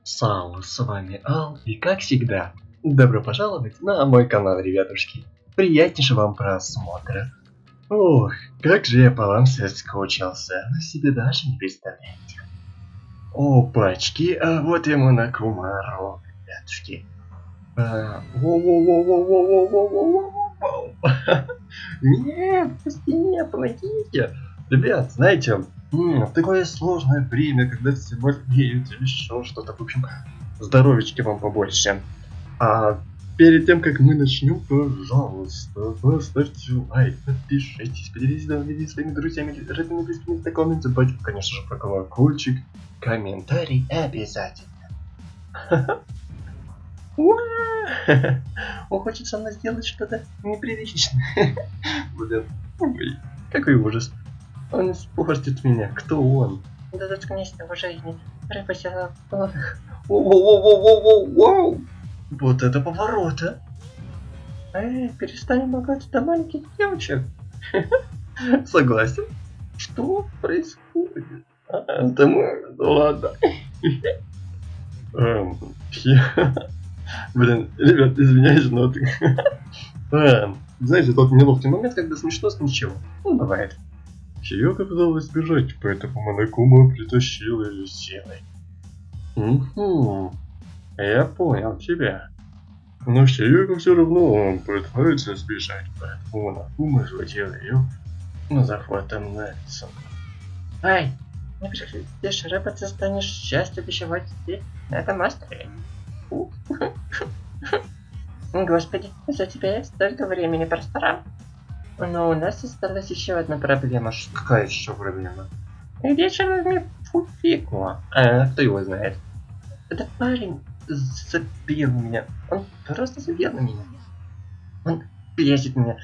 Сау, с вами Ал, и как всегда, добро пожаловать на мой канал, ребятушки. Приятнейшего вам просмотра. Ох, как же я по вам соскучился, вы себе даже не представляете. Опачки, а вот и Монокумаро, ребятушки. Воу-воу-воу-воу-воу-воу-воу-воу-воу. Нет, не помогите. Ребят, знаете, в такое сложное время, когда все болеют или еще что-то, в общем, здоровечки вам побольше. А перед тем, как мы начнем, пожалуйста, поставьте лайк, подпишитесь, поделитесь данным видео своими друзьями, родными, близкими, знакомыми, не забывайте, конечно же, про колокольчик, комментарий обязательно. Он хочет со мной сделать что-то неприличное. Блин, какой ужас. Он испортит меня. Кто он? Да заткнись ты в жизни. Рыба села в плавных. Воу-воу-воу-воу-воу-воу! Вот это поворот, а! Эй, перестань богать до маленьких девочек. Согласен. Что происходит? Да мы... Ладно. Блин, ребят, извиняюсь, но ты... Знаете, тот неловкий момент, когда смешно с ничего. Ну, бывает. Хиёка пыталась сбежать, поэтому Монокума притащила ее силой. Я понял тебя. Но Хиёка все равно пытается сбежать, поэтому Монокума схватила ее на захватом Нельсон. Ай, не приходишь, рыба, ты станешь счастью пищевой цепи. Это мастер. Господи, за тебя есть столько времени простора. Но у нас осталась еще одна проблема. Какая еще проблема? Вечером Фуфико. Кто его знает? Этот парень забил меня. Он просто забил на меня. Он бесит меня.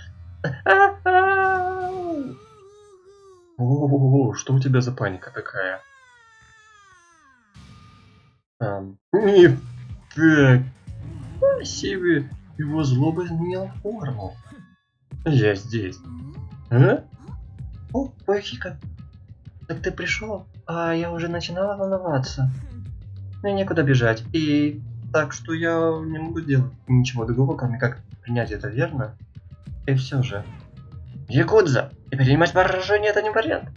О, что у тебя за паника такая? Нифига себе, его злоба изменила форму. Я здесь. А? О, Фуфико. Так ты пришел, а я уже начинала волноваться. Мне некуда бежать, и так что я не могу сделать ничего другого, кроме как принять это, верно? И все же. Якудза! И принимать поражение — это не вариант.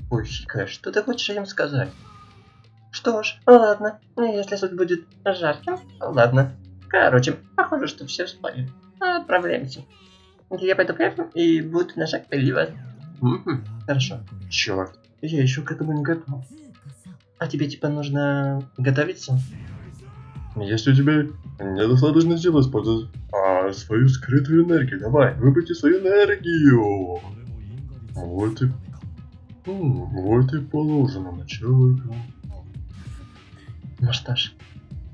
Фуфико, что ты хочешь им сказать? Что ж, ладно. Если суд будет жарким, ладно. Короче, похоже, что все в споре. Отправляемся. Я пойду первым и буду на шаг впереди вас. Хорошо. Черт, я еще к этому не готов. А тебе типа нужно готовиться? Если у тебя недостаточно сил использовать свою скрытую энергию, давай, выбрати свою энергию. Вот и положено начало. Ну что ж,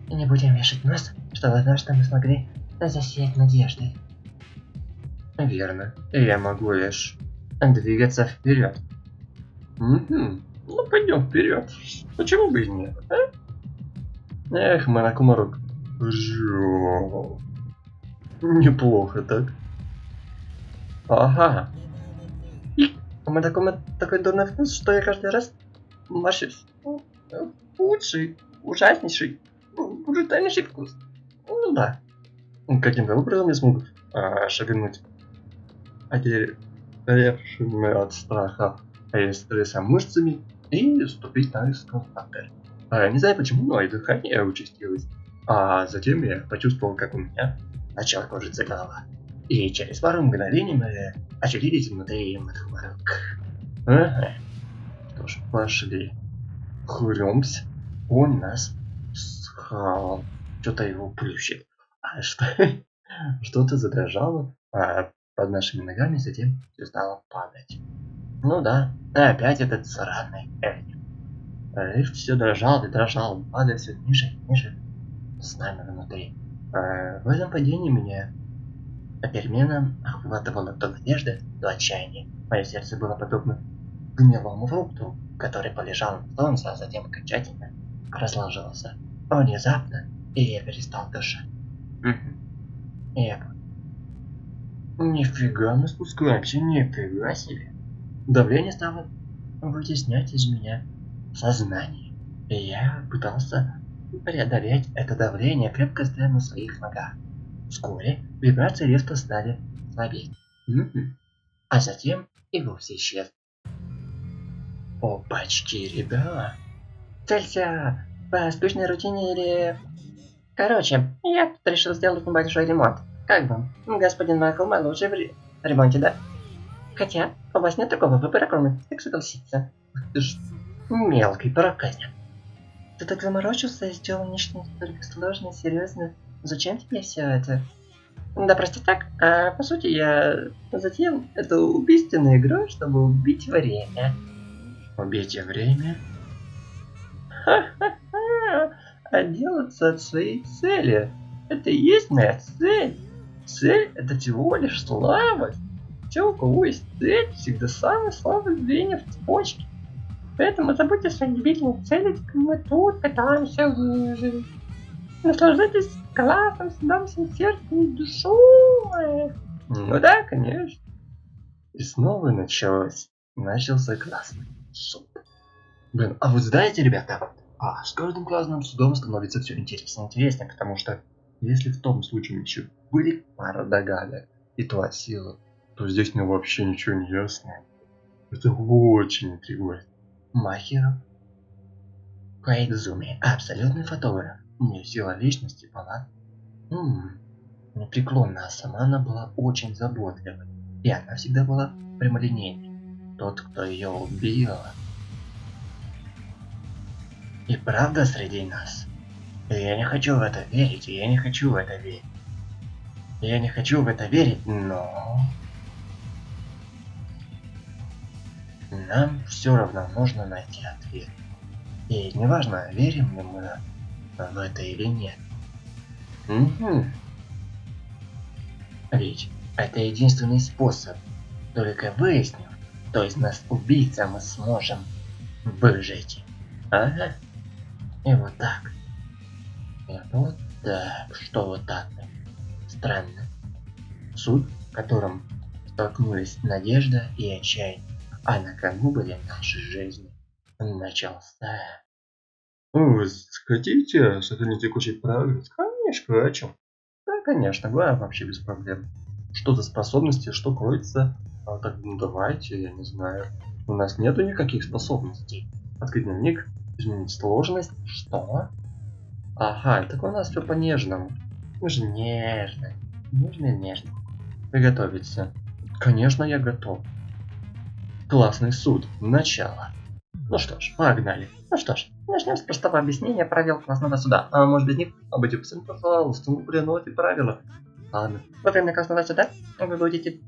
не будем вешать нос, что однажды мы смогли засеять надеждой. Верно, я могу лишь двигаться вперед. Ну пойдем вперед. Почему бы и нет, а? Эх, Монокумаро. Неплохо так. Ага. И у Монокума такой дурной вкус, что я каждый раз морщусь. Лучший, ужаснейший, брутальнейший вкус. Ну да. Каким-то образом я смог шагнуть отеревшими от страха и стресса мышцами и ступить на эскалатор. Не знаю почему, но и дыхание участилось. А затем я почувствовал, как у меня начала кружиться голова. И через пару мгновений мы очутились внутри Монокумаро. Ага. Что ж, пошли. Хрюмсь. Он нас схавал. Что-то его плющит. Что-то задрожало под нашими ногами, затем все стало падать. Ну да, опять этот сраный Эльф. Лифт все дрожал и дрожал, падая все ниже и ниже с нами внутри. В этом падении меня перемена охватывала то надежды, то отчаяние. Мое сердце было подобно гнилому фрукту, который полежал на солнце, а затем окончательно разложился. Внезапно, и я перестал дышать. Я понял. Нифига мы спускаемся, нифига себе. Давление стало вытеснять из меня сознание. И я пытался преодолеть это давление, крепко стоя на своих ногах. Вскоре вибрации лифта стали слабеть. А затем и вовсе исчез. Опачки, ребят. Целься по скучной рутине или... Короче, я тут решил сделать небольшой ремонт. Как вам, господин Майкл Мэй лучше в ремонте, да? Хотя, у вас нет такого выбора, кроме как согласиться. Ты ж мелкий проказник. Ты так заморочился и сделал нечто настолько сложное, серьезное. Зачем тебе все это? Да просто так, по сути я затеял эту убийственную игру, чтобы убить время. Убить время? Ха-ха-ха! Отделаться от своей цели. Это и есть моя цель. Цель — это всего лишь слабость. Те, у кого есть цель, всегда самый слабый звенья в цепочке. Поэтому забудьте о своей дебильной цели, мы тут катаемся в лыжи. Наслаждайтесь классом, судом, всем сердцем и душой. Ну да, конечно. И снова начался классный суд. Блин, а вот знаете, ребята, с каждым классным судом становится все интереснее и интереснее, потому что если в том случае еще были пара догадок и то от силы, то здесь мне вообще ничего не ясно. Это очень интригует. Махиро Кайдзуми, абсолютный фотограф. Не сила вечности была непреклонна, а сама она была очень заботливой. И она всегда была прямолинейной. Тот, кто ее убил, и правда среди нас. Я не хочу в это верить, я не хочу в это верить. Я не хочу в это верить, но... Нам все равно нужно найти ответ. И неважно, верим ли мы в это или нет. Ведь это единственный способ. Только выяснив, кто из нас убийца, мы сможем выжить. Ага. И вот так. И вот так. Что вот так? Странно. Суд, в котором столкнулись надежда и отчаяние, а на кону были наши жизни, начался. Вы хотите сохранить текущий прогресс? Конечно, хочу. Да, конечно, вообще без проблем. Что за способности, что кроется? Так, ну давайте, я не знаю. У нас нету никаких способностей. Открыть дневник, изменить сложность. Что? Ага, так у нас все по-нежному. Мы же нежно. Нежно. Приготовиться. Конечно, я готов. Классный суд. Начало. Ну что ж, погнали. Ну что ж, начнем с простого объяснения правил классного суда. А может без них? Обойди, пожалуйста. Ну блин, вот и правила. Ладно. Во время классного суда вы будете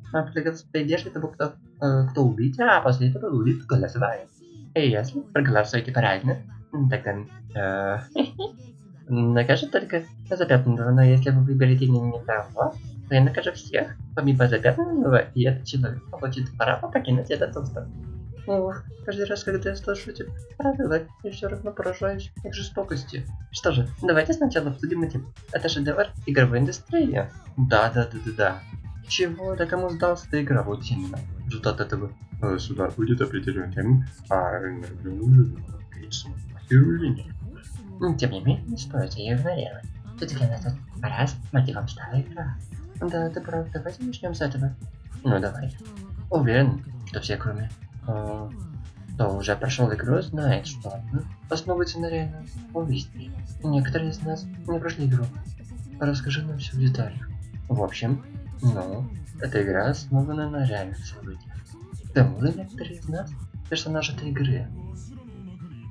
придерживать того, кто убить, а после этого будет голосование. И если проголосуете правильно, тогда накажет только запятнанного, но если вы выберете не того, то я накажу всех, помимо запятнанного, и этот человек получит право покинуть этот остров. Ух, каждый раз, когда я слышу эти правила, я все равно поражаюсь их жестокости. Что же, давайте сначала обсудим эти. Это шедевр игровой индустрии. Да. Чего? Да кому сдался эта игра? Вот именно. Результат этого суда будет определен тем, тем не менее, не стоит ее игнорировать. Все-таки на этот раз мотивом стала игра. Да, ты прав, давайте начнем с этого. Ну давай. Уверен, что все, кроме кто уже прошел игру, знает, что она основывается на реальном убийстве. Некоторые из нас не прошли игру. Расскажи нам все в деталях. В общем, эта игра основана на реальных событиях. К тому же некоторые из нас персонажи этой игры.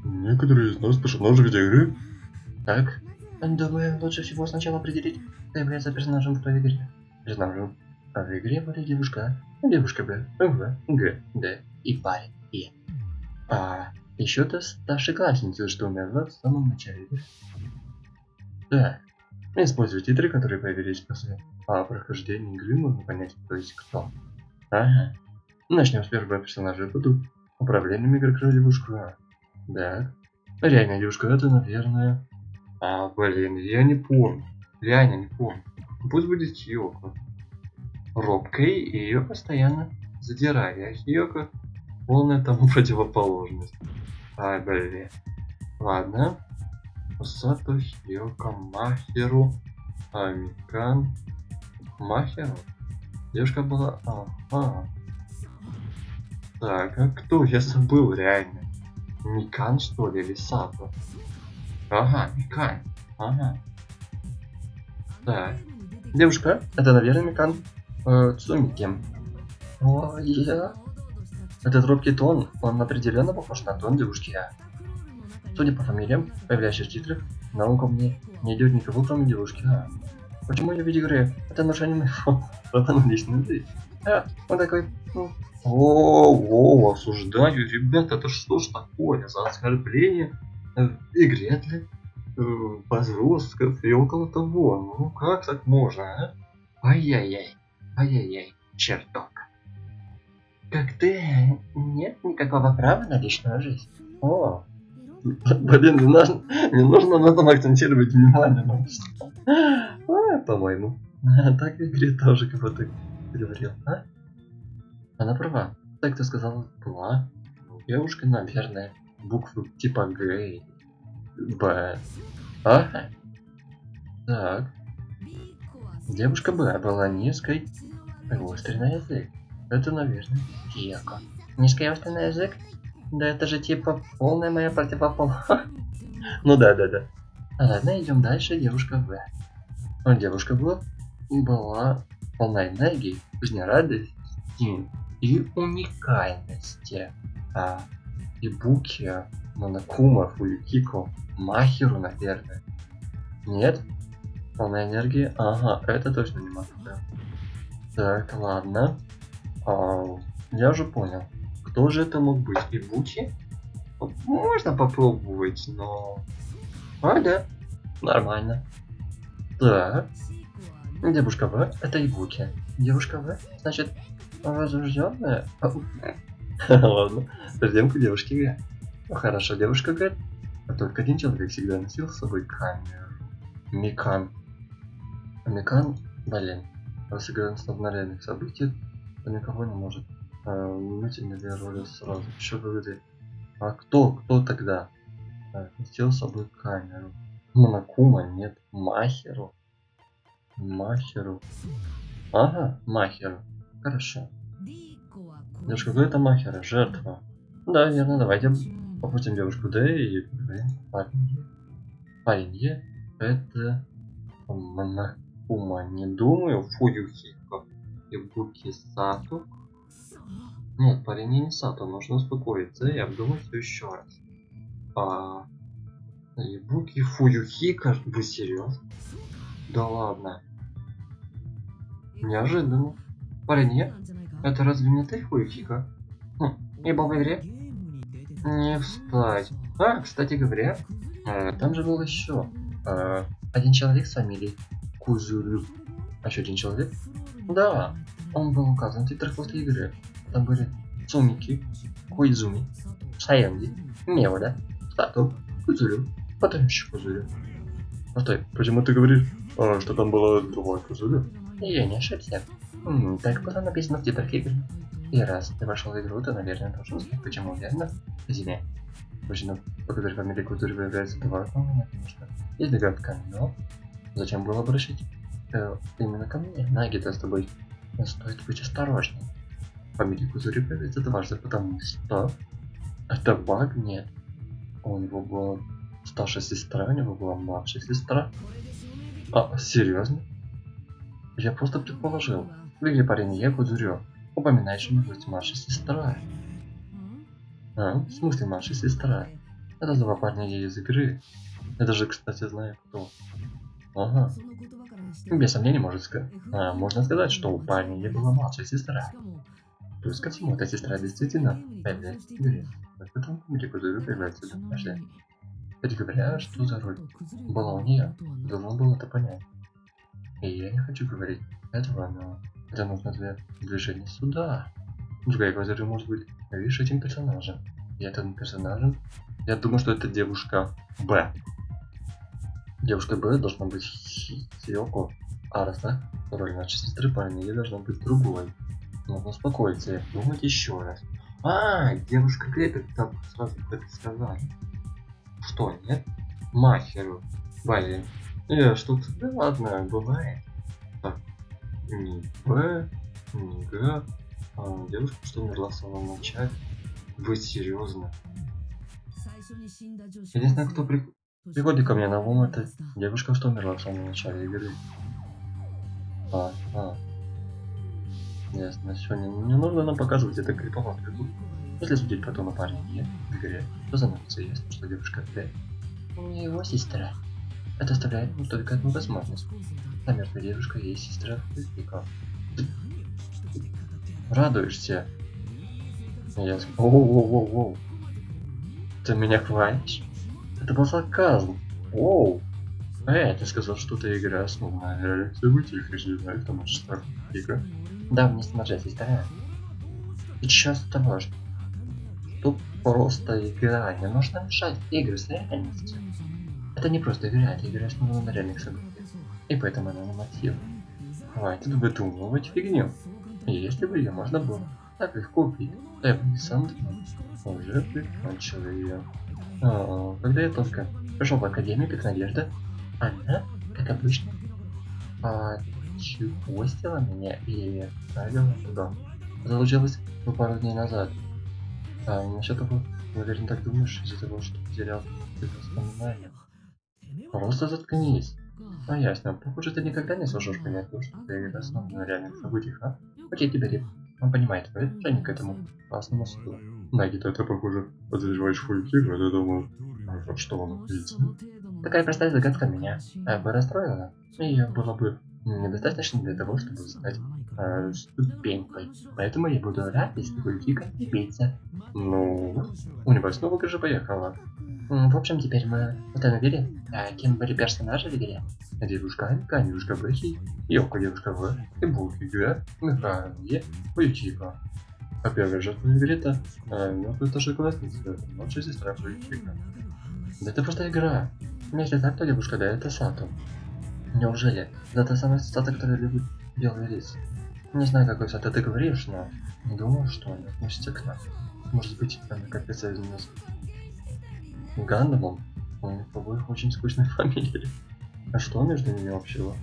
Некоторые из нас персонажи этой игры? Так, думаю, лучше всего сначала определить, кто является персонажем в той игре. Персонажем в игре были девушка Б, В, Г, Д и парень Е. А еще то старшеклассница, что умерла в самом начале игры. Да, используя титры, которые появились после прохождения игры, можно понять, кто есть кто. Ага. Начнем с первого персонажа. Буду управлением игры девушка. Да. Реальная девушка, это, наверное... я не помню. Реально не помню. Пусть будет Хиоко. Робкой, и ее постоянно задирали. А Хиоко полная тому противоположность. Блин. Ладно. Сато, Хиока, Махеру, Микан, Махеру. Девушка была... Ага. Так, а кто? Я забыл реально. Микан, что ли, или Сато? Ага, Микан. Ага. Так. Девушка, это, наверное, Микан Цумики. О, я... Этот робкий тон, он определенно похож на тон девушки Я. Судя по фамилиям, появляющимся в титрах, наука мне не идет никого, кроме девушки А. Почему я в видеоигре? Это нарушение моего права на личную жизнь. Он такой... Воу, осуждаю, ребята, это что ж такое за оскорбление в игре для подростков и около того? Ну как так можно, а? Ай-яй-яй, черток. Как ты, нет никакого права на личную жизнь. О, блин, не нужно на этом акцентировать внимание, но по-моему. Так в игре тоже кого-то говорил, а? Она права. Так ты сказала, была. Девушка, наверное, буквы типа Г, Б. Ага. Так. Девушка Б была низкой и острый на язык. Это, наверное, Кека. Низкий и острый на язык? Да это же типа полная моя противоположность. Ну да. Ладно, идем дальше. Девушка В. Девушка В была полна энергии, жизнерадости и уникальности. Ибуки, Монокума, Фуюкико, Махеру, наверное. Нет? Полная энергии? Ага, это точно не Махеру. Так, ладно. Я уже понял. Кто же это мог быть? Ибуки? Можно попробовать, но... да. Нормально. Так. Девушка В это Ибуки. Девушка В, значит, возрожденная? Ладно. Перейдем к девушке Г. Хорошо, девушка Г. А только один человек всегда носил с собой камеру. Микан. Микан, блин. Раз играем с однорядных событий, то никого не может выйти на две роли сразу. Еще говорит. А кто тогда носил с собой камеру? Монокума, нет. Махеру. Ага, Махеру. Хорошо. Девушка Г это Махера, жертва. Да, верно, давайте попустим девушку Д и парень Е. Парень Е это Монокума, не думаю, Фуюхико. Ибуки Сато. Нет, парень не Сато, нужно успокоиться и обдумать все еще раз. Ибуки Фуюхико, вы серьезно? Да ладно. Неожиданно. Парень Е? Это разве не ты, Фуюхико? Ибо в игре? Не встать. Кстати говоря, там же был еще один человек с фамилией Кузурю. А еще один человек? Да, он был указан в титрах после игры. Там были Цумики, Коизуми, Саенди, Меода, Сато, Кузурю, потом еще Кузурю. Стой, почему ты говоришь, что там было другое Кузурю? Я не ошибся. Так было написано в титрах игры. И раз ты вошел в игру, то, наверное, должен знать, почему верно в зиме. Почему, по которой фамилия Кузурю появляется два волнения, конечно. Есть догадка, но зачем было обращать именно ко мне? Наги-то с тобой стоит быть осторожней. Фамилия Кузурю появляется дважды, потому что это баг? Нет. У него была старшая сестра, у него была младшая сестра. Серьезно? Я просто предположил. В игре парень Е Кузурю, упоминающий быть младшая сестра. В смысле младшая сестра? Это два парня Е из игры. Я даже, кстати, знаю кто. Ага. Без сомнений можно сказать, что у парня Е была младшая сестра. Плюс ко всему, эта сестра действительно появляется в игре. Поэтому фамилия Кузурю появляется дважды. Кстати говоря, что за роль была у нее, должен был это понять. И я не хочу говорить этого, но это нужно для движения сюда. Другая Кузурю может быть, видишь, этим персонажем. И этим персонажем, я думаю, что это девушка Б. Девушка Б должна быть Хиоко. Раз, да? Роль нашей сестры парня Е должна быть другой. Нужно успокоиться, думать еще раз. Девушка Г, так там сразу так и сказали. Что, нет? Махеру. Блин. Я что-то... Да ладно, бывает. Так. Не Б, не Г. Девушка, что умерла в самом начале. Быть серьезно. Единственное, кто приходит ко мне на ум, это девушка, что умерла в самом начале игры. Ясно. Сегодня не нужно нам показывать это криповатую фигуру. Если судить по тону парня нет в игре, то становится ясно, что девушка Д не его сестра. Это оставляет ему только одну возможность. А мертвая девушка и есть сестра Флика. Радуешься? Я... Оу. Ты меня хвалишь? Это был сарказм. Оу. Ты сказал, что эта игра основана на реальных событиях, если знаешь, там сестра Флика. Да, вместе нажать сестра. И чё с того, что тут просто игра, не нужно мешать игры с реальностью. Это не просто игра, это игра основана на реальных событиях. И поэтому она на мотив. Хватит выдумывать фигню. И если бы ее можно было так легко убить, то я бы не сам уже прикончил ее. Когда я только пришел в Академию Пик Надежда, она, как обычно, чепостила меня и отправила туда. Это случилось пару дней назад. Насчет того, наверное, так думаешь, из-за того, что потерял это воспоминание. Просто заткнись. Ясно. Похоже, ты никогда не сможешь понять то, что ты основан на реальных событиях, а? Окей, теперь он понимает твое отношение к этому классному суду. Нагита, ты, похоже, подозреваешь Фуюкига, а ты думал, что он убийца. Такая простая загадка меня бы расстроила. Ее было бы недостаточно для того, чтобы стать ступенькой. Поэтому я буду рад, если Фуюкига убийца. Ну, у него снова крыша поехала. В общем, теперь мы установили, кем были персонажи в игре. Девушка Анька, девушка Бэхи, Йоко, девушка В, и Буки Г, Михаил Е, Фуючика. А первая жертва в игре это старшеклассница, младшая сестра Фуючика. Да это просто игра. Если так, то девушка да, это Сато. Неужели? Да та самая Сато, которая любит белый рис. Не знаю, какой Сато ты говоришь, но не думаю, что она относится к нам. Может быть, она как-то связана с Гандамом? У них обоих очень скучные фамилии. А что между ними общего?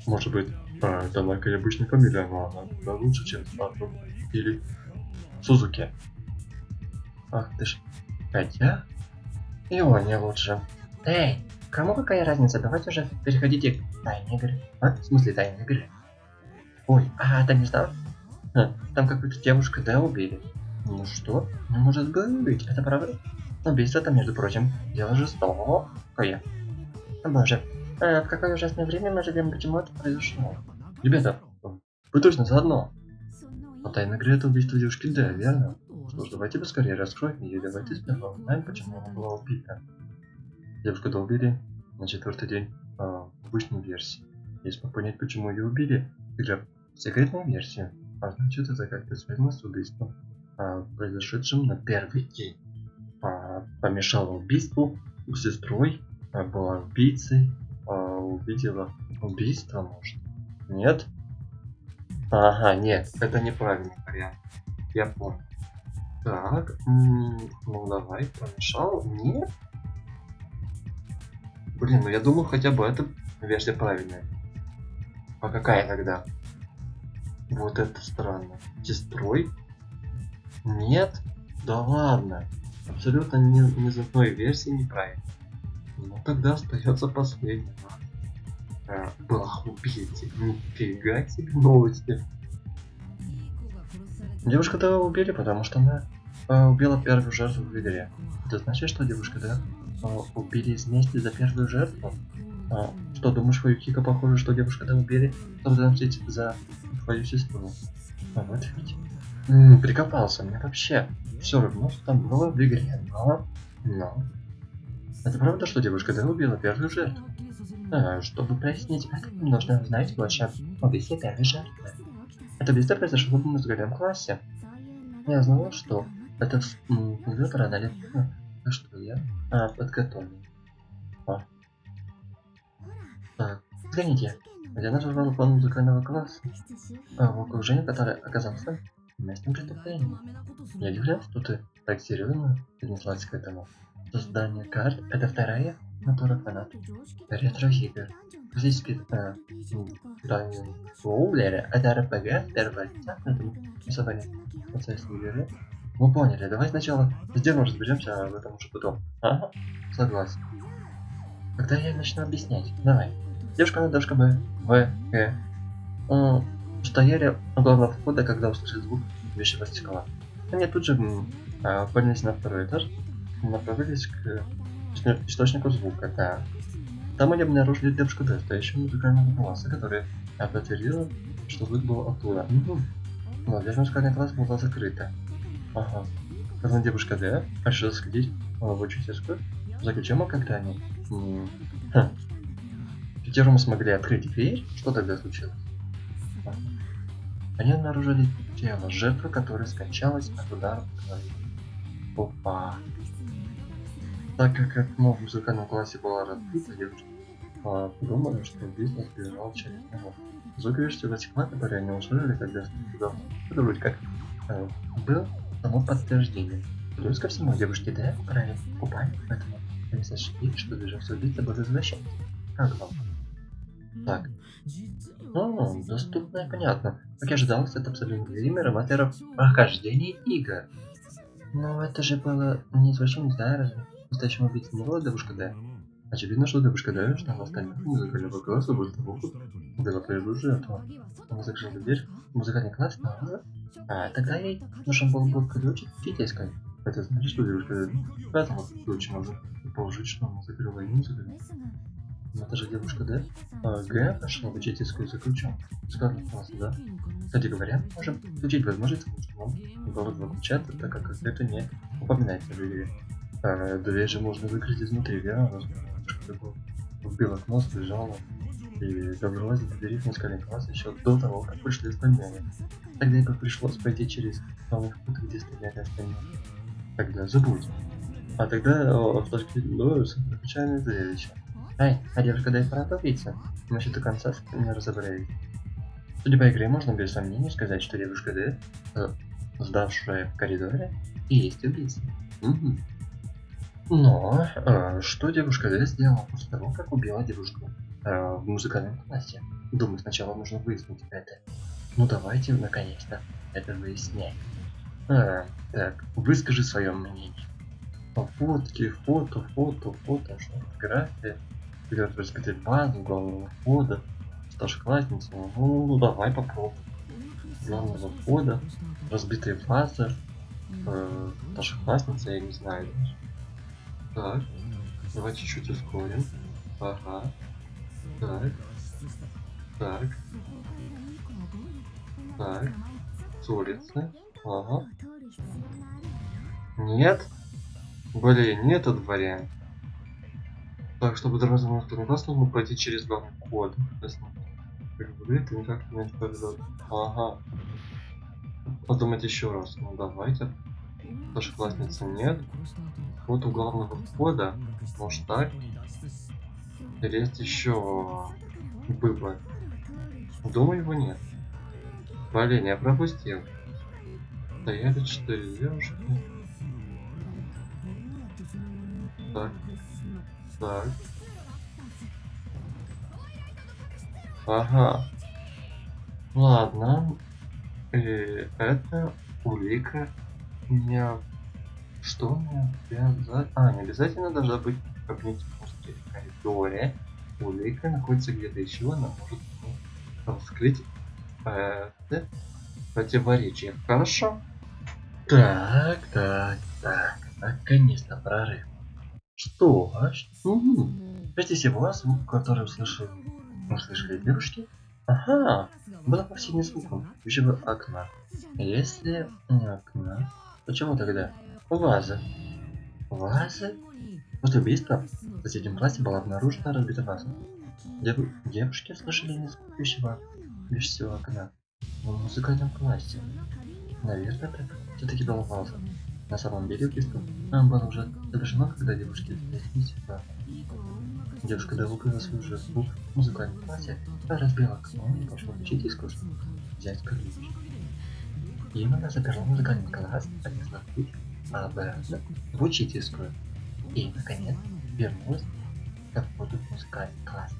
Может быть, это Нака и обычная фамилия, но она куда лучше, чем Сато или Сузуки. Ах ты ж. Хотя... Его не лучше. Эй, кому какая разница? Давайте уже переходите к тайной игры. В смысле тайной игры? Ой, ты не знал? Там какую-то девушку, да, убили. Ну что? Ну может быть, это правда? Убийство там, между прочим, дело жестокое. Боже, в какое ужасное время мы живем, почему это произошло? Ребята, вы точно заодно? По тайной игре это убийство девушки Д, верно? Что ж, давайте поскорее раскроем ее, давайте сперва узнаем, почему она была убита. Девушку Д убили на 4-й день в обычной версии. Если понять, почему ее убили, игра в секретную версию, значит это как-то связано с убийством, произошедшим на 1-й день. Помешала убийству с сестрой, была убийцей, увидела убийство, может? Нет? Нет, это неправильный вариант. Я понял. Так, ну давай, помешал? Нет? Блин, ну я думаю, хотя бы эта версия правильная. А какая тогда? Вот это странно. Сестрой? Нет? Да ладно. Абсолютно ни из одной версии неправильно. Ну тогда остается последняя. Была убийца. Нифига себе новости. Девушка да убили, потому что она убила первую жертву в игре. Это значит, что девушка да убили из мести за первую жертву? Что, думаешь, Фуюкика похоже, что девушка да убили, чтобы замстить за твою сестру? Вот ведь. Прикопался, мне вообще все равно, что там было в игре, но... Это правда, что девушка да убила первую жертву? Чтобы прояснить это, нужно знать больше об убийстве первой жертвы. Это убийство произошло в музыкальном классе. Я знала, что это всплывет рано или поздно, так что я подготовлен. Так, взгляните, где наш план музыкального класса, в окружении, которое оказался местным преступлением. Я удивлен, что ты так серьезно отнеслась к этому. Создание карт — это вторая натура фаната. Ретро-игр. Здесь спит Данил Воулера. Это РПГ, первое лица, поэтому не совали процессные игры. Мы поняли, давай сначала с делом разберемся, а в этом уже потом. Ага, согласен. Когда я начну объяснять, давай. Девушка на дошка Б, В, Г. Стояли у главного входа, когда услышали звук вещего стекла. Они тут же поднялись на второй этаж, направились к источнику звука, да. Там они обнаружили девушку Д, стоящую музыкального класса, которая подтвердила, что звук был оттуда. Но дверь музыкального класса была закрыта. Ага. Когда девушка Д решила сходить в учительскую, заключимо, когда они пятером смогли открыть дверь, что тогда случилось? Они обнаружили тело жертвы, которая скончалась от удара по голове. Опа. Так как окно в музыкальном классе было разбито, девушка подумали, что бизнес бежал через него. Звук вещего стекла, который они услышали, когда туда, это вроде как был само подтверждение. Плюс ко всему, девушки Д украли купальник, поэтому они сочли, что движение убийцы был извращен. Как вам? Так. Ну, доступно и понятно. Как и ожидалось, это абсолютно гример и мастеров прохождения игр. Но это же было не извращение, да, разве? Настоящим убийцей не была девушка Д. Очевидно, что девушка Д ждала остальных музыкального класса после того, как убила первую жертву. Она закрыла дверь в музыкальный класс, а тогда ей нужен был ключ учительской. Это значит, что девушка Д спрятала ключ, может положить, что она закрыла и музыку. Но это же девушка Д. Г пошла в учительскую за ключом. Музыкальный класс, да? Кстати говоря, можем включить возможность, что он город выключается, так как это не упоминается в игре. Дверь же можно закрыть изнутри, верно? Вбила окно, сбежала и добралась до двери в музыкальный класс еще до того, как пришли остальные. Тогда ей пришлось пройти через главный вход, где стояли остальные. Тогда забудь. А тогда флажки печальное зрелище. Ай, а девушка Д правда убийца? Насчет до конца не разобрались. Судя по игре, можно без сомнений сказать, что девушка Д, сдавшая в коридоре, и есть убийца. Угу. Но что девушка Д сделала после того, как убила девушку в музыкальном классе? Думаю, сначала нужно выяснить это. Ну давайте наконец-то это выяснять. Так, выскажи свое мнение. Фотки, фото, фотография. Вперед раскатать базу главного входа. Старшеклассница. Ну давай попробуем. Главного входа. Разбитые вазы. Старшеклассница, я не знаю даже. Так, давайте чуть ускорим. Ага. Так. С улицы. Ага. Нет. Блин, не этот вариант. Так, чтобы добраться на второй класс, нужно пройти через главный вход. Как бы это никак не повезет. Ага. Подумать еще раз. Ну давайте. Старшеклассницы нет. Вот у главного входа. Может так. Или есть еще выбор. Думаю, его нет. Блин, я пропустил. Стояли 4 девушки. Так. Ага. Ладно. Это улика. Что мне обязательно? Не обязательно должна быть в кабинете в коридоре. Улика находится где-то еще, она может раскрыть противоречие. Хорошо? Так. Наконец-то прорыв. Что? Прежде всего, звук, который услышали девушки. Ага, было повсеместным звуком вещего окна. Если не окна, почему тогда? Ваза. После убийства в соседнем классе была обнаружена разбитая ваза. Девушки слышали не звук вещего окна в музыкальном классе. Наверное, так все-таки была ваза. На самом деле убийство было уже совершено, когда девушки здесь сюда. Девушка долгала свою жертву в музыкальном классе, разбила окно и пошла учить искусство. Взять ключ. Им она заперла музыкальный класс, отнесла ключ, а обратно в учительскую. и, наконец, вернулась к входу в музыкальный класс.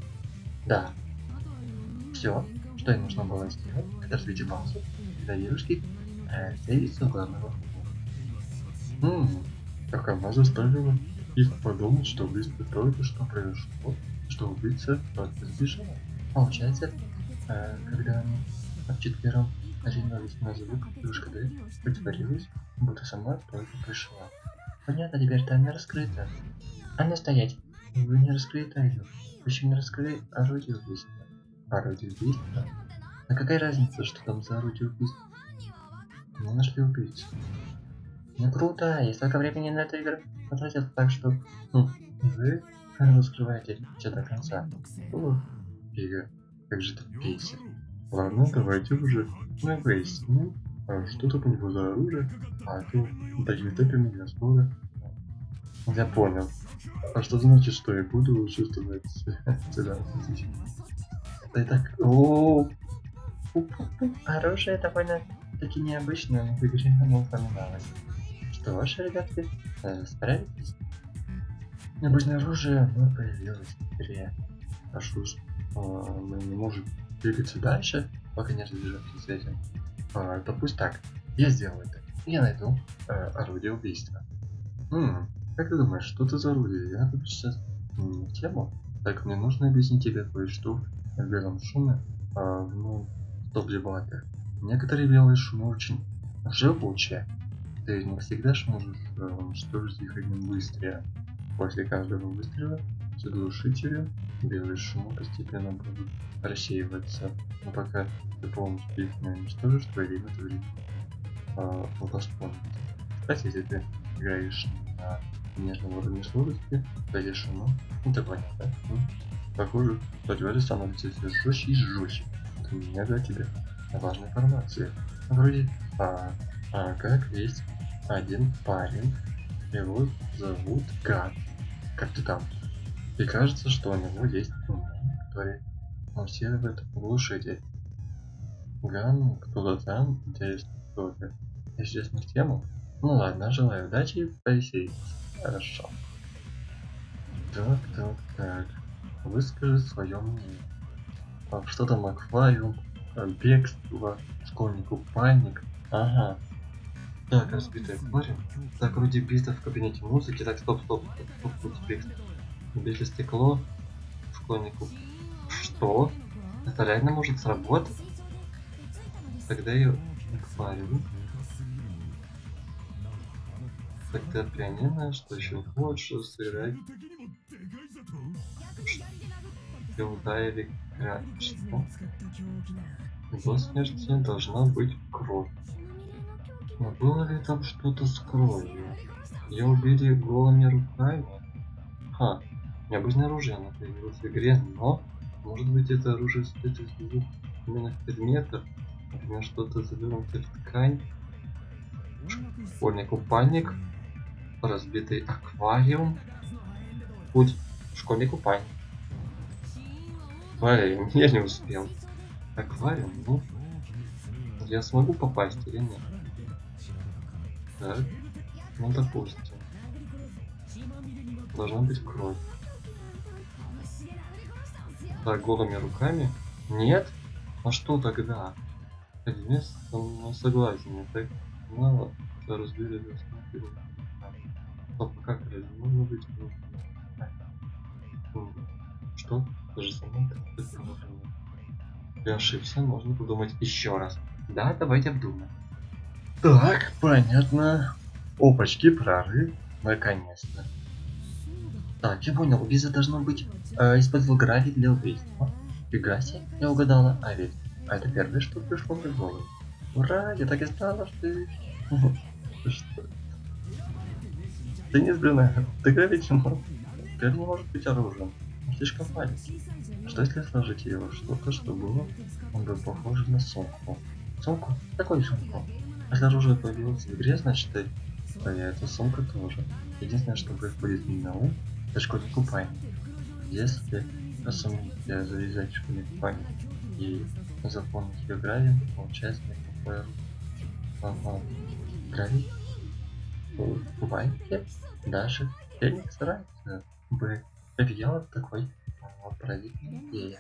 Да, все, что ей нужно было сделать, это развить паузу, когда девушки целятся в главного. Как она заставила их подумать, что убийство только что произошло, что убийца просто сбежал. Получается, когда они вчетвером оринулись на звук, девушка Д притворилась, будто сама только пришла. Понятно, теперь тайна раскрыта. А ну стоять! Вы не раскрыли тайну. Вы еще не раскрыли орудие убийства. Орудие убийства? А какая разница, что там за орудие убийства? Мы нашли убийцу. Ну круто, я столько времени на эту игру потратил, так что... вы раскрываете все до конца. Фига, как же это бесит. Ладно, давайте уже мы выясним, что там у него за оружие, а то такими темпами я скоро... Я понял. А что значит, что я буду чувствовать себя? Это так... Оружие довольно-таки необычное, но в игре оно упоминалось. Что ж, ребятки, справитесь? Необычное оружие, оно появилось в игре. А что ж, мы не можем двигаться дальше, пока не разбежимся с этим. То пусть так, я сделаю это. Я найду орудие убийства. Как ты думаешь, что это за орудие? Я тут сейчас не в тему. Так, мне нужно объяснить тебе кое-что в белом шуме, топ-дебатах. Некоторые белые шумы очень живучие. Ты не всегда сможешь уничтожить их одним выстрелом. После каждого выстрела с глушителя белые шумы постепенно будут рассеиваться. Но пока ты полностью их не уничтожишь, твое время это время восполнится. Кстати, если ты играешь на нежном уровне сложности, эти шумы, это понятно. Похоже, что тварь становится все жестче и жестче. Это мне для тебя важная информация. Вроде, как есть один парень, его зовут Ган. Как ты там? И кажется, что у него есть который муссирует глушитель. Ган, кто-то там, интересно, кто-то. Если честно в тему, ну ладно, желаю удачи и повеселиться. Хорошо. Так. Выскажи свое мнение. Что там аквариум, бегство, школьный купальник. Ага. Так, разбитый аквариум. Так, вроде битва в кабинете музыки. Так, стоп, бегство. Убили стекло. Школьный куп. Что? Это реально может сработать? Тогда я аквариум. Тогда пианино, что еще лучше сыграть. Ударили что? До смерти должна быть кровь. Но было ли там что-то с кровью? Ее убили голыми руками? Необычное оружие, оно появилось в игре, но может быть это оружие стоит из двух именно предметов, например, что-то завернутое в ткань, школьный купальник, разбитый аквариум, путь, школьный купальник. Блин, я не успел. Аквариум, я смогу попасть или нет? Так, допустим. Должна быть кровь. Так, голыми руками? Нет? А что тогда? Одинец, согласен, так мало, разбили засмотрели. Стоп, как это можно быть? Что? Даже самому предположение. Я ошибся, можно подумать еще раз. Да, давайте обдумаем. Так, понятно. Опачки, прорыв. Наконец-то. Так, я понял, убийца должно быть использовал гравий для убийства. Фига себе, я угадала. А ведь, это первое, что пришло мне в голову. Ура, я так и знала, что ты... Что? Ты не сбила. Ты гравий чему? Гравий не может быть оружием. Он слишком маленький. Что если сложить его что-то, что было, он был похож на сумку? Сумку? Какую сумку? Если оружие появилось в игре, значит появится сумка тоже. Единственное, что приходит мне на ум, это школьный купальник. Если сумке завязать школьный купальник и заполнить ее гравием, получается никакое гравий в купальнике даже священник старается бы, как я вот такой правильный идея.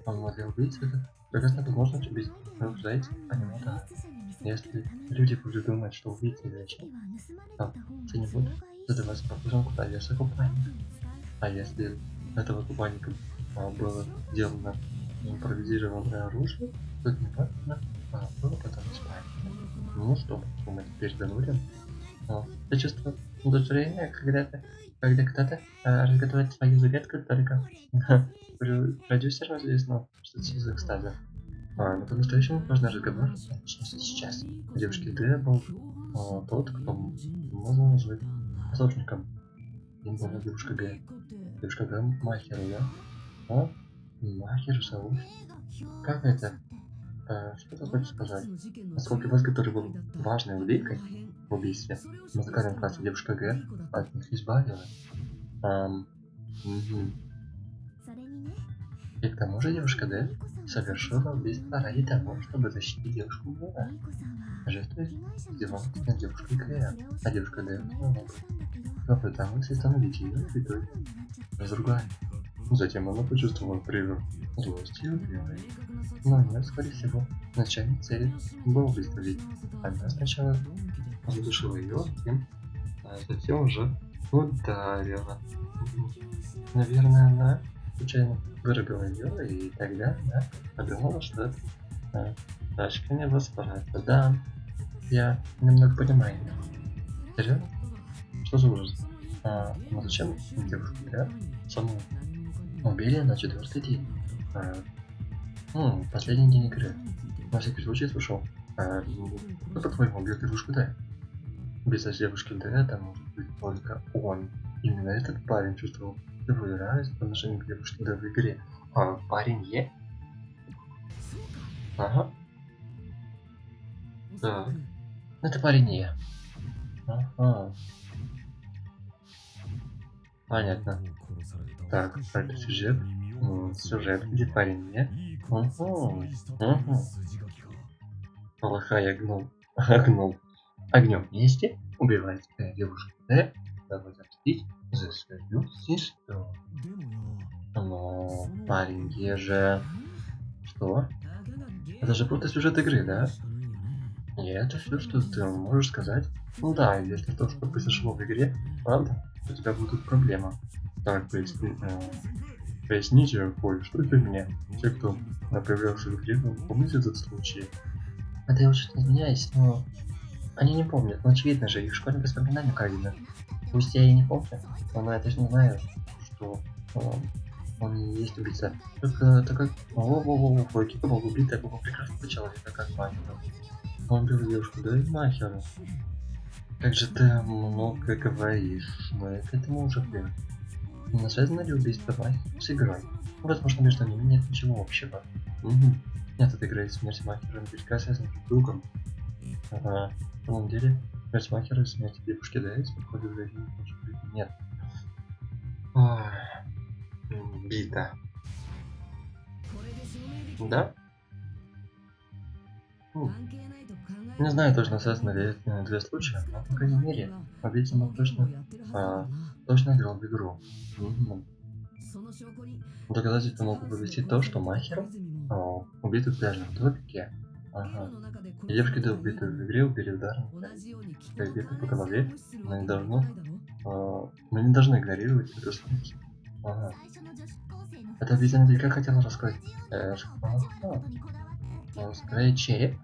Но для убийцы это прекрасная возможность убить двух зайцев, понимаете? Да. Если люди будут думать, что убийца вечный, то те не будут задаваться вопросом, куда веса купальника. А если этого купальника было сделано импровизированное оружие, то это не важно, было потом исправить. Ну что, мы теперь доволен. Это чувство удовлетворения, когда кто-то разгадывает свою загадку только продюсеру известно, что это за экстаза. Но по-настоящему важный разговор начнется сейчас. У девушки Д был тот, кто можно назвать послушником. Им была девушка Г. Девушка Г Махеру, да? А? Махеру зовут. Как это? Что ты хочешь сказать? Насколько вас, который был важной уликой в убийстве в музыкальном классе девушка Г, от них избавила. И к тому же девушка Д совершила убийство ради того, чтобы защитить девушку Г. Жертвой издевался над девушкой Г, а девушка Д попыталась остановить ее и в итоге разругали. Затем она почувствовала прилив злости и убила. Но нет, скорее всего, начальной цели было выставить. Она сначала задушила ее, затем уже ударила. Наверное, она случайно вырубила ее, и тогда она подумала, что это тачка не возврата. Да, я немного понимаю ее. Серьезно? Что за ужас? Но зачем девушку Г саму убили на 4-й день? Последний день игры. На всякий случай слышал. Кто, по-твоему, убил девушку Д? Без девушки Д это может быть только он. Именно этот парень чувствовал первую равенство по отношению к девушке Д в игре. Парень Е? Ага. Да. Это парень Е. Ага. Понятно. Так, это сюжет. Сюжет, где парень Е. Плохая огнем вместе убивает девушку Д, дабы отомстить за свою сестру. Но парень Е же... Что? Это же просто сюжет игры, да? И это все, что ты можешь сказать? Ну да, если то, что произошло в игре, правда, у тебя будут проблемы. Так, поясните кое-что для меня. Те, кто появлялся в игре, помните этот случай? Это я очень извиняюсь, но они не помнят. Ну, очевидно же, их школьные воспоминания украдены. Пусть я и не помню, но я точно знаю, что он и есть убийца. Только так как... Кика был убит такого прекрасного человека, как Махеру. Он убил девушку, да и Махеру. Как же ты много говоришь, но я к этому уже привык. Не связано ли убийство Махеру с игрой? Возможно, между ними нет ничего общего. Нет, эта игра и смерть Махера наверняка связаны друг с другом. На самом деле, смерть Махера и смерть девушки Д подходят в жизни, может быть, нет. Бита. Да? Не знаю точно, связаны ли эти две случая, но, по крайней мере, убийца мог точно играл в игру. Доказательства могут привести то, что Махеру убит в пляжном тропике. Ага. И девушки, да, убиты в игре, убили ударом. Бьют по голове. Мы не должны игнорировать эту случай. Ага. Это убийца наверняка хотела рассказать. Скорее череп.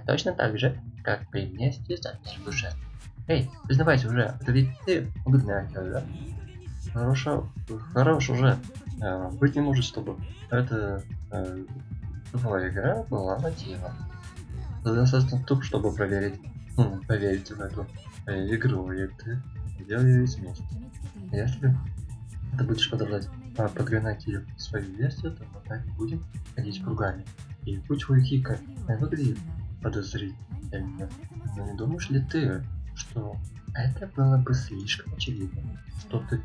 Точно так же, как при месте за первую жертву. Эй, признавайся уже, это ведь ты убил Махеру, да? Хорош уже. Быть не может, чтобы это твоя игра была мотивом. Это достаточно туп, чтобы поверить в эту игру, и ты делал ее вместе. Если ты будешь продолжать подгонять ее в свою версию, то мы так и будем ходить кругами. И путь у Хика выглядит подозрительно. Но не думаешь ли ты, что это было бы слишком очевидно? Что ты...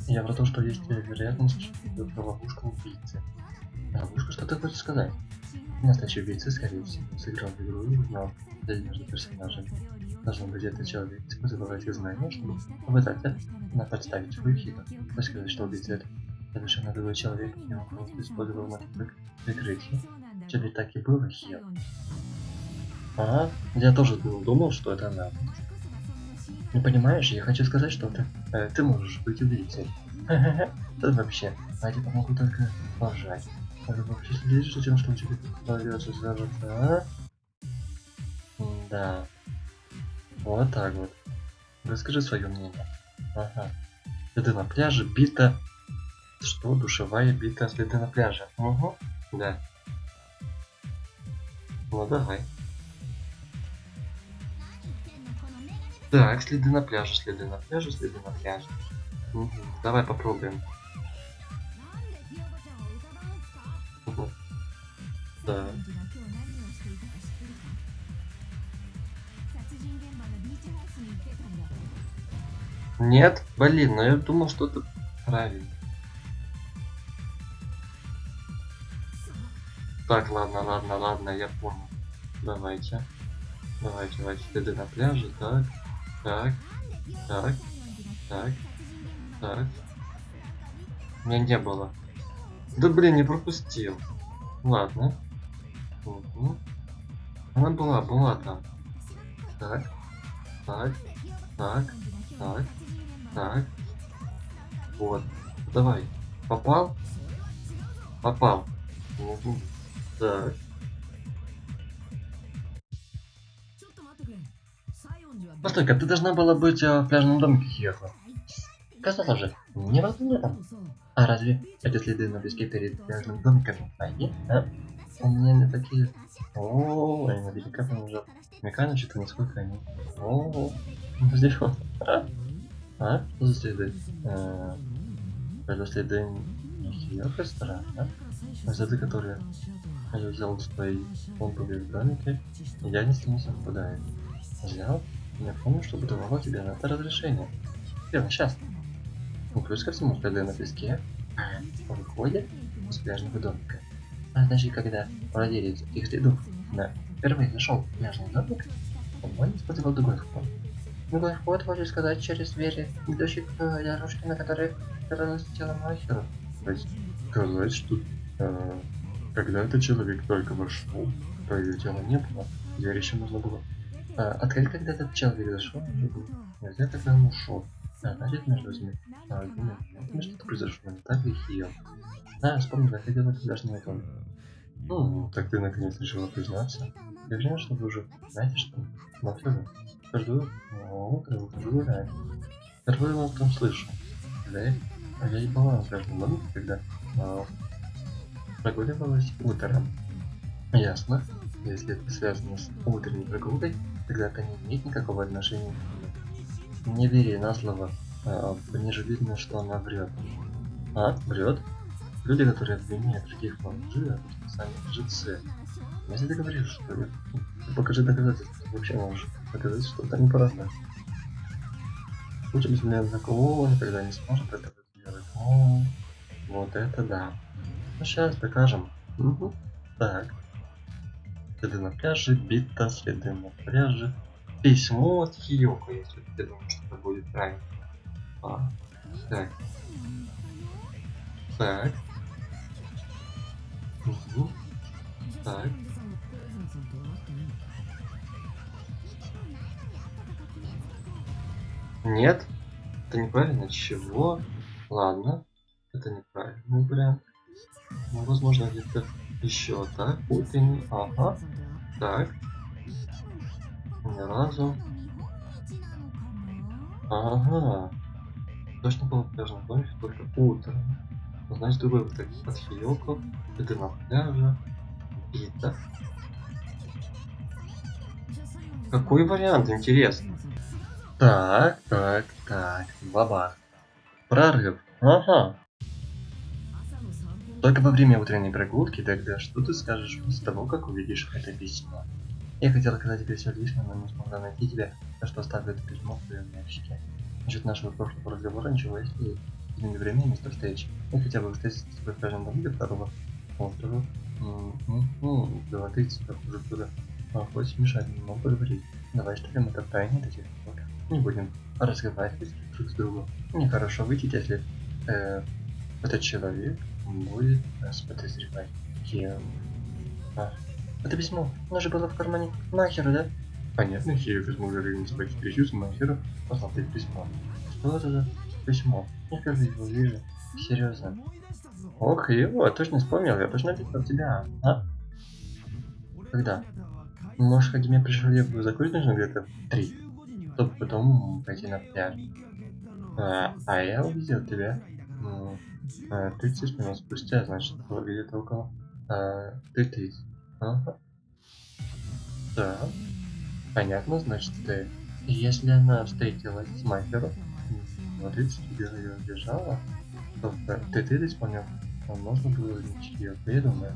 Я про то, что есть вероятность, что это ловушка убийцы. Ловушка, что ты хочешь сказать? Настоящий убийца, скорее всего, сыграл в игру и узнал связь между персонажами. Должно быть, этот человек использовал эти знания, чтобы попытаться подставить свою хиту. Хочешь сказать, что убийца это совершенно другой человек, и он просто использовал метод прикрытия? Чтобы так и было, Хил. Ага, я тоже думал, что это она. Не понимаешь, я хочу сказать, что ты можешь быть убийцей. Да вообще, а я тебе могу только пожать. А ты вообще следишь за тем, что у тебя появляется связаться, а? Да, вот так вот. Расскажи свое мнение. Ага. Следы на пляже, бита... Что? Душевая бита, следы на пляже. Угу. Да. Ну давай. Так, следы на пляже, следы на пляже, следы на пляже. Угу. Давай попробуем. Угу. Да. Нет? Блин, но я думал, что это правильно. Так, ладно, я понял. Давайте. Давайте, следы на пляже, так. Так. Меня не было. Да блин, не пропустил. Ладно. Угу. Она была там. Так. Так. Вот. Давай. Попал? Попал. Угу. Так. Постой-ка, ты должна была быть в пляжном домике, Хьёко. Казалось же, не было меня там. А разве эти следы на песке перед пляжным домиком? А нет, да? У меня не такие... О, они наверняка там уже намекали, что-то насколько они... О, подожди, а? Что за следы? Это следы не Хьёко, странно. А следы, которые я взял в свои ламповые домики, я с ними совпадает. Взял? Я помню, что давало тебе на это разрешение. Верно, сейчас. Ну, плюс ко всему, следы на песке выходят из пляжного домика. А значит, когда владелец их следов впервые зашел в пляжный домик, он использовал другой вход. Другой вход, хочешь сказать, через двери, ведущие к дорожке, на которой оказалось тело Махера. То есть, сказать, что когда этот человек только вошел, то ее тела не было, дверь еще можно было открыть, когда этот человек зашел, уже было нельзя, когда он ушел. Значит, между этими двумя что-то произошло, не так ли, Хио? Вспомнил, я ходил на пляжный домик. Ну, так ты наконец решила признаться. Я уверен, что вы уже знаете, что но все же. Каждое утро выхожу гулять. Впервые вас там слышу. Да, я и была на пляжном домике, когда прогуливалась утром. Ясно. Если это связано с утренней прогулкой, тогда это не имеет никакого отношения к ней. Не вери на слово. Мне же видно, что она врет. Врет? Люди, которые обвиняют других в лжи, а сами лжецы. Если ты говоришь, что покажи доказательства, ты вообще можешь доказать, что это неправда. Учимся мне такого, никогда не сможет это сделать. О, вот это да. Ну сейчас докажем. Угу. Так. Следы на пляже, бита, следы на пляже. Письмо от Хиёко, если ты думаешь, что это будет правильно. Так. Так. Угу. Так. Нет, это неправильно. Чего? Ладно, это неправильный вариант. Ну, возможно, где-то еще так. Утренний. Ага. Так. Ни разу. Ага. Точно было в пляжном домике только утром. Значит, другой вот такой от Хиёко. Это на пляже. Бита. Какой вариант, интересно? Так. Баба. Прорыв. Ага. Только во время утренней прогулки, тогда что ты скажешь после того, как увидишь это письмо? Я хотела сказать тебе все лишнее, но не смогла найти тебя, так что оставлю это письмо в твоем ящике. Насчет нашего прошлого разговора ничего, если изменить время и место встречи. Я хотя бы встретиться с тобой в пляжном домике 2 утра. Золотые цифры уже туда. Хочешь мешать, не могу поговорить. Давай оставим это в тайне до тех пор. Не будем разговаривать друг с другом. Нехорошо выйдет, если этот человек будет нас подозревать. Это письмо, оно же было в кармане Махера, да? Понятно, Хио смог организовать встречу с Махером, послал тебе письмо. Что это за письмо? Я впервые его вижу. Серьезно. Ох, его, точно вспомнил, я точно писал тебя. А? Когда? Может, когда мне пришел, я буду закончить нужно где-то в 3, чтобы потом пойти на пляж. А я увидел тебя 30 минут спустя, значит, было где-то около 30. Ага. Да. Понятно, значит, ты. Если она встретилась с Майкером, смотрите, тебе ее держала, то ты исполнял, можно было увеличить ее. Я думаю,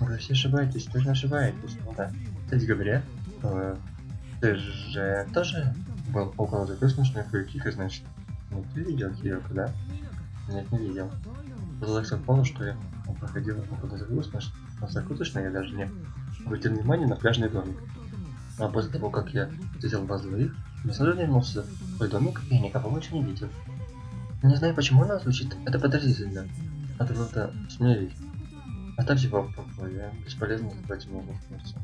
вы все ошибаетесь, точно ошибаетесь. Ну да. Кстати говоря, ты же тоже был около такой смешной кое-ких, значит, ну ты видел Киоку, да? Нет, не видел. Было так совпало, что я проходил около такой смешной, но закуточно я даже не обратил внимание на пляжный домик. А после того, как я встретил вас двоих, я сразу вернулся в свой домик и никого больше не видел. Не знаю, почему она звучит, это подозрительно. Это как-то смирить. Оставьте его в покое, бесполезно задавать ему вопросы.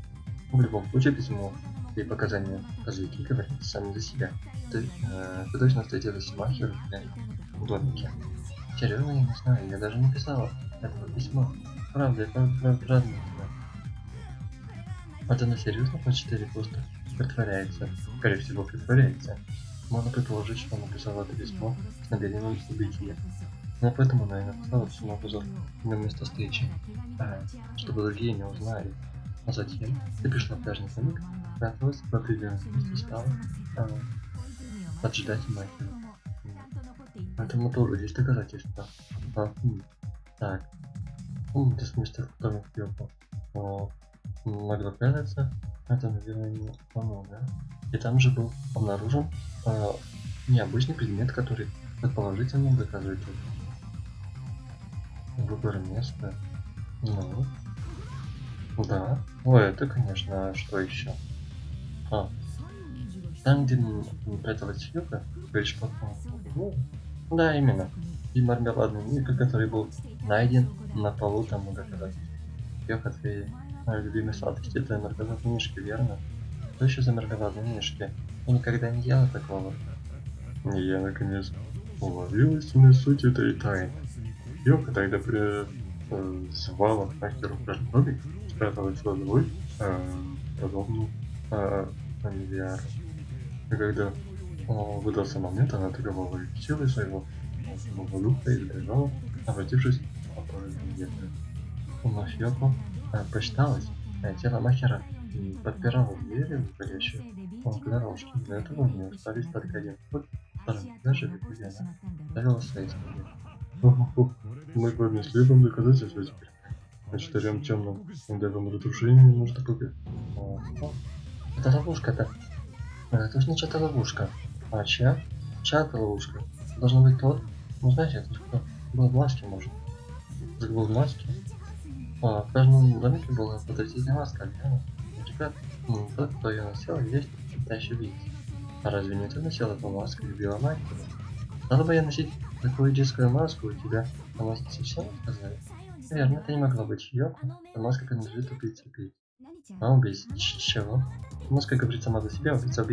В любом случае, письмо и показания козырьки говорят сами за себя. Ты точно встретилась с Махером в домике. Серьезно, я не знаю, я даже не писала этого письма. Правда, правда. Вот она серьезно хочет или просто притворяется? Скорее всего, притворяется. Можно предположить, что она писала это письмо с намерением убить ее. Но поэтому она и написала всему обзор на место встречи, чтобы другие не узнали. А затем ты пришла в пляжный домик, спряталась в определенном месте и стала поджидать Майкла. Этому тоже есть доказательства. Так. Ты с места, в котором я могла прятаться, это, наверное, не оно, да? И там же был обнаружен необычный предмет, который предположительно доказывает выбор места. Ну, да. Ой, это, конечно, что еще? Там, где пряталась Юка, говоришь, потом. Ну, да, именно. И мармеладный мишка, который был найден на полу тому доказательств. Йока, твои любимый сладкий, это мармеладные мишки, верно? Что еще за мармеладные мишки? Я никогда не ела такого. И я, наконец, уловил истинную суть этой тайны. Йока тогда звала Махеру в пляжный домик, спряталась во двой, подобную фамильяру. И когда выдался момент, она атаковала силой своего духа и сбежала, обратившись по порыву. Но Йоко прочиталась, тело Махера подпирало дверь, выходящую к дорожке. Для этого у нее остались только один вход, второй пляж, где она ставила свои ноги. Мы поднесли вам доказательства теперь. Значит, рядом темным ударом разрушения нужно победить. Это ловушка-то. Это точно чья-то ловушка. А чья? Чья-то ловушка. Должно быть тот. Ну знаете, это кто? Был в маске, может. Так был в маске. В каждом домике была подозрительная маска, верно? Ребят, тот, кто ее носил, есть настоящий убийца. А разве не ты носил эту маску и любила мать? Надо бы я носить такую детскую маску у тебя. Она совсем сказали? Верно, это не могло быть Йоко. Эта маска принадлежит убийце убийц. А убийц? Чего? Маска говорит сама за себя, убийца.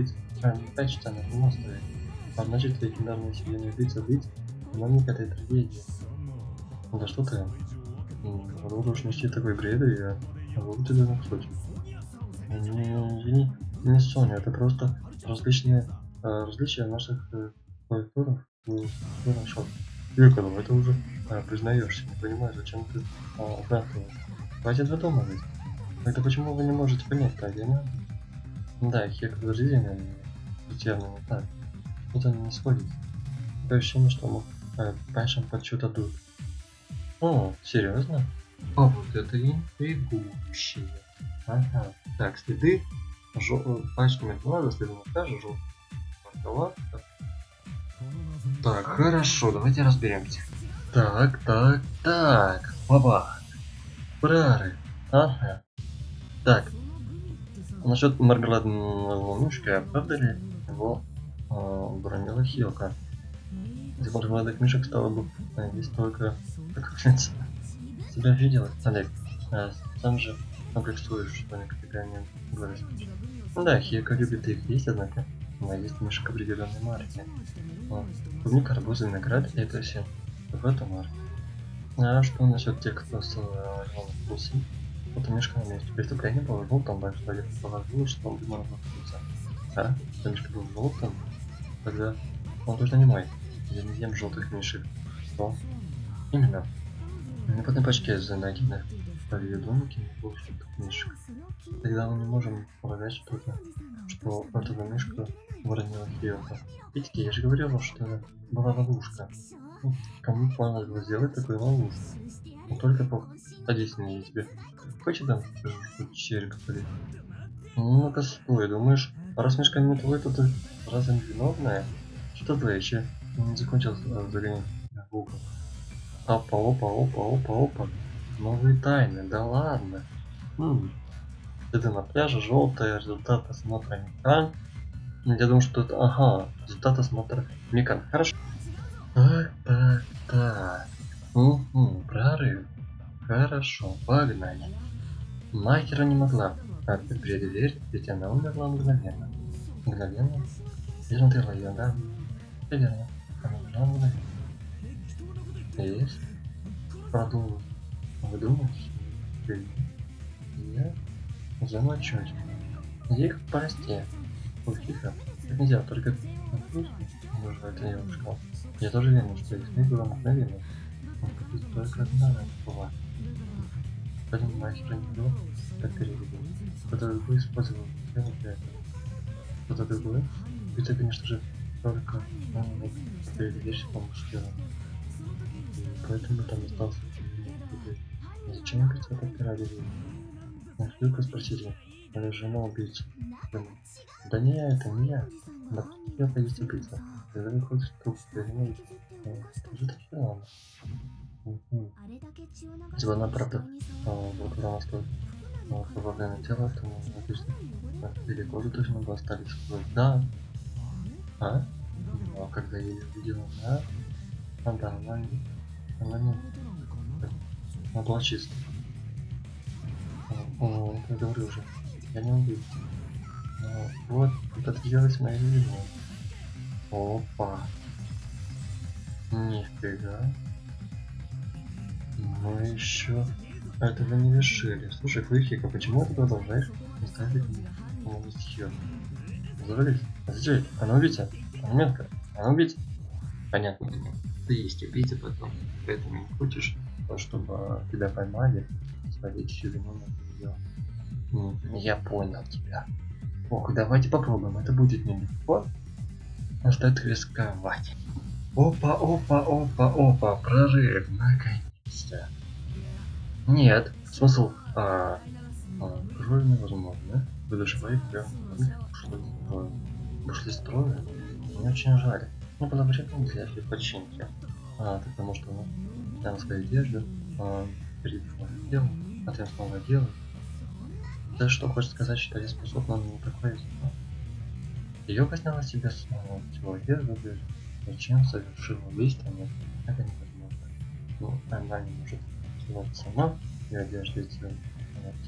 Прячется она не стоит. А значит, легендарная вселенная убийца, виновник этой трагедии. Да что ты? Можешь нести такой бред, и я могу тебя напсуть. Извини, не Соня, это просто различия наших культуров в нашем. Юка, ну это уже признаешься, не понимаю, зачем ты оправдываешь. Хватит выдумывать. Это почему вы не можете понять, так, я не? Да, их подозрительно и термин, так. Что-то не сходится. Такое ощущение, что мы пашем под что-то тут. О, серьезно? А вот это интригующее. Ага. Так, следы пачками глаза, следы монтажа, желтого. Так, хорошо, давайте разберемся. Так. Баба. Брары. Ага. Так, насчет мармеладного мишки, правда ли его бронила Хилка? Этих мармеладных мишек стало бы есть только, как говорится, тебя видела, Олег. Сам же комплексуешь, что никогда не говоришь. Ну да, Хилка любит их есть, однако она есть мишек определенной марки. Клубника, арбузы, виноград, и это все в этом марке. А что насчет тех, кто с вкусы? Вот мишка на месте преступления положил, там большой я положил, что он думал вкуса. А? Что мишка был желтым? Тогда он точно не мой. Я не ем желтых мишек. Что? Именно. На потной пачке за нагинах поведомки не было желтых мишек. Тогда мы не можем полагать что этого мишку воронила Хилка. Видите, я же говорил, что это была ловушка. Кому понадобилось сделать такую ловушку? Но только садись на ней тебе. Хочешь там череп полить? Ну-ка стой, думаешь, раз мешка не твой, то ты разве не виновная? Что ты еще не закончил загонять в угол? Опа. Новые тайны, да ладно. Это на пляже, желтый результат осмотра Микан. Я думаю, что это... Ага, результат осмотра Микан. Хорошо. Так. Прорыв. Хорошо, погнали. Махера не могла предверить, ведь она умерла мгновенно. Мгновенно? Верно ты лоя, да? Верно. Она умерла мгновенно. Есть. Продумал. Вы думаете? Я замочусь. Их прости. Тихо. Так нельзя, только нужно это девушка. Я тоже верю, что их не было мгновенно. Он будет только одна была. Поэтому мастера не было, так переведу. Кто-то другой использовал схему для этого. Кто-то другой? Это, конечно же, только переведешь с помощью дела. Поэтому там остался зачем я хотел так ради? Хилка спросили, але жена убийца. Да не я, это не я. Да я есть убийца. Когда выходит труп, вернее, скажи так что ладно. Если бы она правда была что во время тела, то написано, или кожу точно бы остались кровь. Да. А? А когда я ее видела, да? Да, она не... Она была чистая. Я говорю уже, я не убил. Вот, это делать моей любимой. Опа. Нифига. Мы еще этого не решили. Слушай, Флыхика, почему ты продолжаешь не ставить схему? Завались? Зачем? Она убийца? Она метка? Она убийца? Понятно. Ты есть убийца потом. Поэтому не хочешь, чтобы тебя поймали, свалить всю вину на нее. Я понял тебя. Ох, давайте попробуем. Это будет нелегко. Но стоит рисковать. Опа. Прорыв. Наконец-то. Нет. Смысл. Кровь невозможно. Выдушевай прям. Ушли строя. Мне очень жаль. Мне было время для починки. Потому что снял свою одежду. Перед делом. А ты снова делаешь. Ты что, хочешь сказать, что я способна на такое? Ее сняла себе снова всего одежду, зачем совершила убийство? Нет, это невозможно. Ну, она не может сделать сама, ее одежду сделать.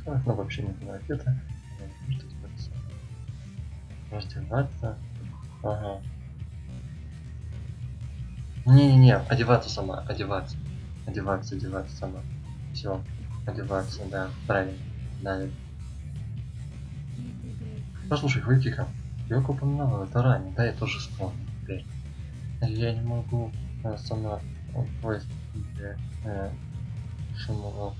Она вообще не была одета, она не может сделать сама. Раздеваться. Ага. Не, одеваться сама, одеваться сама. Все, одеваться, да, правильно. Далее. Послушай, Хвойкиха, я упоминала это ранее, да, я тоже вспомнил теперь. Я не могу сама поезд шумного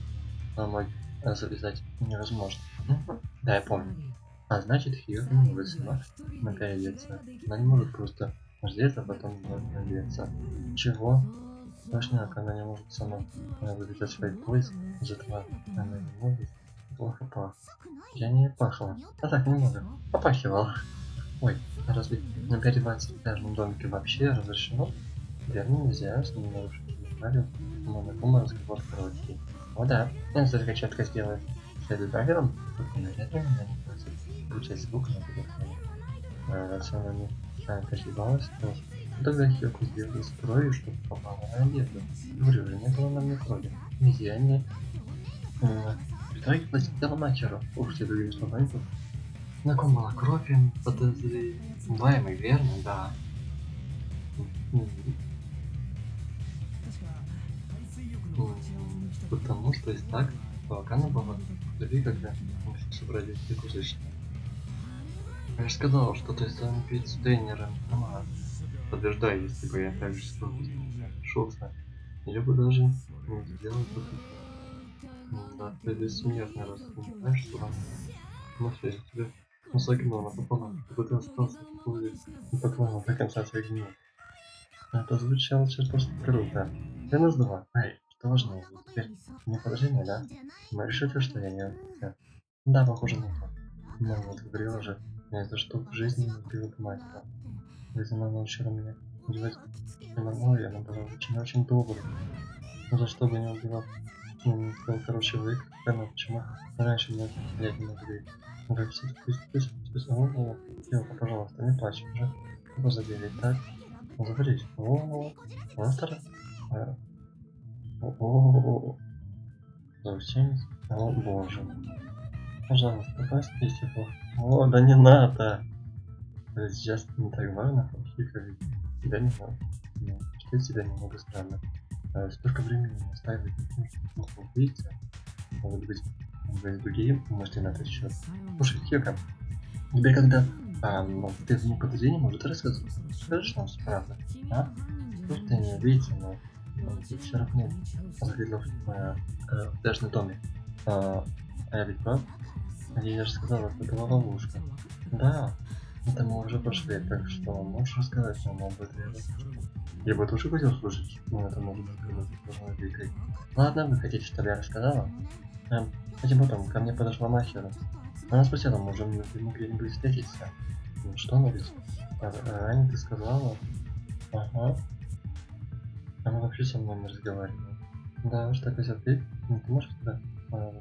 завязать невозможно. Да, я помню. А значит, ее не может сама переодеться. Она не может просто раздеться, а потом одеться. Чего? Точно, она не может сама завязать свой поезд, из этого она не может. Плохо пахнет. Я не пахла. А так немного. Попахивала. Ой, разве на переваться в пляжном домике вообще разрешено? Верно, нельзя, с ним нарушить правил, но на ком разговор короткий. О да, я кстати четко сделает. перед Багером, только наверное, она не просит включать звук на телефоне. Раз она не качевалась, то тогда Хёку сделали строю, чтобы попала на одежду. Говорю же, не было нам ни крови. Где они? В итоге платила Мачеру. Ух ты, другими словами, тут знакомая кровь, подозреваемый, верно? Да. Потому что из так Акана была в крови, когда мы собрались закусочные. Я же сказал, что ты станешь пить с тренером сама. Подтверждаю, если бы я так же шелся. Я бы даже не сделал это. Да, ты бессмертный, раз ты не знаешь, что рано. Ну все, я тебя насогнул напополам, чтобы ты остался и поклонил до конца своих дней. Это звучало чертовски круто. Ты нас два. Эй, что важнее, теперь не положение, да? Мы решили, что я не... Да, похоже на то. Ну вот, говорила же, я за что в жизни не убила бы мастера. Ведь она научила меня убивать и она была очень-очень доброй. Но за что бы не убила, сказал, короче, вы, почему раньше я не могли. Говорит, о, Тёлка, пожалуйста, не плачь уже. Его задели, так? Заговорись. О, монстр. О, заученец. О, боже. Пожалуйста, простите его. О, да не надо. Это сейчас не так важно, Хика, ведь тебя не надо. Что тебя немного странно. Столько времени настаивать на том, что убийца. Может быть, вы другие можете на этот счет. Слушай, Хика, тебе когда ты в подозрении может рассказывать? Скажешь нам правда, а? Пусть ты не убийца, но ты все равно посмотрел в пляжный домик. А я ведь прав? Я же сказал, это была ловушка. Да, это мы уже прошли, так что можешь рассказать нам об этой ловушке. Я бы тоже хотел слушать, но это может быть великой. Ладно, вы хотите, чтобы я рассказала? Хотя потом ко мне подошла Махера. Она спросила, может мы где-нибудь встретиться? Ну что она ведь? Ранее ты сказала? Ага. Она вообще со мной не разговаривала. Да, что такое ты? Ты можешь сказать?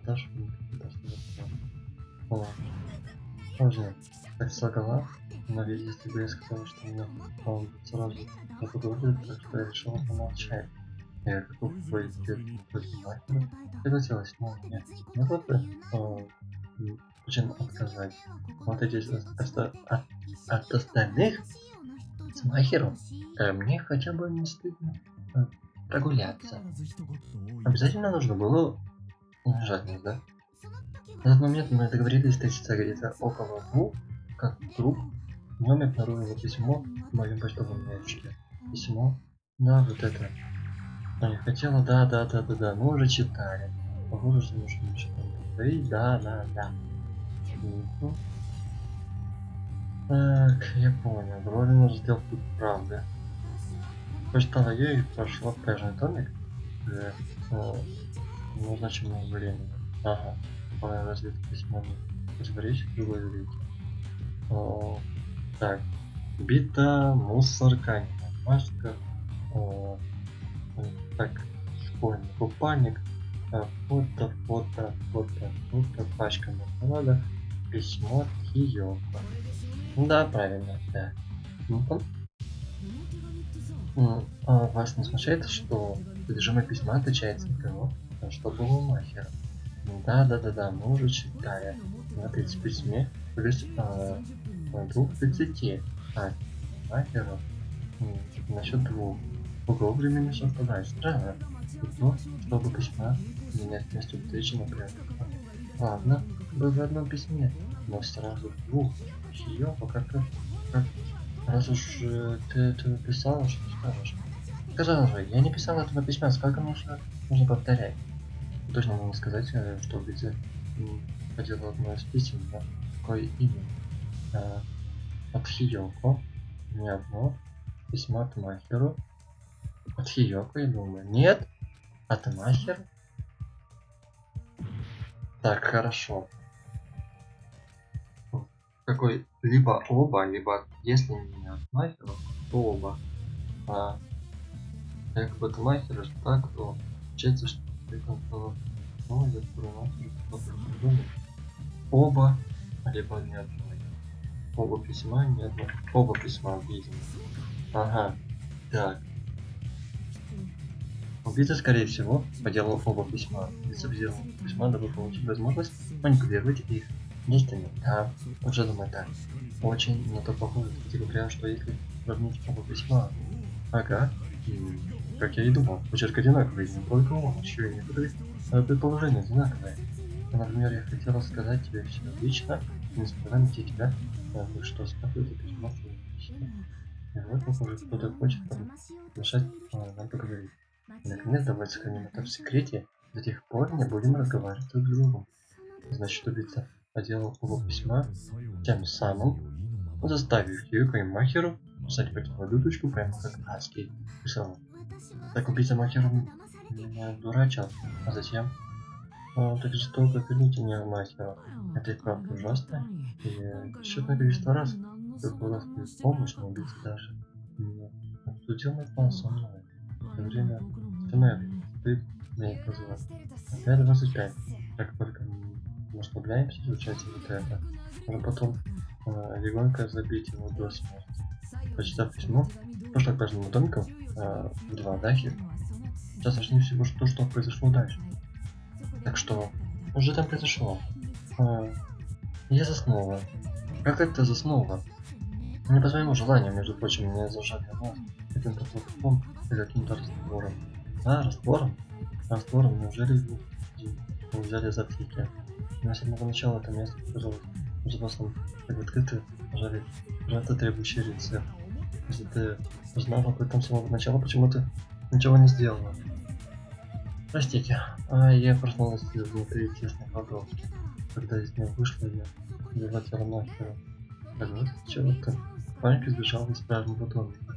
Дашу, ладно. Тоже, так солгала, но ведь если бы я сказал, что меня он сразу заподозрит, так что я решил помолчать. Я готов быть внимательным. Согласилась, но нет. Не было бы причин отказать. Вот эти от остальных с Махером мне хотя бы не стыдно прогуляться. Обязательно нужно было жадность, да? В этот момент мы договорились встретиться где-то около 2, как вдруг днем я обнаружил письмо в моем почтовом ящике. Письмо? Да, вот это. Я не хотела, да, мы уже читали. Похоже, что нужно ничего не говорить, да. Так, я понял. Довольно раздел тут правда. Почитала ее и пошла в пляжный домик, где назначенное время. Ага. Разве это письмо не противоречит другой великий? Так. Бита, мусор, камень, маска. Так, школьный купальник. Фото, пачка мармелада. Письмо от Хиёко. Да, правильно, да. Вас не смущает, что содержимое письма отличается от того, что было у Махера? Да, мы уже читали. Смотрите, в письме есть 2:30, а Махера насчет 2. Ого, времени совпадает. Странно. Но, чтобы письма менять место встречи, например. Ладно, было в одном письме, но сразу 2. Хиёко, как раз уж ты писала, что скажешь? Сказала же, я не писал этого письма, сколько нужно повторять. Точно могу сказать, что где хотела одно из писем, но какое именно? От Хиёко, не одно, письмо от Махеру. От Хиёко, я думаю. Нет? От Махеру? Так, хорошо. Какой либо оба, либо если не от Махеру, то оба. Как бы от Махеру, так, то получается, что письмо из открывателя дома. Оба, либо не одно. Оба письма не одно. Оба письма обидены. Ага, так. Убийца, скорее всего, поделал оба письма. Убийца взял письма, дабы получить возможность манипулировать их действиями. Да, уже думаю так. Очень на то похоже, кстати говоря, что если сравнить оба письма... Ага. Как я и думал, почерк одинаковый, не только он, еще и некоторые предположения одинаковые. Например, я хотела сказать тебе все лично, несмотря на тебя, что оставлю это письмо лично. И вот, похоже, кто-то хочет мешать нам поговорить. И, наконец, давайте сохраним это в секрете, до тех пор не будем разговаривать друг с другом. Значит, убийца поделал оба письма, тем самым заставив Юко и Махеру писать противную дудочку прямо как Аски писал. Так убийца Махеру меня дурачил, а затем так жестоко верните меня в Махеру. Это и правда ужасно, и счетное количество раз была свою помощь, но убийца даже не обсудил мой план со мной. В то время Туннель, ты меня их позвал. Опять 25. Как только мы расслабляемся, изучайте вот это. Но потом легонько забить его до смерти. Почитав письмо, пошла к каждому домику в 2 дахи. Сейчас важнее всего то, что произошло дальше. Так что, уже там произошло. Я заснула. Как это заснула? Не по своему желанию, между прочим, меня зажали нос каким-то платформом и каким-то раствором. А, раствором? Раствором, неужели вы взяли за птики? Мне с самого начала это место показалось взрослым, как открытый, жарко требующий рецепт. Если ты знала об этом с самого начала, почему ты ничего не сделала? Простите, я проснулась внутри тесной кладовки. Когда из нее вышла, я взяла тело Махера. Так вот, чего ты? Паника сбежала из пляжного домика.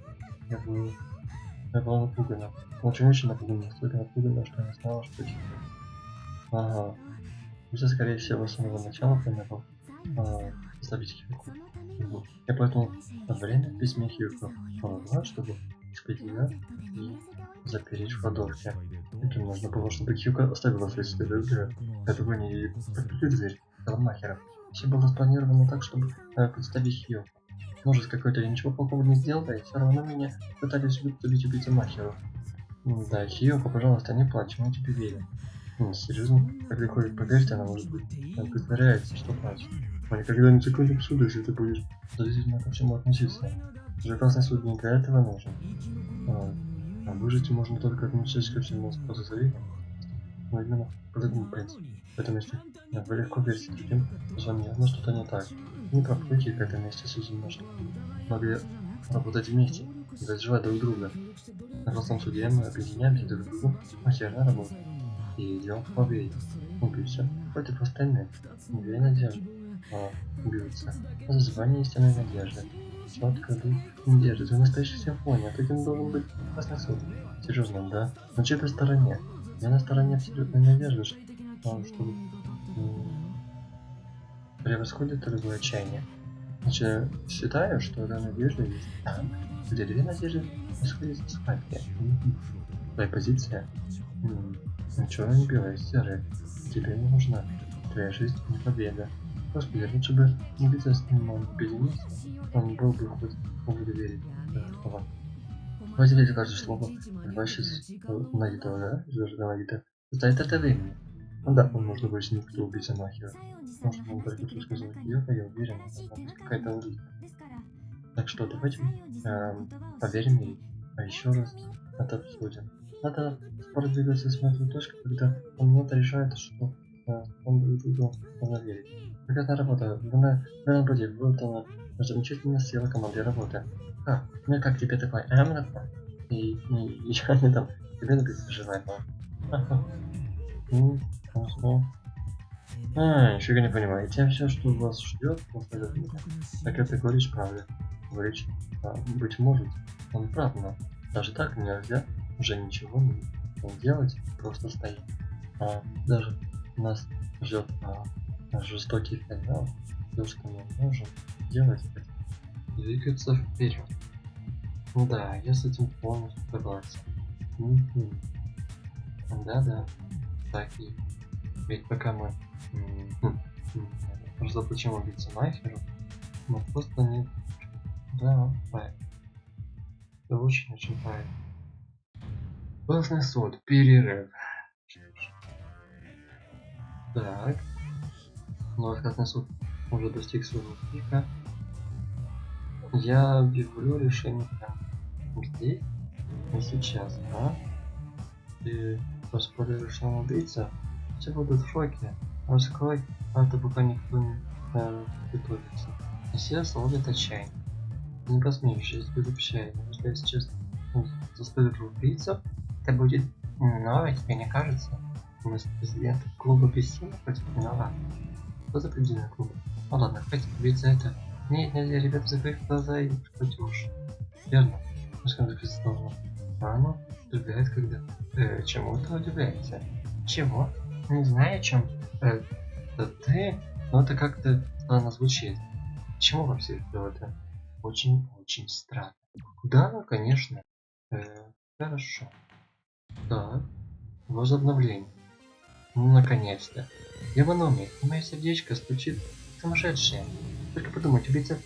Я была напугана. Очень напугана, настолько напугана, что я не знала, что делать. Ага. Уже, скорее всего, с самого начала планировал ослабить Хьюку. Я поэтому время в письме Хьюку полагала, чтобы скрыть ее и запереть в кладовке. Это нужно было, чтобы Хьюка оставила свой следы для этого не подпили дверь Махера. Все было спланировано так, чтобы подставить Хьюку. Может, какой-то я ничего плохого не сделал, и все равно меня пытались убить убийцу Махеру. Да, Хьюко, пожалуйста, не плачь, мы тебе верим. Серьезно, как легко поверить, она может быть притворяется, что плачет. Но никогда не секунду суда, если ты будешь подозрительно ко всему относиться. Прекрасный суд не для этого нужен. А выжить можно только относясь ко всему с подозрением. Но именно по такому принципу. В этом месте вы легко верите другим, с вами явно что-то не так. Не попытки к этому месте соединено, что могли работать вместе, доживать друг друга. На простом суде мы объединяемся друг к другу, материально работаем. И идем в победе. Убийца против остальных. Две надежды. Убийца. Звание истинной надежды. Сладкая надежда. Это настоящая симфония. Таким должен быть классный суд. Серьезно, да? На чьей-то стороне. Я на стороне абсолютной надежды, что превосходит любое отчаяние. Значит, считаю, что эта надежда есть там, где две надежды расходятся в схватке. Твоя позиция? Ничего не белая, серая. Тебе не нужна. Твоя жизнь не победа. Господи, лучше бы не биться с ним, он объединился. Он был бы хоть мог верить в слова. Давайте верить каждое слово. Вообще Нагита, да? Жажда Нагита. Стоит это времени. Ну да, он можно выяснить, кто убийца Махера. Может, он только что сказал ее, а я уверен, что это какая-то улика. Так что давайте поверим ей, а еще раз это обсудим. Надо продвигаться с мертвой точкой, когда он решает, что он друг другу можно верить. Прекрасная работа. Вы напротив, вы замечательно съела команды работы. Ну и как тебе такой Аминатор? И я не дам тебе написать желаемого. Ничего не понимаете. Все, что вас ждет после этого, так это говоришь правду. Говоришь, быть может, он прав, но даже так нельзя уже ничего не делать, просто стоит. Даже нас ждет жестокий финал. То, что мы можем делать, это двигаться вперед. Да, я с этим полностью согласен. Да, так и Ведь пока мы разоблачим убийцу Майхеру, мы просто не... Да, правильно. Это очень-очень правильно. Классный суд. Перерыв. Так. Но Красный суд уже достиг своего пика. Я объявлю решение прямо здесь и сейчас, да? И поспоришь на убийца, все будут в шоке. Раскрой, а то пока никто не готовится. И все словят отчаяние. Не посмеешь, если без общения. Если я сейчас заставлю убийцу, это будет... Но тебе не кажется? Мы с президентом клуба бессильно против виновата. Что за предельный клуб? Ну ладно, хватит убийца это. Нет, нельзя, ребята, закрыть глаза и пойдешь. Верно? Слишком записано. А ну, удивляет когда. Чему-то удивляется. Чего? Не знаю о чем. Да ты? Ну это как-то странно звучит. Чему вообще все это? Очень-очень странно. Да, ну конечно. Хорошо. Так. Возобновление. Ну наконец-то. Я в аноме, и мое сердечко стучит сумасшедшее. Только подумать, убийца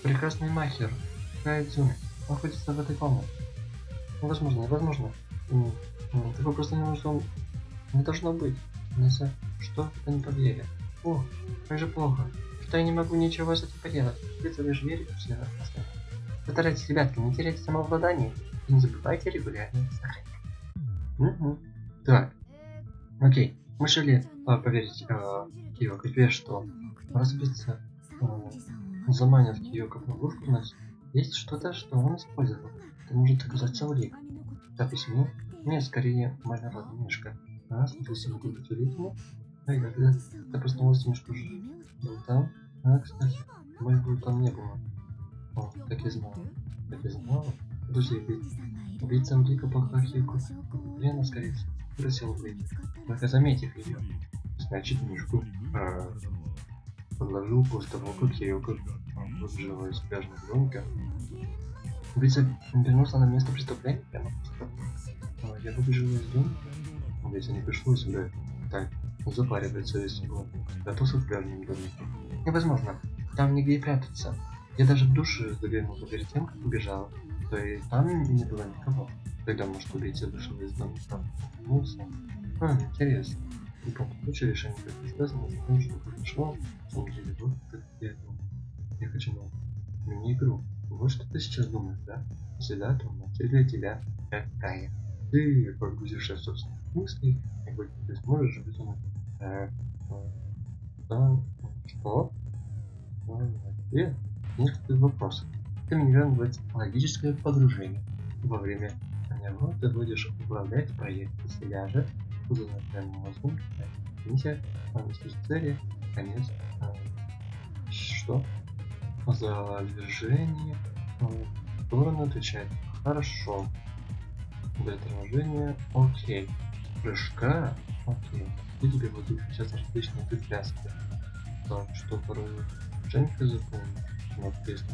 прекрасный махер Кайдзуми находится в этой комнате. Невозможно, невозможно. Такого просто не должно быть. Ни за что это не поверю. О, как же плохо, что я не могу ничего с этим поделать. Убийца лишь верит в себя. Постарайтесь, ребятки, не теряйте самообладание и не забывайте регулярно сохранять. Угу. Так. Окей. Мы решили поверить Кио Капе, что разбиться заманив Киока в ловушку, у нас есть что-то, что он использовал. Это может оказаться улик. Запись мне? Нет, скорее мармеладная мишка. Раз, если могу быть уликами. Ай, когда я проснулась, мишка уже был там. А, кстати, моего там не было. О, так я знала. Так я знала. Подожди, убийца улика по Хахику. Лена, скорее всего, просил выйти. Только заметив ее. Значит, мишку подложил после того, как я ее выжила из пляжного домика. Убийца вернулся на место преступления прямо после. Я выбежала из дома. Убийца не пришлось сюда. Так, запаривается весь него. Готовился в пляжном домике. Невозможно. Там нигде и прятаться. Я даже в душе заглянула перед тем, как убежала. То и там не было никого. Тогда, может, убийца вышел из дома, там вернулся. Интересно. И по случаю решение как связано с тем, что произошло, в самом деле, вот как я хочу новую мини-игру. Вот что ты сейчас думаешь, да? Если да, то цель для тебя какая? Ты погрузишься в собственные мысли, и хоть ты сможешь выдумать что? Несколько вопросов. Это называется логическое погружение. Во время него ты будешь управлять проектом себя же, узнать твоим мозгом, миссия, цели, конец, что? За движение в сторону отвечает хорошо. Для торможения окей. Прыжка окей. И тебе будут сейчас различные препятствия. Так, что порой Женька запомнит. Но если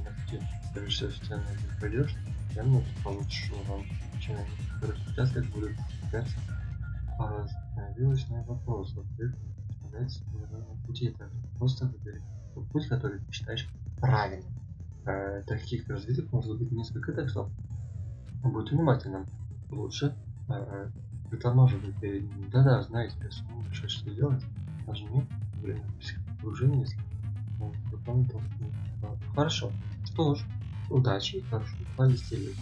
ты все стены не пройдешь, я получишь урон. Чем препятствия будут препятствия. Остановилась на вопрос. Во-первых, становится на пути. Это просто выбери тот путь, который ты считаешь правильным. Таких развиток может быть несколько, так что будь внимательным. Лучше притормаживай перед ним. Да-да, знаете, если не решишь, что делать, нажми время погружения, если потом то. Хорошо. Что ж, удачи и хорошо повеселее.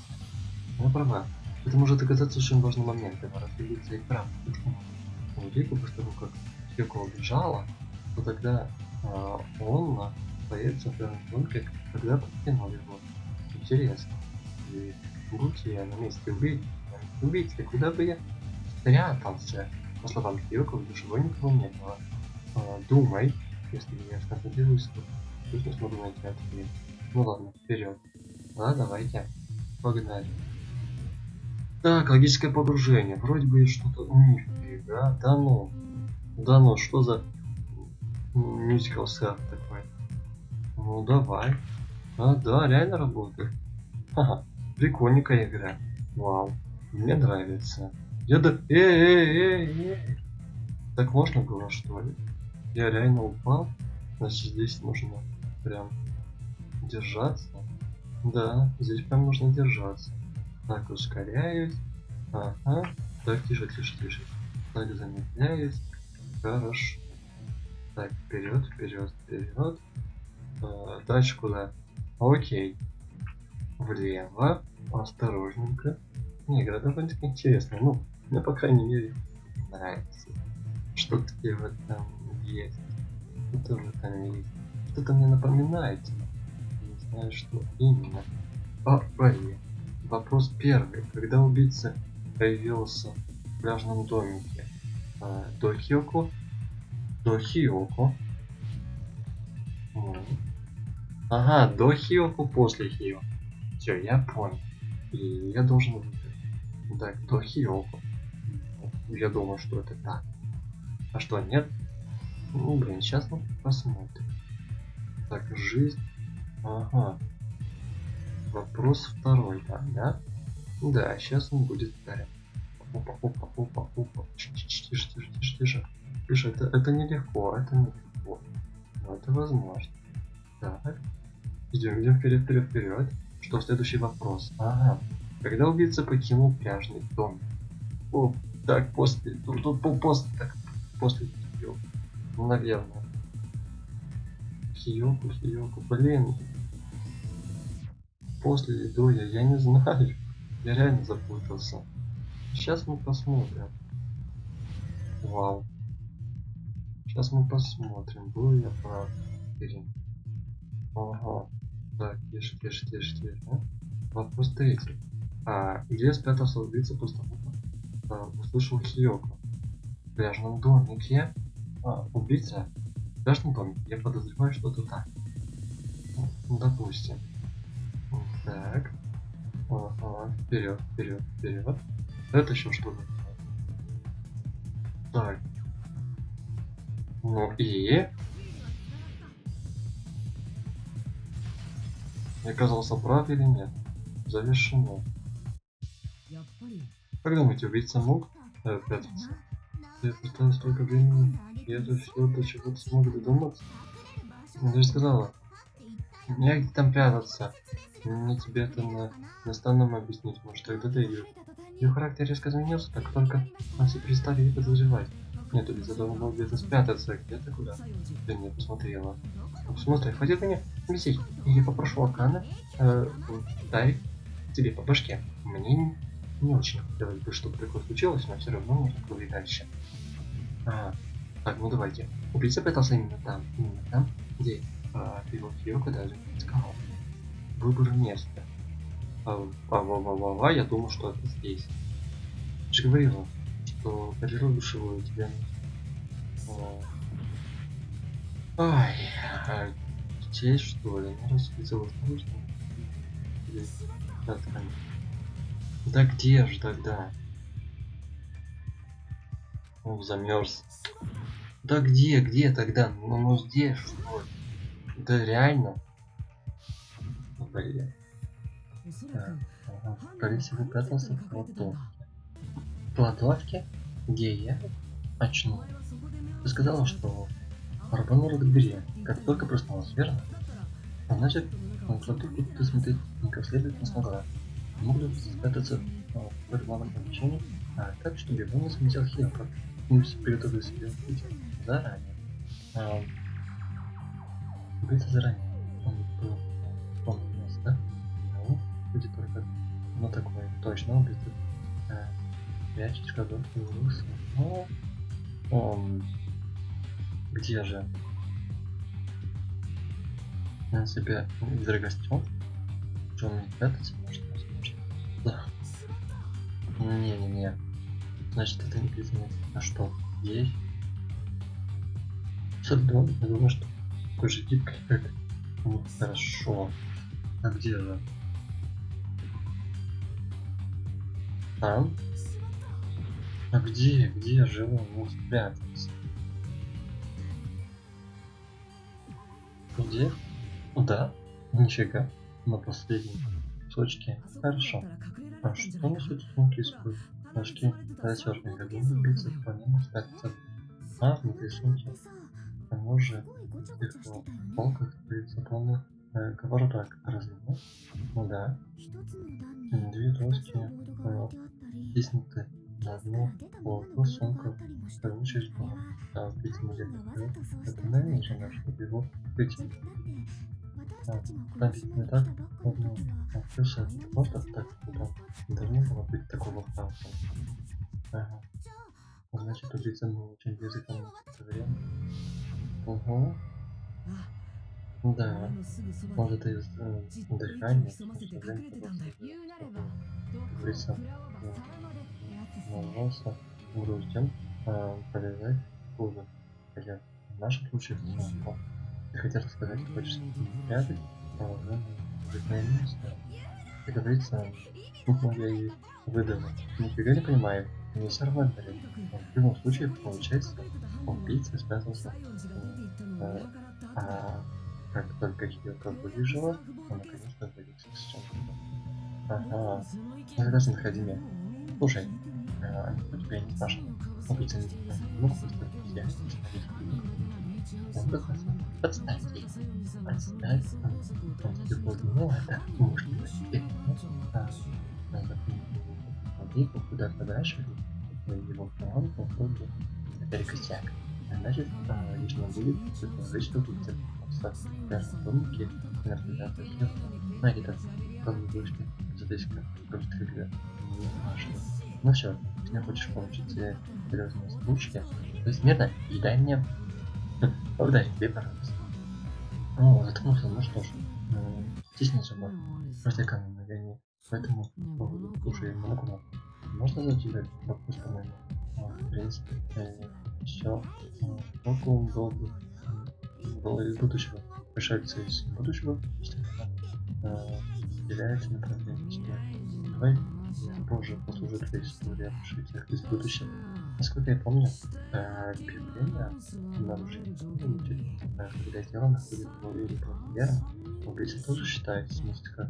Она права. Это может оказаться очень важным моментом, разделиться и прав. Лику после того, как Киоко убежала, то тогда он остается только когда покинул его. Интересно. И будь я на месте убийцы, куда бы я спрятался? По словам Киоко, в душевой никого не было. Думай, если я сконцентрируюсь, то точно смогу найти ответ. Ну ладно, вперед. Да, давайте. Погнали. Так, логическое погружение. Вроде бы что-то у них, да? Да ну, что за мюзикл сет такой? Ну давай. Да, реально работает. Ха-ха, прикольненькая игра. Вау, мне нравится. Я да... Эй! Так можно было, что ли? Я реально упал. Значит, здесь нужно прям держаться. Да, здесь прям нужно держаться. Так, ускоряюсь. Ага. Так, тише, тише, тише. Так, замедляюсь. Хорошо. Так, вперед, вперед, вперед. Дальше куда? Окей. Влево. Осторожненько. Не, игра довольно-таки интересная. Ну, мне, по крайней мере, нравится. Что-то в этом есть. Что-то в этом есть. Что-то мне напоминает. Не знаю, что именно. Блин. Вопрос первый. Когда убийца появился в пляжном домике, до Хиоко? До Хиоко. Ага, до Хиоко, после Хиоко. Все, я понял. И я должен выбрать. Так, до Хиоко. Я думаю, что это так. А что, нет? Ну, блин, сейчас мы посмотрим. Так, жизнь. Ага. Вопрос второй, да? Да, сейчас он будет вторым. Опа, опа, опа, опа. Тише, тише, тише, тише. Тише, это нелегко, это нелегко. Но это возможно. Так. Идем вперед, вперед, вперед. Что следующий вопрос? Ага. Когда убийца покинул пляжный дом? О, так, после. После, так, после. Ну, наверное. Хиёку, блин. После или до, я не знаю. Я реально запутался. Сейчас мы посмотрим. Вау. Сейчас мы посмотрим, был я прав или... Ага. Так, тише, тише, тише, тише. Вопрос третий. Где спрятался убийца после того, как услышал Хиёко? В пляжном домике. Убийца? В пляжном домике? Я подозреваю, что это так. Ну, допустим. Так. Ага. Вперед, вперед, вперед. Это еще что-то. Так. Ну и... Я оказался прав или нет? Завершено. Как думаете, убийца мог прятаться? Я представил столько времени, и это все до чего-то смог додуматься. Я же сказала, не где там прятаться. Мне тебе это на наставном объяснить, может тогда дойдет. Ее характер резко изменился, так только он все перестали ее подозревать. Нет, убийца должен был где-то спрятаться, где-то куда? Ты не посмотрела. В смысле, хватит меня висеть. Я попрошу Акана ударить тебе по башке. Мне не очень хотелось бы, чтобы такое случилось, но все равно нужно было и дальше. Так, ну давайте. Убийца пытался именно там, где его Хиёко даже сказал. Выбор места. Я думаю, что это здесь. Ты же говорила, что потерял душевую тебя. Ай, здесь что ли? Ну, раз хотел осторожно. Да где же тогда? Он замерз. Да где тогда? Ну здесь что ли? Да реально? Блин. Скорее всего, прятался в кладовке. В кладовке? Где я? Очнулся. Ты сказала, что рванула к двери, как только проснулась, верно? А значит, в кладовку ты смотреть как следует не смогла. Мог бы спрятаться в рекламном помещении, так, чтобы его не заметил Хиёко. Приготовил себе путь заранее. Убийца заранее. Он был в том месте. Ну, будет только... Ну, такой точно убийца. Прячет в кладовке вырос. Ну, он... Где же? Он себя взрагостён? Что он не прятаться может, возможно? Да. Не. Значит, это не признак. А что? Здесь? Все равно, я думаю, что такой же гибкий, как... Ну, хорошо. А где же? Там? А где же он мог спрятаться? Где? Да? Нифига. На последней точке. Хорошо. А что несут сумки из башки? Разерный годин убийца вполне спрятаться А внутри сумки, к тому же, в этих полках творится полный кавардак. Разве нет? Ну да. Две доски тиснуты на одну полку, сумка, короче, что убийца модельный вперед. Это намечено, чтобы его вытянуть. Там ведь не так одно. Плюс просто так куда не должно было быть такого хаоса. Ага. Значит, убийца был очень языком время. Угу. Да. Может из дыхания, говорится, волоса груздем повязать кузов. Хотя в нашем случае ты хотел сказать, что хочешь спрятать положение место. Как говорится, я и выдала. Нифига не понимаю. Не сорвали. В любом случае, получается, убийца спрятался. А как только Хиока выбежала, он наконец-то выбился с чем-то. Ага. Мы раз находили. Слушай, а никто тебя не спрашивал. Убийца не мог просто взять и остановить. Он пытался подставить. Подставить. Он тебе подумал, это может быть. Надо убийку куда-то дальше. Его план походу теперь косяк. Значит, лишним будет предположить, что убийца в каждом домике мероприятия съемки. На где-то вышли задачка просто когда не важно. Ну все, если не хочешь получить серьезные случаи, то смирно и дай мне удай тебе, пожалуйста. Ну, заткнулся, ну что ж, стисни зубы, просто камень я не поэтому слушай, много можно за тебя вопрос по моему? В принципе, все, вакуум был из будущего. Пришельцы из будущего теряется направление. Давай позже послужит твоя история пришельцев из будущего. Насколько я помню, объявление нарушения, когда дело находится в или верно, убийца тоже считается смысл как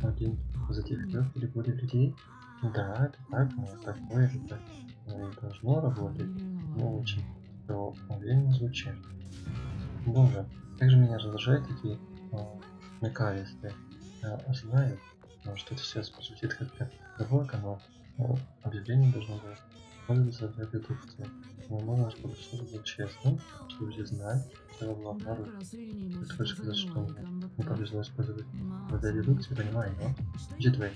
один из этих 3 или более людей. Да, это так, но такое это и должно работать. Но очень уверенно звучит. Боже, как же меня раздражают такие накалистые. Я знаю, что это сейчас прозвучит как-то довольно, но объявление должно быть пользоваться для редукции. Но можно, чтобы все было честным, чтобы люди знали, что я была пару. Ты хочешь сказать, что мне не повезло использовать для редукции, понимаю, но учитывая,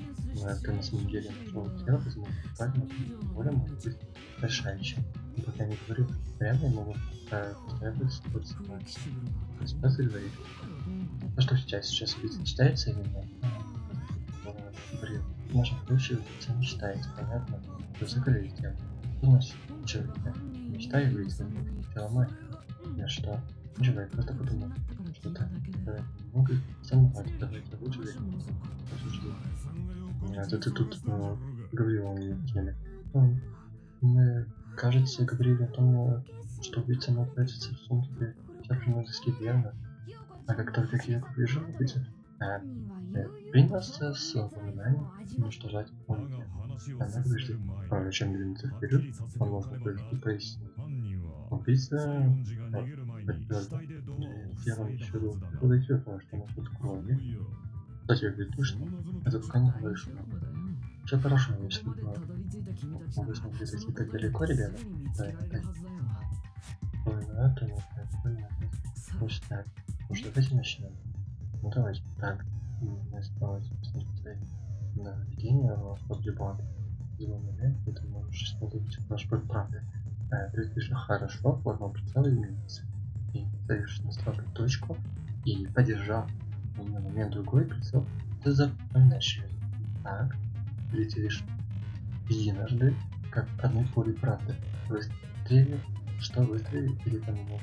ты на самом деле нашел тело, поэтому правильно, воля может быть решающим. И пока я не говорю, прямо я могу постараться с тобой согласиться. Просто говорит. Ну что сейчас убийца читается или нет? В нашем случае убийца не читается, понятно? Вы закрыли тему. Что значит человека? Не читаю убийца, тело мать. Я что? Ничего, я просто подумал, что так. Ну-ка, сам хватит, давайте лучше послушай. Это ты тут говорил о моей теме. Мы, кажется, говорили о том, что убийца мог прятаться в сумке серфинговой доски, верно? А как только Киоко приезжал, убийца принялся с упоминанием уничтожать помните. Она говорит, чем двинуться вперед, он можно кое-что пояснить. Убийца подтвердил, телом еще подойдет, потому что она тут крови. Кстати, я говорю, точно, это пока не вышло. Все хорошо, если вы смогли зайти так далеко, ребята. Да, это понятно, понятно. Пусть так. Ну что, давайте начнем. Ну давайте так. Не осталось посмотреть на видение в дебат. В любой момент ты можешь использовать наш правды. Ты видишь хорошо, форма прицела изменится. И ставишь на слабую точку и подержав на момент другой прицел, ты запоминаешь ее. Так, летишь единожды, как одной пулей правды. Выстрелив, что выстрелить или там ему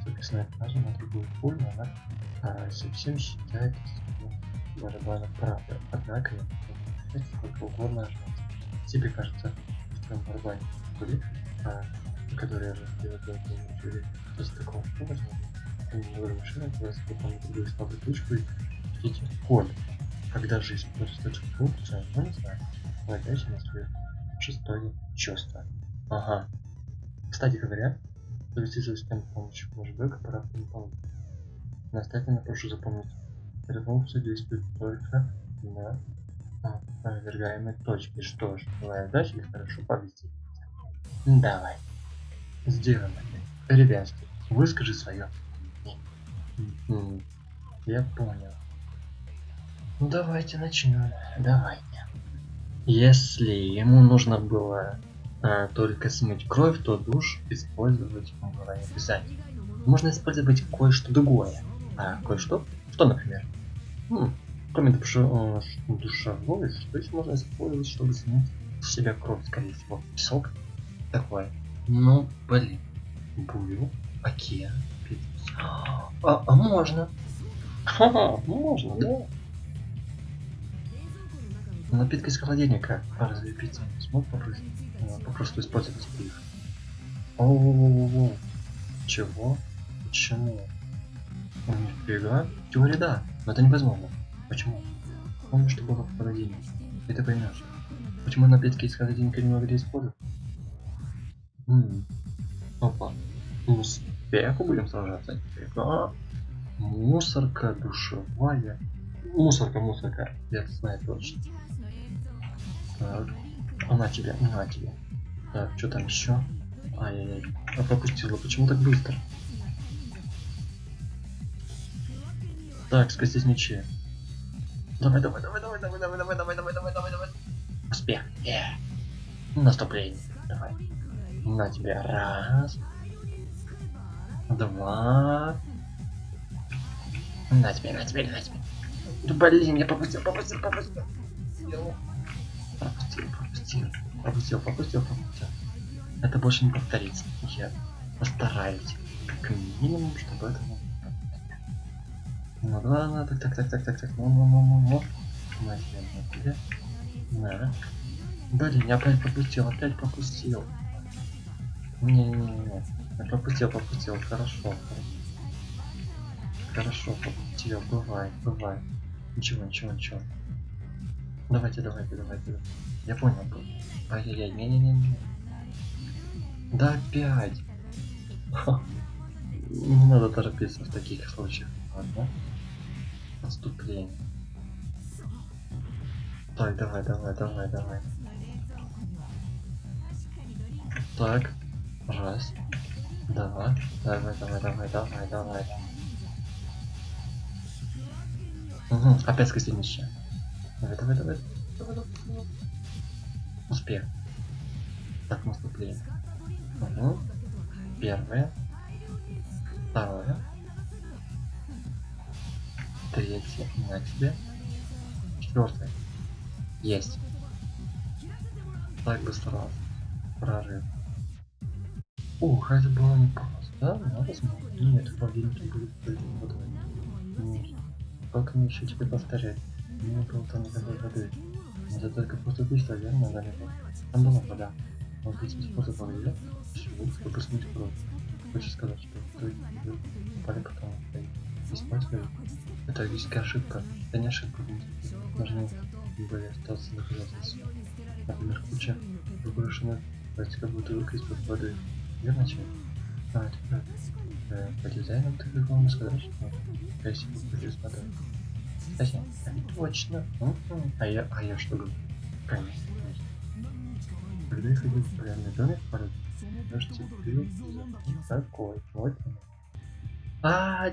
записная фраза на другую пулю, она совсем считает барабана правда. Однако я сколько угодно ожидать. Тебе кажется, в твоем барабане пули, который я же делаю в жюри, после такого образа, ты не говорю машина, вас потом другую слабую точку и ждите ход. Когда жизнь просто точку функцию, ну не знаю, владящий на свое шестое чувство. Ага. Кстати говоря, Завести с тем помощью флешбека пора не получится. Настоятельно прошу запомнить. Эта функция действует только на опровергаемой точке. Что ж, твоя задача их хорошо повести. Давай. Сделано. Ребятки, выскажи свое. Я понял. Ну давайте начнем. Давайте. Если ему нужно было только смыть кровь, то душ использовать было не обязательно. Можно использовать кое-что другое. А кое-что? Что, например? Кроме душевой, что еще можно использовать, чтобы смыть с себя кровь, скорее всего? Песок? Такое. Ну, блин. Бурю, океан, можно. Ха-ха, можно, да. Напитки из холодильника. Разве пицца не смог попросту использовать их? Оу. Чего? Почему? Нифига. Теория да, но это невозможно. Почему? Помню, что было в холодильнике. И ты поймешь. Почему напитки из холодильника не могли использовать? Опа. Успеху будем сражаться. Мусорка душевая. Мусорка. Я это знаю точно. Так. На тебе. Так, что там еще? Ай-яй-яй. Я пропустила. Почему так быстро? Так, скостить мечи. Давай. Успех. Наступление. Давай. На тебе. Раз. Два. На тебе. Да блин, я пропустил. Пропустил. Это больше не повторится. Я постараюсь. Как минимум, чтобы это не... Ну ладно, так. Ну. На тебе. На. Блин, я опять пропустил. Не. Я пропустил. Хорошо, пропустил. Бывает. Ничего. Давайте. Я понял. Ай-яй-яй, не. Да опять. Не надо торопиться в таких случаях. Ладно. Отступление. Так, давай. Так. Раз. Два. Давай. Угу, опять скостить мечи. Давай. Успех. Так, наступление. Угу. Первое. Второе. Третье. На тебе. Четвертое. Есть. Так быстро. Прорыв. Ух, это было не просто, да? Надо смотреть. Нет, в холодильнике будет водой. Нет. Как мне еще тебе повторять? Не было там никакой воды. Это только просто быстро, верно, залило. Там была вода. Но ведь использовал ее, чтобы смыть кровь. Хочешь сказать, что ты попали потом и использовали? Это логическая ошибка. Это не ошибка. Нужно более остаться доказательств. Например, куча выброшенных пластиковых бутылок из-под воды. Верно, человек? Это правда. По дизайну ты должен сказать, что красиво будет с водой. Кстати, точно. А я что говорю? Конечно. Когда я ходил в полярный домик в пару, кажется, был такой. Вот.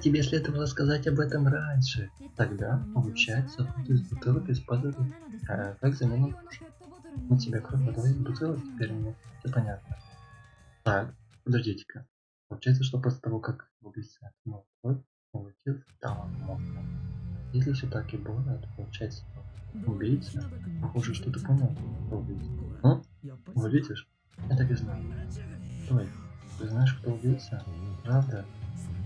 Тебе следовало сказать об этом раньше. Тогда, получается, воду из бутылок использовали как замену душа. На тебя кровь водой из бутылок, теперь мне все понятно. Так, подождите-ка. Получается, что после того, как убийца отмыл кровь, улетел стало мокро. Если все так и было, то получается, убийца, похоже, что-то понял, кто убийца. Вот видишь? Я так и знал. Стой, ты знаешь, кто убийца? Правда?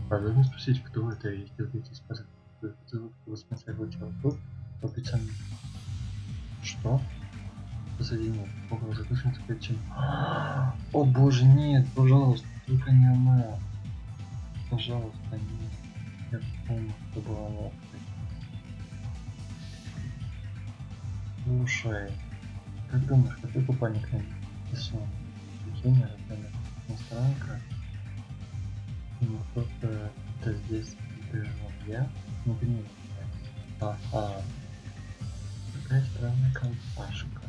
Должен спросить, кто это, и если убийца спасет бутылку, чтобы смыть своего человека, то убийца... Что? Позади нет. Ого, запишем теперь чем... О боже, нет, пожалуйста, только не она. Пожалуйста, нет. Я помню, что была она. Слушай, как думаешь, какой купальник на ней? Ты что, бикини, размер? Не странно? Ну, кто-то это здесь бежал. Я не понимаю. Ага. Какая странная компашка.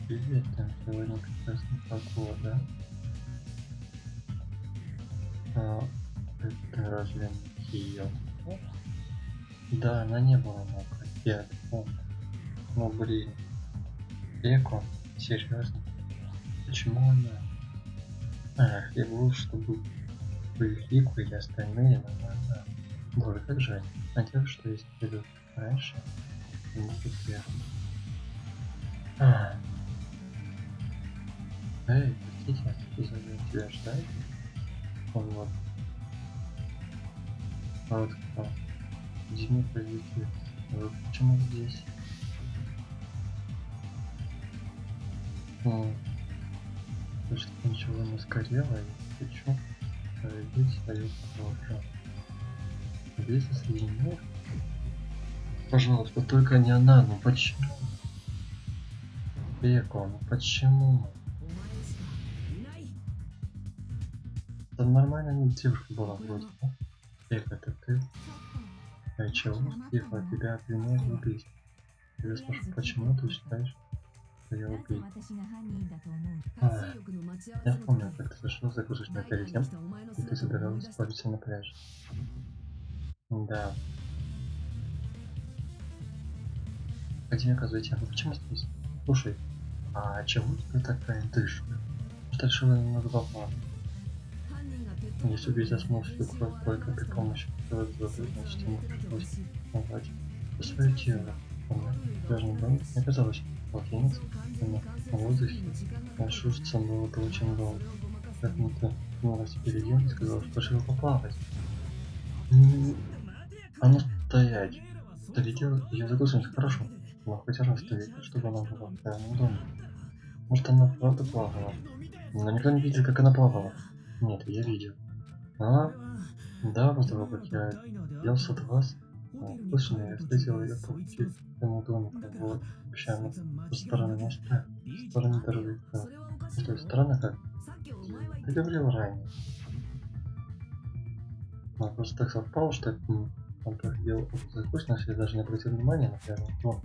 Привет, там сегодня прекрасная погода. А, это разве не Киёвка? Да, она не была мокрой. Я это помню. Ну блин. Эко? Серьезно? Почему она? Ах, я был, чтобы были Лику или остальные, но она. Боже, как жаль. Надеюсь, что если придут раньше, не будет первым. А. Эй, простите, позову тебя ждать? Вот. Вот кто. Дима прилетит. Вы почему здесь? Ну, то, что ничего не сгорело, я хочу проявить свою кожу. Здесь среди них. Пожалуйста, только не она, ну почему? Эко, ну почему? Да нормально девушка была вроде. Эко, это ты? А чего? Тихо, тебя обвиняют в убийстве. Я спрашиваю, почему ты считаешь, что я убийца? Я помню, как ты зашел загрузочный перед тем, и ты собиралась спалиться на пляже. Да. Где оказывается, вы почему здесь? Слушай, а чего ты такая дышка? Что решила немного поплавать? Если убийца смог всю кровь только при помощи этого воды, значит ему пришлось назвать свое тело. В пляжном доме не казалось полотенец, но в воздухе шуститься было бы очень долго. Поэтому ты снялась перед ним и сказала, что решила поплавать. А ну стоять! Ты видел ее загрузочность хорошо, но хоть раз ты видел, чтобы она была в пляжном доме. Может она правда плавала? Но никто не видел, как она плавала. Нет, я видел. А? Да, после того, как я делся от вас, слышно, я встретил ее по пути к тому домику, вот, общаемо со стороны моста, со стороны дороги. Что, странно как? Ты говорил ранее. Но просто так совпало, что он проходил за вкусность, я даже не обратил внимания на первый дом.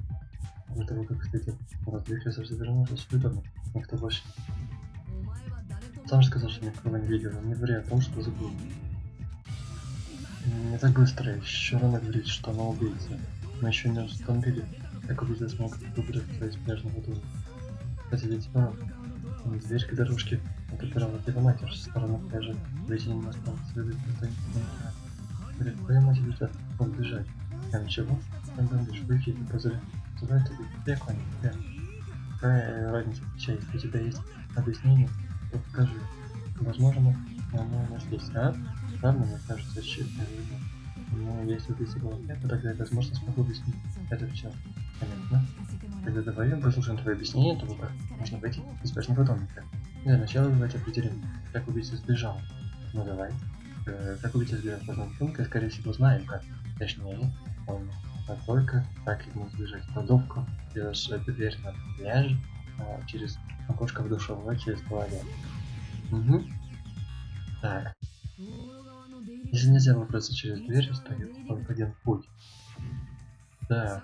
После того, как, кстати, развлекся, совсем вернулся в свой домик. Никто больше. Сам же сказал, что никого не видел, не говоря о том, что забыл. Не так быстро, еще рано говорить, что она убийца. Мы еще не установили, как убийца смог выбраться из пляжного дома. Кстати, ведь дверь к дорожке отопирала его матерь со стороны пляжа. Выйти не осталось, следует никто не знает. Говорит, твоя мать ведь мог бежать. А ничего, когда будешь выйти и позывает тебе пеку, а не тебя. Какая разница, если у тебя есть объяснение, то покажи. Возможно, оно у нас есть, а? Правда, мне кажется, честно видно. Но если убийца была нет, то тогда я, возможно, смогу объяснить это все. Понятно? Тогда давай выслушаем твое объяснение, то как можно выйти из пляжного домика. Для начала давайте определим, как убийца сбежал. Ну давай. Как убийца сбежал в пляжном домике, скорее всего, знаем как. Точнее, он только так и мог сбежать в кладовку, через дверь на пляж, через окошко в душевой, через туалет. Угу. Так. Если нельзя выбраться через дверь, остается только один путь. Да.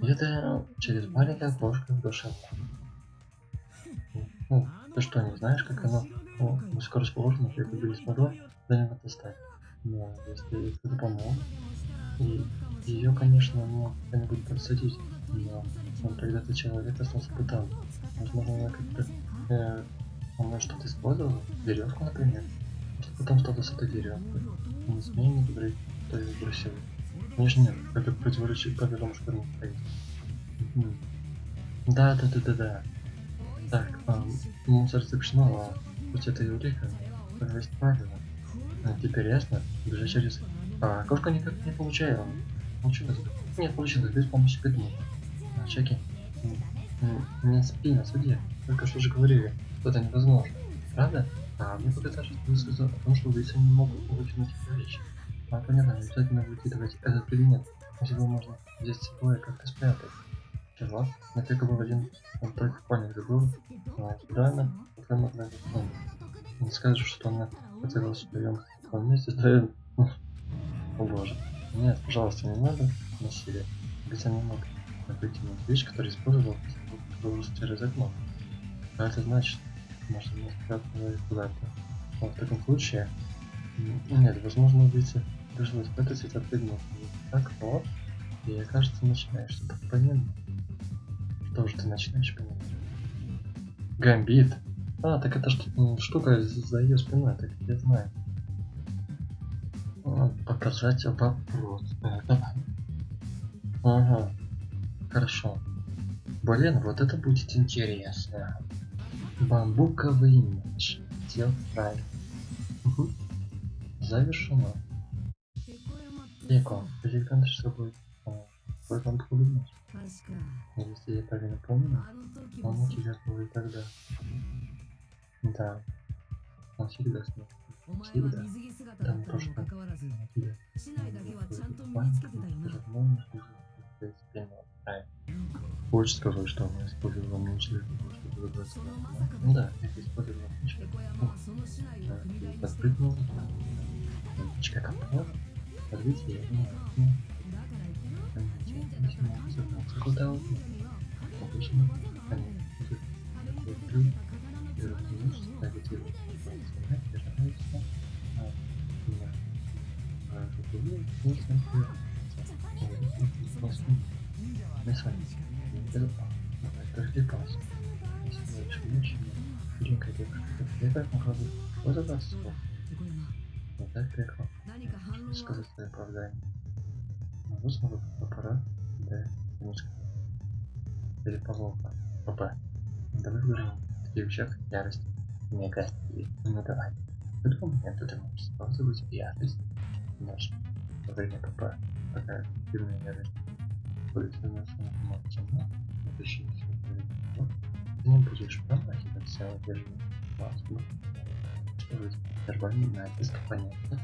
Это через маленькое окошко в душевой. Ну, ты что, не знаешь, как оно высоко расположено, как бы не смогла до него достать? Но если кто-то помог, и ее, конечно, мог кто-нибудь подсадить, но когда-то человек остался бы там. Возможно, она как-то она что-то использовала, веревку, например. Что потом что-то с этой веревкой. Не смей не говорить, что ее бросил. Конечно, нет, это противоречит правилам школьных строителей. Да. Так, мусор запрещено, а хоть это и улика, но есть правило. Теперь ясно, бежать через... Кошка никак не получается. Ничего, нет, получилось без помощи предмета. Чеки. Не спи на суде. Только что же говорили, что это невозможно. Правда? Мне показалось, что ты сказал о том, что убийцы не могут выкинуть эту вещь. Понятно, не обязательно выкидывать этот предмет. Если его можно взять с собой и как-то спрятать. Чего? На только был один, он только понял, забыл. Куда она? Как она могла это. Не скажешь, что она потерялась в своем каком месте стоит? О боже. Нет, пожалуйста, не надо насилия. Хотя не мог выкинуть вещь, которую использовал через окно. А это значит, может мне спрятаться куда-то. Но в таком случае... Нет, возможно, убийца пришлось спрятать это предмет. Так вот. И, кажется, начинаешь что-то понимать. Что же ты начинаешь понимать? Гамбит. А, так это штука за ее спиной, так я знаю. Показать вопрос. Давай. Ага. Хорошо. Блин, вот это будет интересно. Бамбуковый меч. Дело правильно. Завершено. Эко. Великан, что будет? Твой бамбуковый меч. Если я правильно помню, он у тебя был и тогда. Да. Он всегда с ним. Всегда. Там тоже так. Хочешь сказать, что она использовала меч для того, чтобы выбраться? Ну да, это использовала меч. И подпрыгнул. Мечка копала. Подвитие. Куда угодно. Обычно они будут такой плюс. И разумеется, ставить его. Держаться. Мы с вами прошли пас. Худенькая девушка, я так могла бы позабраться. Вот так легко. Сказать свое оправдание. Могу снова аппарат, да, немножко. Или поломка. Опа. Давай выживем. В таких вещах ярость. Мне кажется, ну давай. В этот момент ты можешь использовать ярость. Наш во время ПП. Такая активная ярость. Будет становиться максимум. Напиши все это. Ты не будешь промахиваться в держи маску. Что же вербальный натиск, понятно.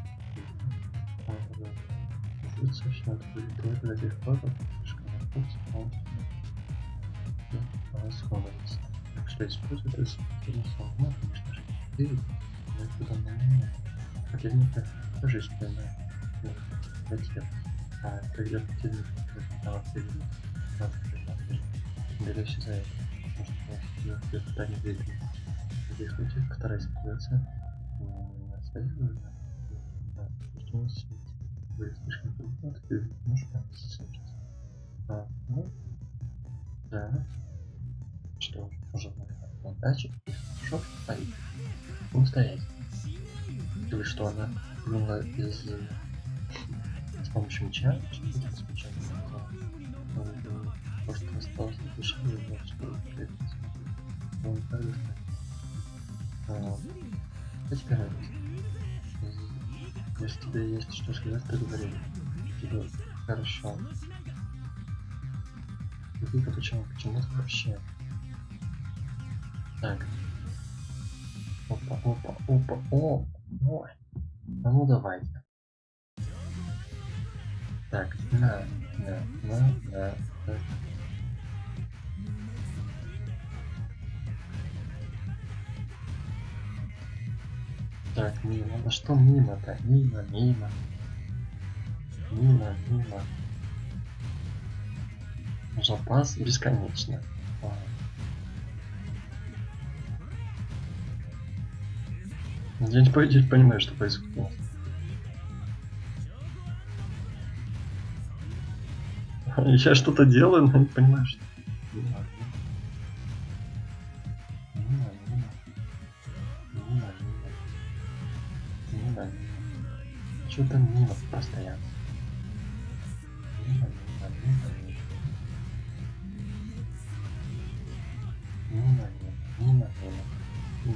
Достаточно отвлекает до тех пор, как шкаф расходуется. Так что используй это самому, конечно же, ты куда на меня. Противника тоже использует. Затем, когда противник стал впереди, берешься за это, потому что это не видно. В таких случаях, которые используются на связи, будет слишком трудно, ты можешь слышать. Ну, да. Что ж, уже на даче, хорошо, поехали. Будем стоять. Или что она была из... с помощью меча, что это с мечом? Просто осталось напиши, что это. Он так что теперь радость? Если тебе есть что сказать, то говори. Тебе хорошо. Только почему это вообще? Так. Опа. О! Ой. Ну давайте. Так, на. Так, мимо. Да что мимо-то? Мимо. Запас бесконечно. Я не понимаю, что происходит. Я что-то делаю, но не понимаю, что... Что-то мимо постоянно. Мимо.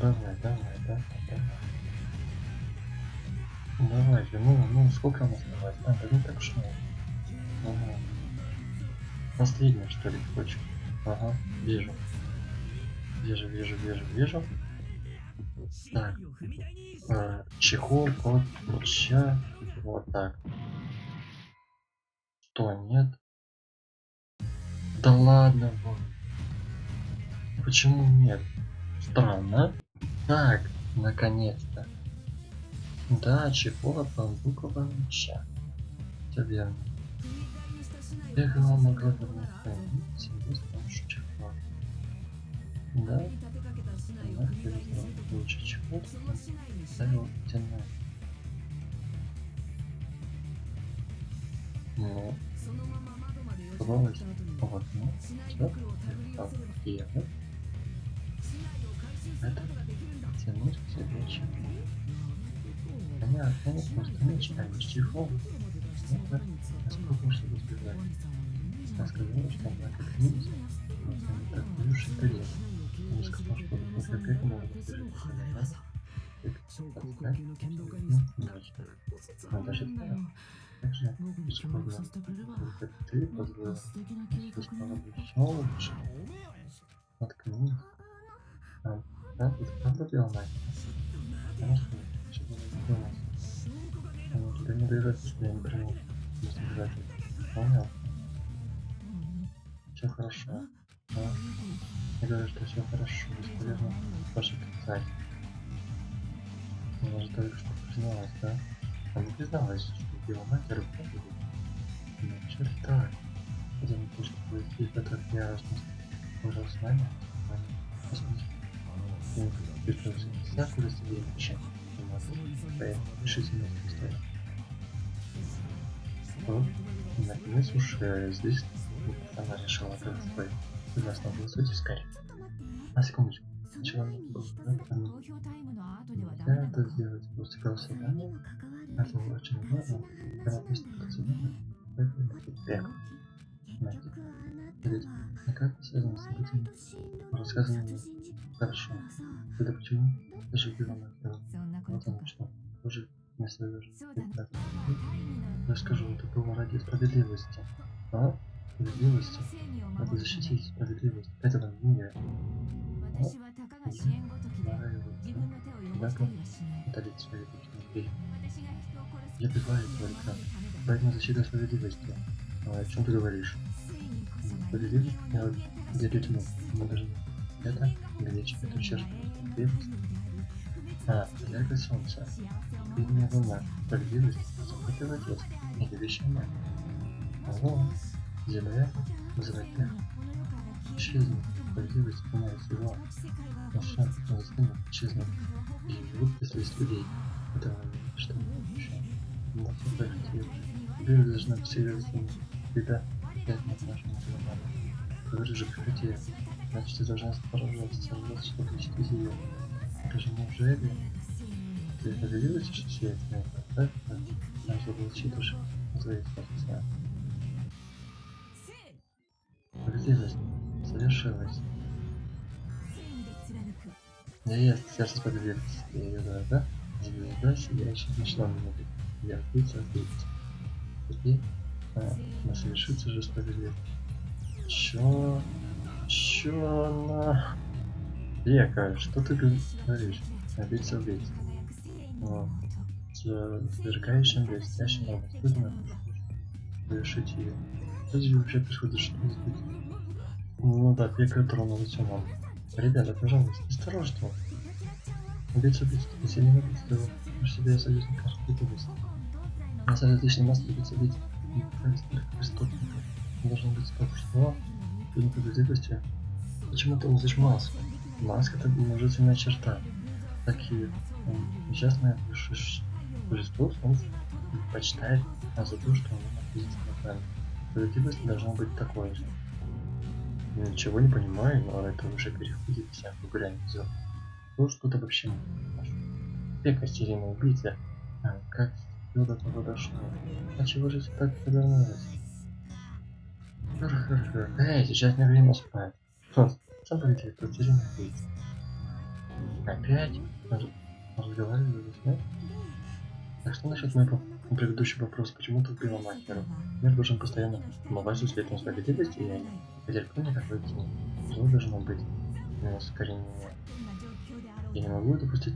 Давай. Давай же, ну сколько нам оставалось? Да ну так что? Ага. Последнее, что ли, хочешь? Ага, вижу. Так. Чехол от меча. Вот так. Что, нет? Да ладно, вот. Почему нет? Странно. Так, наконец-то. Да, чехол от бамбукового меча. Все верно. Бегала могла вернуть хранить себе с помощью чехла. Да, она передала лучше чехол, ставила стеной. Ну, пробовать. Вот, ну, все. И это тянуть к себе чехол. Понятно, не просто меч, а не чехол. Это насколько чтобы избежать. Она сказала, что она как низ, но это не так бьешь и тарелку. Она сказала, что после этого можно бежать назад, как отстать, но даже так. Также используя только ты позволила, что стало бы еще лучше. Наткнись. Да, тут правда дело мать? Конечно, что было сделано. Но тебе не доверяется, что я не приму. Не собирать. Понял? Все хорошо. Да? Я говорю, что все хорошо, бесполезно ваше отрицать. Она же только что призналась, да? Она не призналась, что убила мать и руководитель. Ну, черт так. Это не то, что будет в этот яростность. Уже с нами, ты просто всякую разделение, твоя решительность стоит. Вот, наконец уж здесь она решила голосовать. Согласно голосуйте скорее. На секундочку. Сначала мне было нельзя это сделать после голосования. Это очень важно. Когда после голосования, это век. Ведь на как связано с событиями, рассказанными хорошо. Тогда почему даже убила мать? Вот оно что. Уже вместо я скажу, это было ради справедливости. А? Справедливости? Надо защитить справедливость этого мира. Однако, удалить свои личные грехи. Я призываю твой экран. Поэтому защита справедливости. А о чем ты говоришь? Справедливость? Я вот делителю. Мы должны это гречь эту черту. А, яркое солнце. Видная волна. Справедливость. Противотец. Или вещами. Ого. Земля вызывает тех. Исчезнет. Справедливость становится его. Наша застынет, исчезнет. И живут после людей. Это что еще? Но все пройти. Теперь должна вселиться. Беда. Опять на нашем телефоне. Говорю же, прекрати. Значит, ты должна сражаться, чтобы защитить ее. Скажи, неужели ты поделилась, что все это так? Нам заблочит уж твои сердца. Справедливость совершилась. Я есть сердце справедливости. Я ее дорога, звезда, сияющая начала меня бить. Я отбиться. Теперь она совершится же справедливость. Чё она? Века, что ты говоришь? Убийца убийца. С сверкающим, блестящим, равнодушным, совершить ее. Что здесь вообще происходит? Что здесь? Ну да, Пека тронулся нам. Ребята, пожалуйста, осторожно. Убийца убийца, если не убийца, то можешь себе союзника справедливости. На самом деле, личный маск убийца убийца. Преступника. Должен быть так, что ты не справедливости. Почему ты носишь маску? Маска это положительная черта. Такие несчастные Христос, он почитает нас за то, что он находится на правильно. Справедливость должна быть такой же. Я ничего не понимаю, но это уже переходит всякую грань дел. Ну что-то вообще не понимаешь. Пека серийный убийца. Как все до того дошло? А чего же ты так повернулась? Эй, сейчас не время спать. Сам поведет, тут серийный убийца. Опять? Разговаривали с ней? Так что насчет моего предыдущий вопрос, почему ты убила мастера? Мир должен постоянно помогать светом справедливости, и я не потерплю никакой тени. Зло должно быть искоренение. Я не могу допустить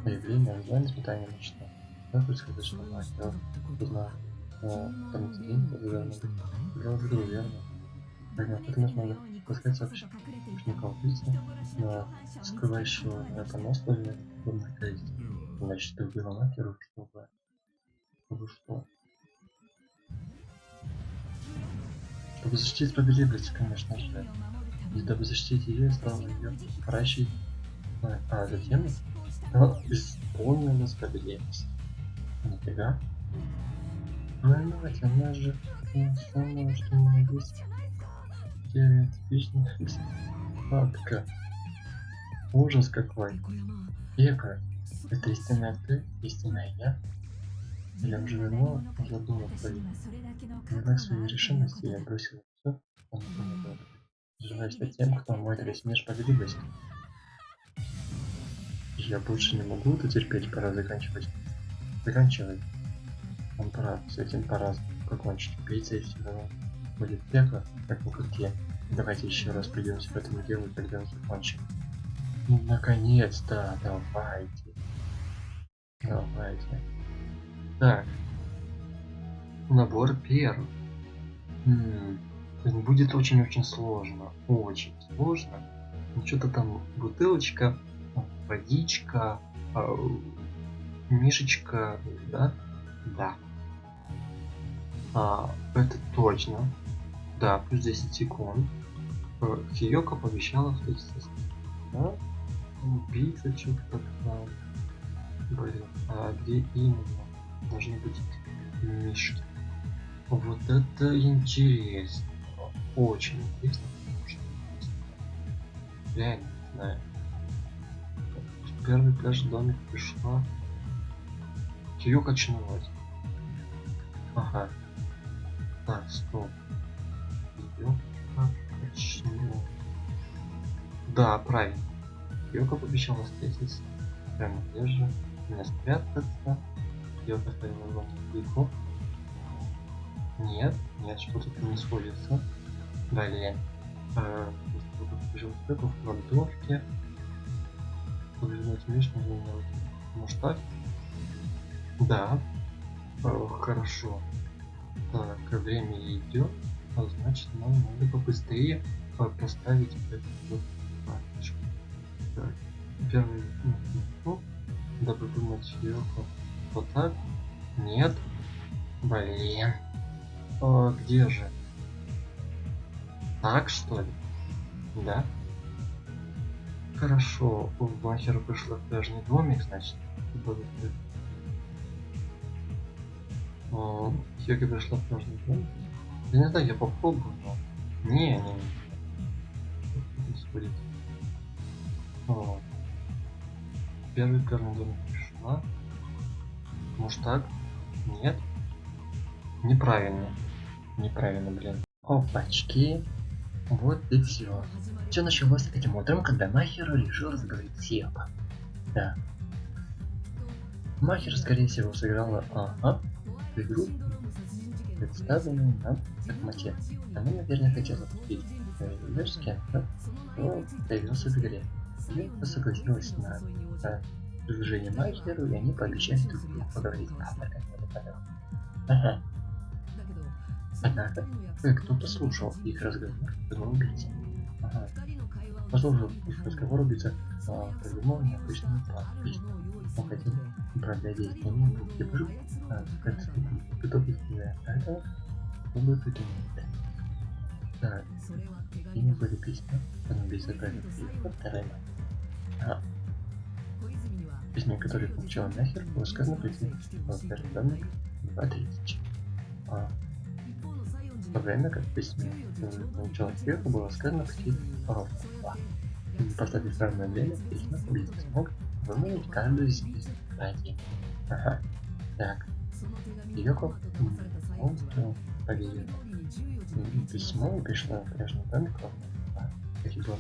появления зла, несмотря ни на что. Как бы сказать, что мастер узнал паницилин, это должно быть. Дело было верно. Поэтому надо пускать сообщникам убийцы, скрывающего это на острове в одной користи. Значит, ты убила Макеру, чтобы что? Чтобы защитить справедливость, конечно же. И дабы защитить ее, стал ее пращей. А затем исполнила справедливость. Нифига. Понимать, она же самое, что у меня есть. Типичный фактка. Ужас какой. Эка, это истинная ты, истинная я? Я уже давно задумал твою. Понимая своей решимости, я бросил все, что не было. Желаю стать тем, кто может весь мир справедливость. Я больше не могу это терпеть, пора заканчивать. Заканчивай. Он прав, с этим пора покончить. Убийца и все равно будет пекло, как в укрытии. Давайте еще раз придемся к этому делу, и тогда закончим. Ну, наконец-то, давайте. Давайте. Так. Набор первый. Будет очень-очень сложно. Очень сложно. Ну, что-то там бутылочка, водичка, мишечка, да? Да. Это точно. Да, плюс 10 секунд. Хиёко пообещала встретиться. Да? Убийца что-то там. Блин, а где именно должны быть мишки? Вот это интересно. Очень интересно. Реально не знаю. В первый пляж домик пришла. Хиёко очнулась. Ага. Так, стоп. Хиёко очнулась. Да, правильно. Хиёко пообещала встретиться. Прямо здесь же. Не спрятаться. Хиёко стояла в лодке. Нет, что-то там не сходится. Далее. Побежал Хиёко в кладовке. Повернуть миш, может так? Да. Хорошо. Так, время идет, а значит нам надо побыстрее поставить эту вот палочку. Так, первый дабы думать Хиёко. Вот так? Нет. Блин. Где же? Так что ли? Да? Хорошо, в Махеру пришла в пляжный домик, значит. Хиёко пришла в пляжный домик. Я не знаю, я попробую, но... Не. Происходит. Первый пляжный домик пришла. Может так? Нет? Неправильно. Неправильно, блин. Опачки. Вот и все. Все началось этим утром, когда Махеру решил разговорить с Хиёко. Да. Махер, скорее всего, сыграла в игру, представленную нам в шахмате. Она, наверное, хотела купить с кем-то, но появился в игре. Хиёко согласилась на предложение Махеру, и они пообещали друг другу поговорить. Ага. Однако, кто-то слушал их разговор, придумал убийца. Ага. Послушав их разговор, убийца придумал необычную песню. Он хотел управлять действиями двух типажей, в конце приготовить для этого, чтобы придумать. Так, ими были письма, он убийца отправил Хиёко, вторая мать. В письме, которое получила Махер, было сказано прийти в первый домик 2:30. В то время как в письме получила Хиёко, было сказано прийти ровно в 2. Поставив равное время, письма убийца смог вымолвить каждую из писем один. Ага. Так. Хиёко полностью поверила. Письмо пришло в пляжный домик ровно в 2. Как и было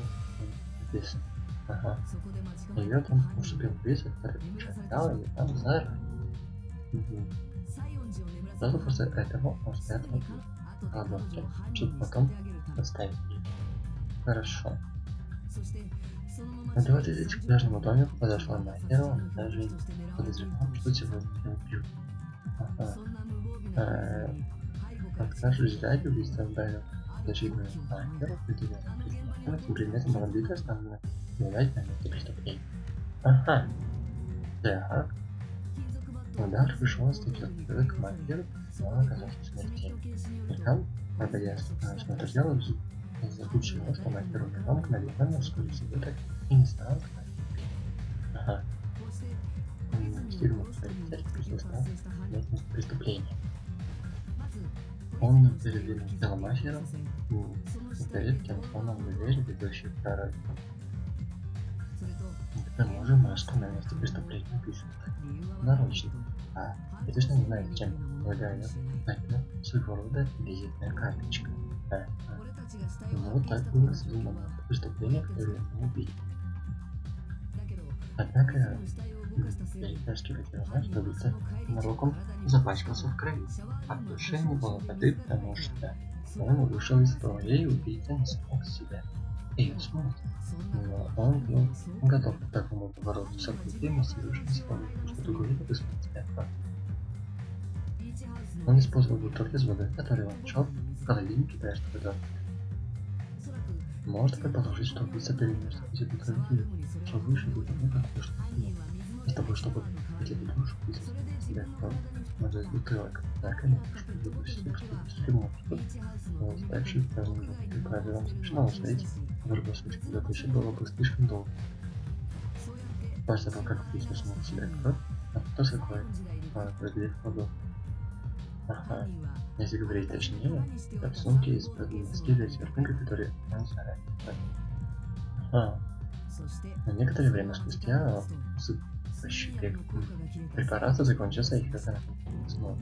написано. Ага. Её там уступил убийца, который ждал её там заранее. Сразу после этого он спрятал кладовки, чтобы потом доставить ее. Хорошо. На 20 к пляжному домику подошла Махеру, она даже подозревала, что сегодня ее убьют. Откажусь ждать, убийство отправил защитную Махеру, предъявляя этим предметом была битва, ставлена убивать на месте преступления. Ага. Так. Удар пришел с таких к Мальберу, но он оказался смертельным. Мелькам, проходя смотр дело, заключило, что Мальберу Мелькам мгновенно вскоре себе так и не знал, кто это. Ага. Стигмат обязательно стал местность преступления. Он передвинул тело мастера перед телефоном в дверь, ведущей в прорыв. К тому же маску на месте преступления пишет наручно. А, я точно не знаю, зачем выдаю. Это своего рода визитная карточка. Ну вот так было расследовано место преступления, которое мы убили. Однако, перекрестки ветерана, что лица нароком запачкался в крови. А в душе не было воды, потому что он вышел из строя, и убийца не смог себя ее смыть. Но он был готов к такому повороту событий, массирующимся с помощью, что другой выпустить себя. Он использовал бутылки с водой, которые он нашел в холодильнике китайского дома. Можно предположить, что убийца перенес эти бутылки, что выше будет не так, что нет. С того, чтобы эти бутылки выпустить себя можно из бутылок. Да, конечно, что выпустить эксплуатацию может. Дальше правилам смешного стоять. В другой случае, когда еще было бы слишком долго. После того, как убийца смог себя кровь, а кто такой? Продлив воду. Ага. Если говорить точнее, то в сумке из-под носки для серфинга, который он знает. Ага. На некоторое время спустя препарата закончился и как она снова.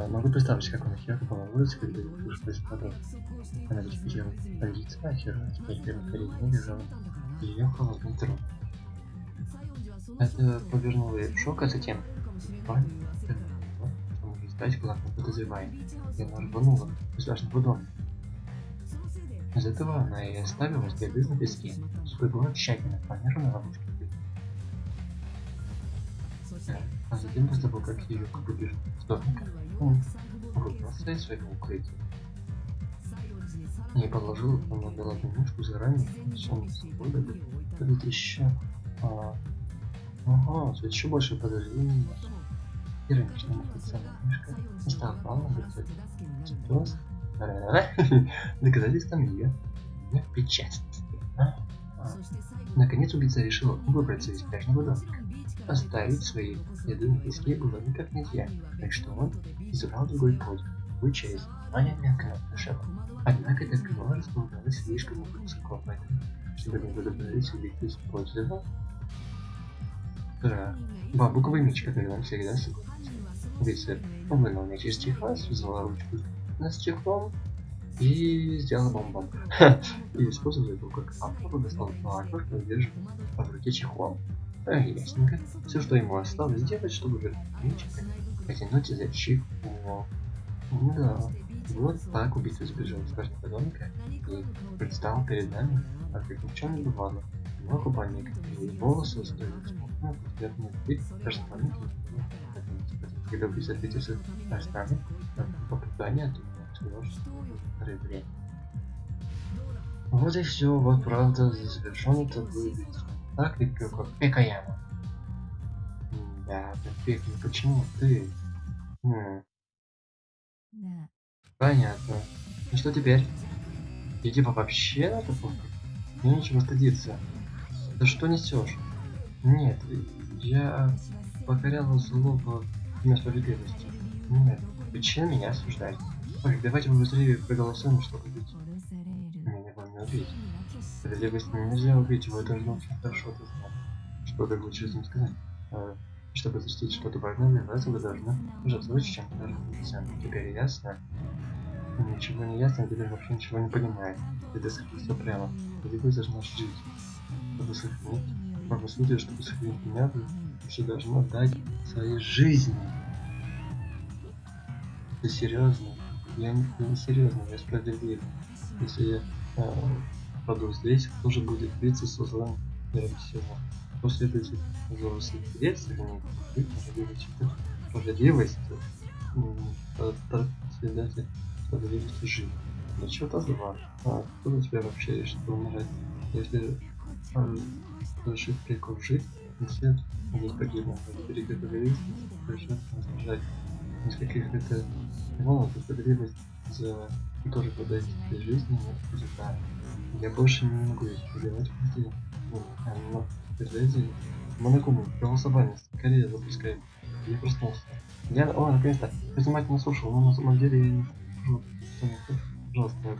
Могу представить, как он ехал по улице, когда вышел из воды. Она обеспечила полицию, а херой теперь первый передний лежал и ехал в метро. Это повернуло ее в шок, а затем стать главным подозреваемым, и она рванула из страшного дома. Из этого она и оставила следы на песке, чтобы была тщательно планирована ловушка. А затем, после того, как ее побудили вторника, он выбрался из своего укрытия. И подложил на головную мышку заранее, сон с собой, будет еще... Ага, еще больше подозрений. Иронично написала мышка и стала плавно вырезать доказательством ее непричастности. Наконец убийца решил выбраться из пляжного домика. Оставить свои следы на песке было никак нельзя, так что он избрал другой путь, через маленькое окно душева. Однако это окно располагалось слишком высоко, поэтому, чтобы не возобновить убийцу, использовал бамбуковый меч, который он всегда согласен. Убийца вынул меч из чехла, связал ручку с чехлом и сделал бомбу. И использовал его как опору, достал окошко и держал в руке чехлом. Ясненько. Все, что ему осталось сделать, чтобы вернуть меч, потянуть за чехлом. Да, вот так убийца сбежал из каждого домика и предстал перед нами, а как ни в чем не бывало. Но купальник и волосы остались смутно, приятный вид, даже память. Когда убийца ответился на стороны, попадание, то сказал, что время. Вот и все, вот правда завершен это выглядит. Так ли как Пекаяма? Да, Пек, ну почему ты? Понятно. И что теперь? И типа вообще надо пофиг? Мне нечего стыдиться. Да что несешь? Нет, я покоряла злобу на справедливости. Нет, причина меня осуждать. Ой, давайте мы быстрее проголосуем, чтобы убить. Меня вам не убить. Справедливость нельзя убить, вы должны очень хорошо это знать. Что как лучше с ним сказать? Чтобы защитить что-то важное для вас, вы должны жертвовать чем-то даже нельзя. Теперь ясно? Ничего не ясно, теперь вообще ничего не понимает. Это все прямо. Вы должны жить. Чтобы сохранить правосудие, чтобы сохранить меня, вы все должны отдать своей жизни. Это серьезно? Я не серьезно, я справедлив. Если я паду здесь, кто же будет биться со злом миром всего? После этих взрослых лет сохранить справедливость, свидетель справедливости жизни. Да что-то зла. Кто у тебя вообще решит умирать? Если решит Пеку жить, Все будут погибнуть. Переготовились, пришлось сбежать. Нескольких это волнов и справедливость за тоже подать своей жизни не отпускаю. Я больше не могу ничего делать против. Но передайте Монакуму голосование. Скорее запускаем. Я проснулся. О, наконец-то. Я внимательно слушал, но на самом деле я не слушал. Пожалуйста,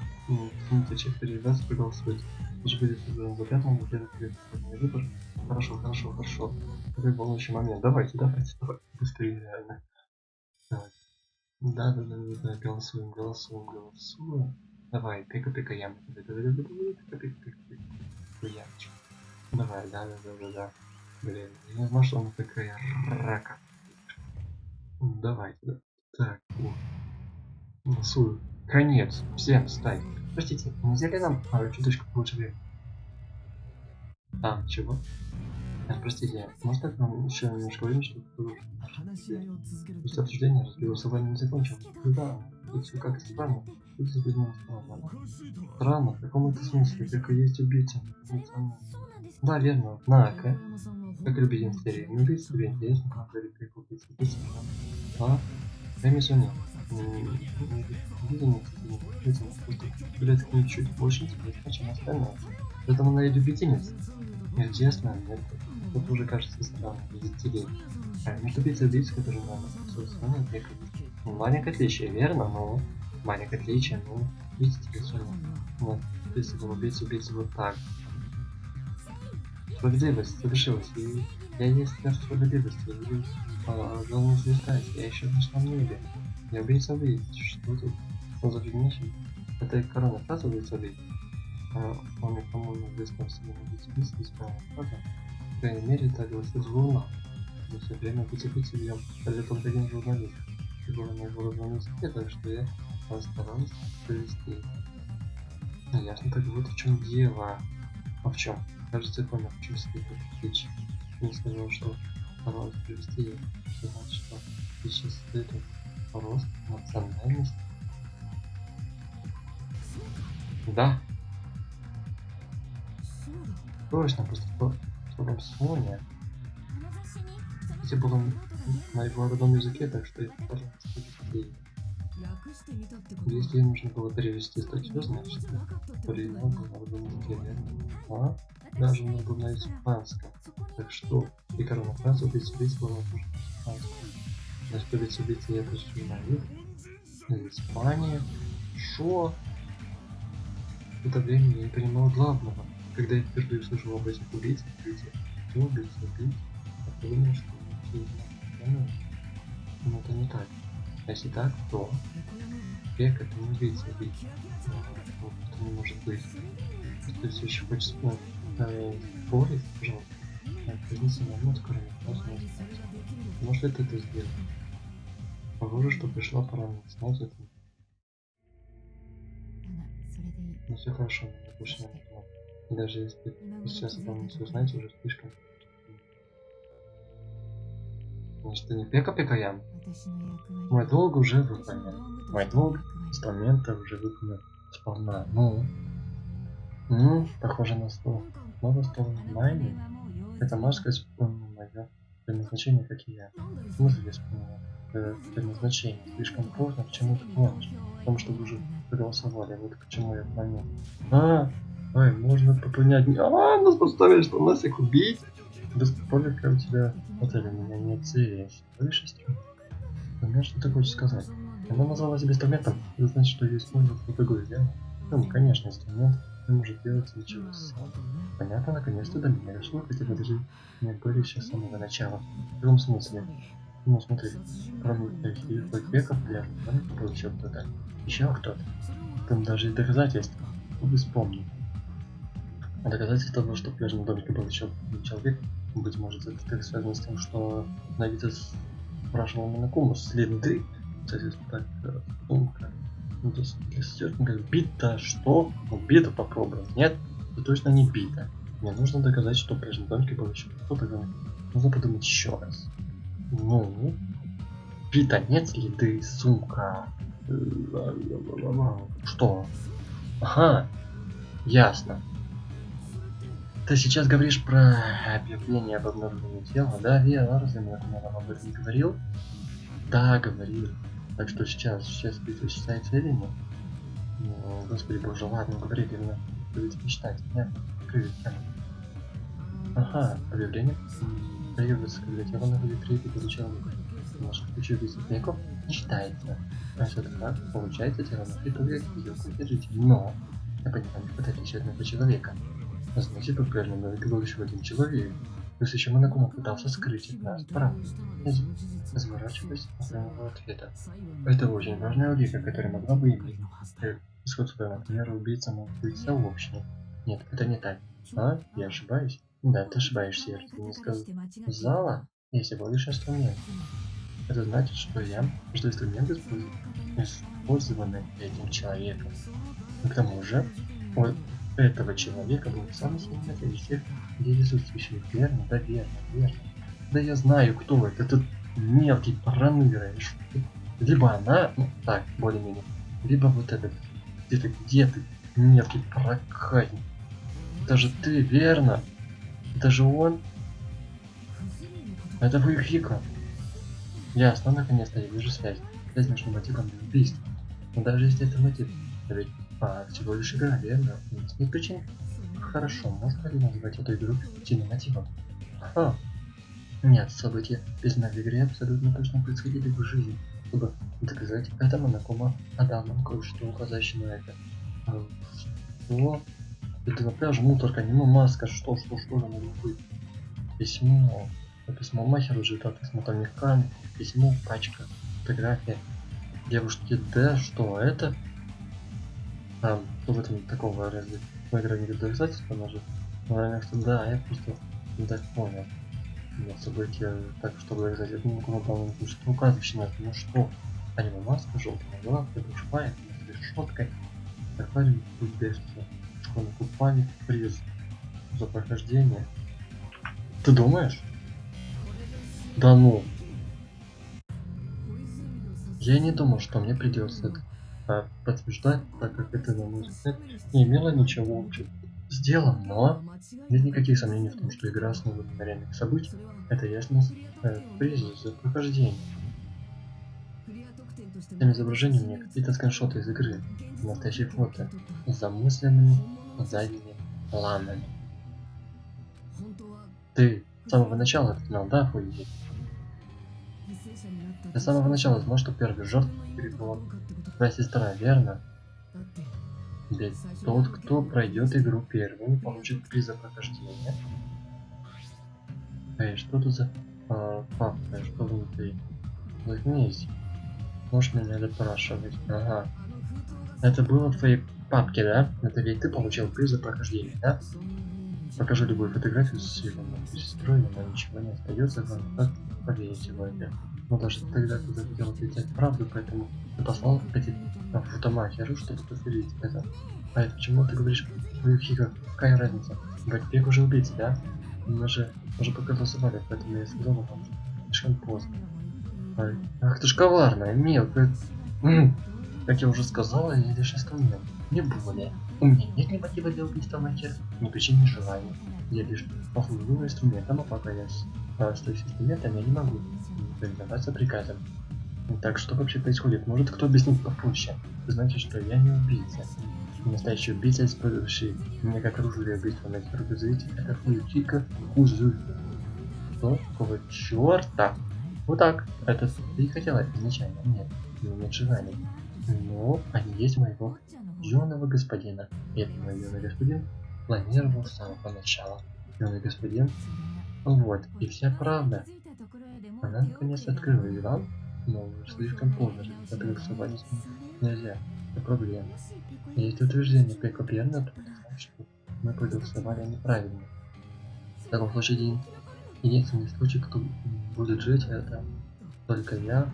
снимите чек, передаться, проголосуйте. Может быть, это за пятым, за выбор. Хорошо. Какой волнующий момент. Давайте. Быстрее, реально. Давай. Да, голосуем. Давай, пика ям. Ямочка. Давай, да. Блин, я не знал, что она такая рака. Давайте, да. Так, голосую. Конец. Всем встать. Простите, нельзя ли нам чуточку получше времени? Чего? Простите, может так нам еще немножко времени, чтобы продолжить? Пусть обсуждение голосование не закончилось. Да, тут все как-то странно. Тут все безумно странно. Странно, в каком это смысле? Только есть убийца. Да, верно. Однако, как любитель серии, не убийца тебе интересно, как говорит убийца. Я миссионер. Блядь, не чуть больше интересно, чем остальное. Поэтому она и любительница. Нет, честно, нет. Это уже кажется странным, видите ли. Между убийцей, который нам собственно отвлекает. Маленькое отличие, верно? Но маленькое отличие, видите ли, все равно. Вот, если был убийца вот так. Справедливость совершилась, и я есть для справедливости, и должен звездать, я еще в ночном небе. Я убийца убийц, что тут? Что за фигня? Это корона фраза убийца убийц. Он, по-моему, известно в себе убийца исправил фраза. По крайней мере, это гласит журнал. Мы все время убийца бьем, это один журналист. Фигура моего родного языка, так что я постарался провести. Ясно, так вот в чем дело. А в чем? Кажется, я понял, в чем стоит эта речь. Я сказал, что старался привести, что значит, что сейчас стоит рост национальности. Да. Точно, просто в том Соня. Хотя было на его родном языке, так что я пытался перевести. Если нужно было перевести статью, значит, оригинал был на родном языке, верно? Даже он был на испанском. Так что, и корона фраза убийца была тоже на испанском. Значит, убийца я тоже журналист. Испания. Шо? В это время я не понимал главного. Когда я впервые услышал об этих убийцах, я подумал, что но это не так. А если так, то век это не убийца. Это не может быть. Если все еще хочешь спорить, пожалуйста, возьмите на мод, кроме фразы. Может это сделать? Похоже, что пришла пора мне знать это. Ну все хорошо, мне больше не нужно. И даже если сейчас обо мне все узнаете, уже слишком. Значит, не пека ям. Мой долг уже выполнен. Мой долг инструмента уже выполнен сполна. Похоже на стол. Снова стол Майни. Это маска исполнила мое предназначение, как и я. Смысл исполнила предназначение. Слишком поздно, к чему ты клонишь? Потому что вы уже проголосовали, вот к чему я клоню. Ой, можно пополнять. Нас поставили, что нас их убить. Без полика у тебя отель у меня не целишь. Слышишь? Знаешь, что ты хочешь сказать? Она назвала себя инструментом, это значит, что ее используют в другое дело. Конечно, инструмент не может делать ничего сам. Понятно, наконец-то до меня дошло, хотя подожди, мне говорили еще с самого начала. В каком смысле? Смотри, кроме таких веков, я получил кто-то. Еще кто-то. Там даже и доказательства. Вы вспомни. А доказательство того, что в пляжном домике был еще человек, быть может, это как связано с тем, что Навита спрашивал Монакуму следы. Кстати, так, сумка. Для стерника бита, что? Бита попробуем. Нет, это точно не бита. Мне нужно доказать, что в пляжном домике был еще кто-то. Нужно подумать еще раз. Бита, нет следы, сумка. Что? Ага, ясно. Ты сейчас говоришь про объявление об обнаружении тела, да, верно, разве я вам об этом не говорил? Да, говорил. Так что сейчас ты считается или нет? Ну, господи боже, ладно, говори, именно. Будете мечтать, нет? Открыли тему. Ага, объявление появится, когда тело находит третий человека. Может, ключи убийцев не считается. А что это так? Получается, тело нашли только житель. Но, я понимаю, не хватает еще одного человека. Значит, по-прежнему был еще один человек. Плюс еще Монакума пытался скрыть от нас. Правда. Разворачиваясь от прямого ответа. Это очень важная улика, которая могла бы иметь исход суда. Например, убийца мог быть сообщник. Нет, это не так. А? Я ошибаюсь? Да, ты ошибаешься, я не сказала, если всего лишь инструмент. Это значит, что инструмент использованный этим человеком. И к тому же, у этого человека был самый сильный из всех присутствующих. Верно, да, верно, верно. Да я знаю, кто это. Этот мелкий проныра. Либо она, ну так, более-менее, либо вот этот. Где ты, мелкий проказник? Это же ты, верно? Это же он? Это Фуюхико. Ясно, наконец-то я вижу связь. Связь между мотивом и убийством. Но даже если это мотив, то ведь всего лишь игра, верно? Нет причин. Хорошо, можно ли назвать эту игру сильным мотивом? Ага. Нет, события без в игре абсолютно точно происходили в жизни. Чтобы доказать это, Монакума отдал нам кое-что, указывающее на это. Что? Это на пляже, ну только не маска, что же может быть? Письмо. Письмо Махеру Джитата с мотовниками. Письмо, пачка, фотография. Девушки, да, что это? Что в этом такого разве? Игра не доказательства, она же. Наверное, что да, я просто не так понял. Но события так, чтобы доказать, это не было главным, что указывающий на это, ну что? Аниме маска, желтая глаз, душпая, с решеткой. Аквариум тут бежится. Школьный купальник, приз за прохождение. Ты думаешь? Да ну. Я не думал, что мне придется это подтверждать, так как это, на мой взгляд, не имело ничего общего с делом, но нет никаких сомнений в том, что игра основана на реальных событиях. Это ясно приз за прохождение. Тем изображением мне какие-то скриншоты из игры, настоящие фото, с замысленными задними планами. Ты с самого начала это знал, да, Фуизи? Я с самого начала знал, что первый жертв была твоя сестра, верно? Ведь тот, кто пройдет игру первым, получит приз за прохождение. Эй, что тут за папка, что внутри? Заткнись. Можешь меня допрашивать. Ага. Это было в твоей папке, да? Это ведь ты получил приз за прохождение, да? Покажи любую фотографию с его сестрой, но ничего не остается, как поверить в это. Но даже тогда ты захотел отрицать правду, поэтому ты послал эти фотомахеру, чтобы подтвердить это. А это почему ты говоришь, Фуюхико, какая разница? Бэкпек уже убийца, да? Мы же уже проголосовали, поэтому я сказал вам, что слишком поздно. Ах ты ж коварная, мелкая. Как я уже сказала, я лишь инструмент, не более. У меня нет ни мотива для убийства Махера, ни причин, ни желания. Я лишь послужу инструментом, а пока я остаюсь инструментом, я не могу повиноваться приказам. Так что вообще происходит? Может, кто объяснит попроще? Значит, что я не убийца. Настоящий убийца, использовавший меня как оружие убийства на зритель, это Фуюхико Узу. Что? Какого черта? Вот так. Это ты и хотела изначально? Нет, нет желания. Но они есть моего юного господина. И этот мой юный господин планировал с самого начала. Юный господин. Вот, и вся правда. Она наконец открыла и вам, но уже слишком поздно, результаты голосования нельзя. Это проблема. Есть утверждение Пекоперна, то это значит, что мы проголосовали неправильно. В таком случае единственный случай, кто будет жить, это только я.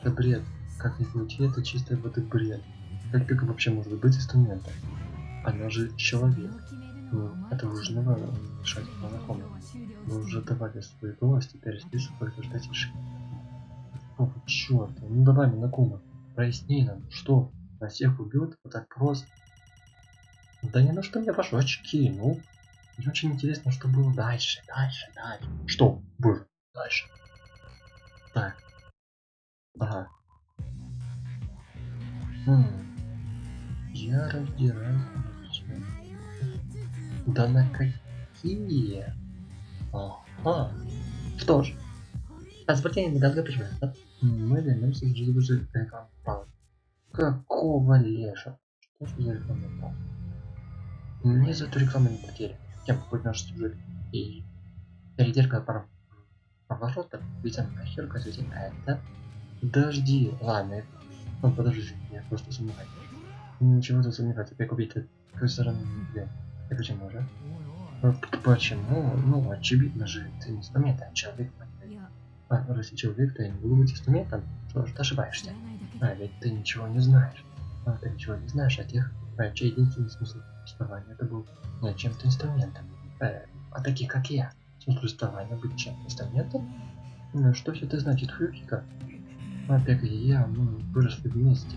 Это бред. Как ни крути, это чистой воды бред. Как вообще может быть инструментом? Она же человек. Ну, это уже не надо решать по закону. Вы уже давали свой голос, теперь здесь только ждать решения. Какого черта? Ну давай, Монакума, проясни нам, что? Нас всех убьют вот так просто? Да не на что мне ваши очки, ну. Мне очень интересно, что было дальше. Что было дальше? Так. Ага. Я раздираюсь. Да на какие? Ага. Что ж, спортивный недолго прижимается. Мы вернемся в уже рекламу паузы. Какого леша? Что это за рекламная пауза? Мне за эту рекламу не платили. Тем хоть наш сюжет и передержка поворота, ведь нахер хотите это? Подожди, ладно, ну подожди, я просто сомневаюсь. Ничего тут сомневаться, как убить какой стороны не. И почему же? Почему? Ну, очевидно же, ты не инструмент, а человек. А раз я человек, то я не буду быть инструментом. Что ж, ты ошибаешься. А ведь ты ничего не знаешь. Ты ничего не знаешь о тех, чей единственный смысл существования это был чем-то инструментом. А таких как я. Смысл существования быть чем-то инструментом? Ну, что все это значит, Хьюхика? Пека и я, мы выросли вместе.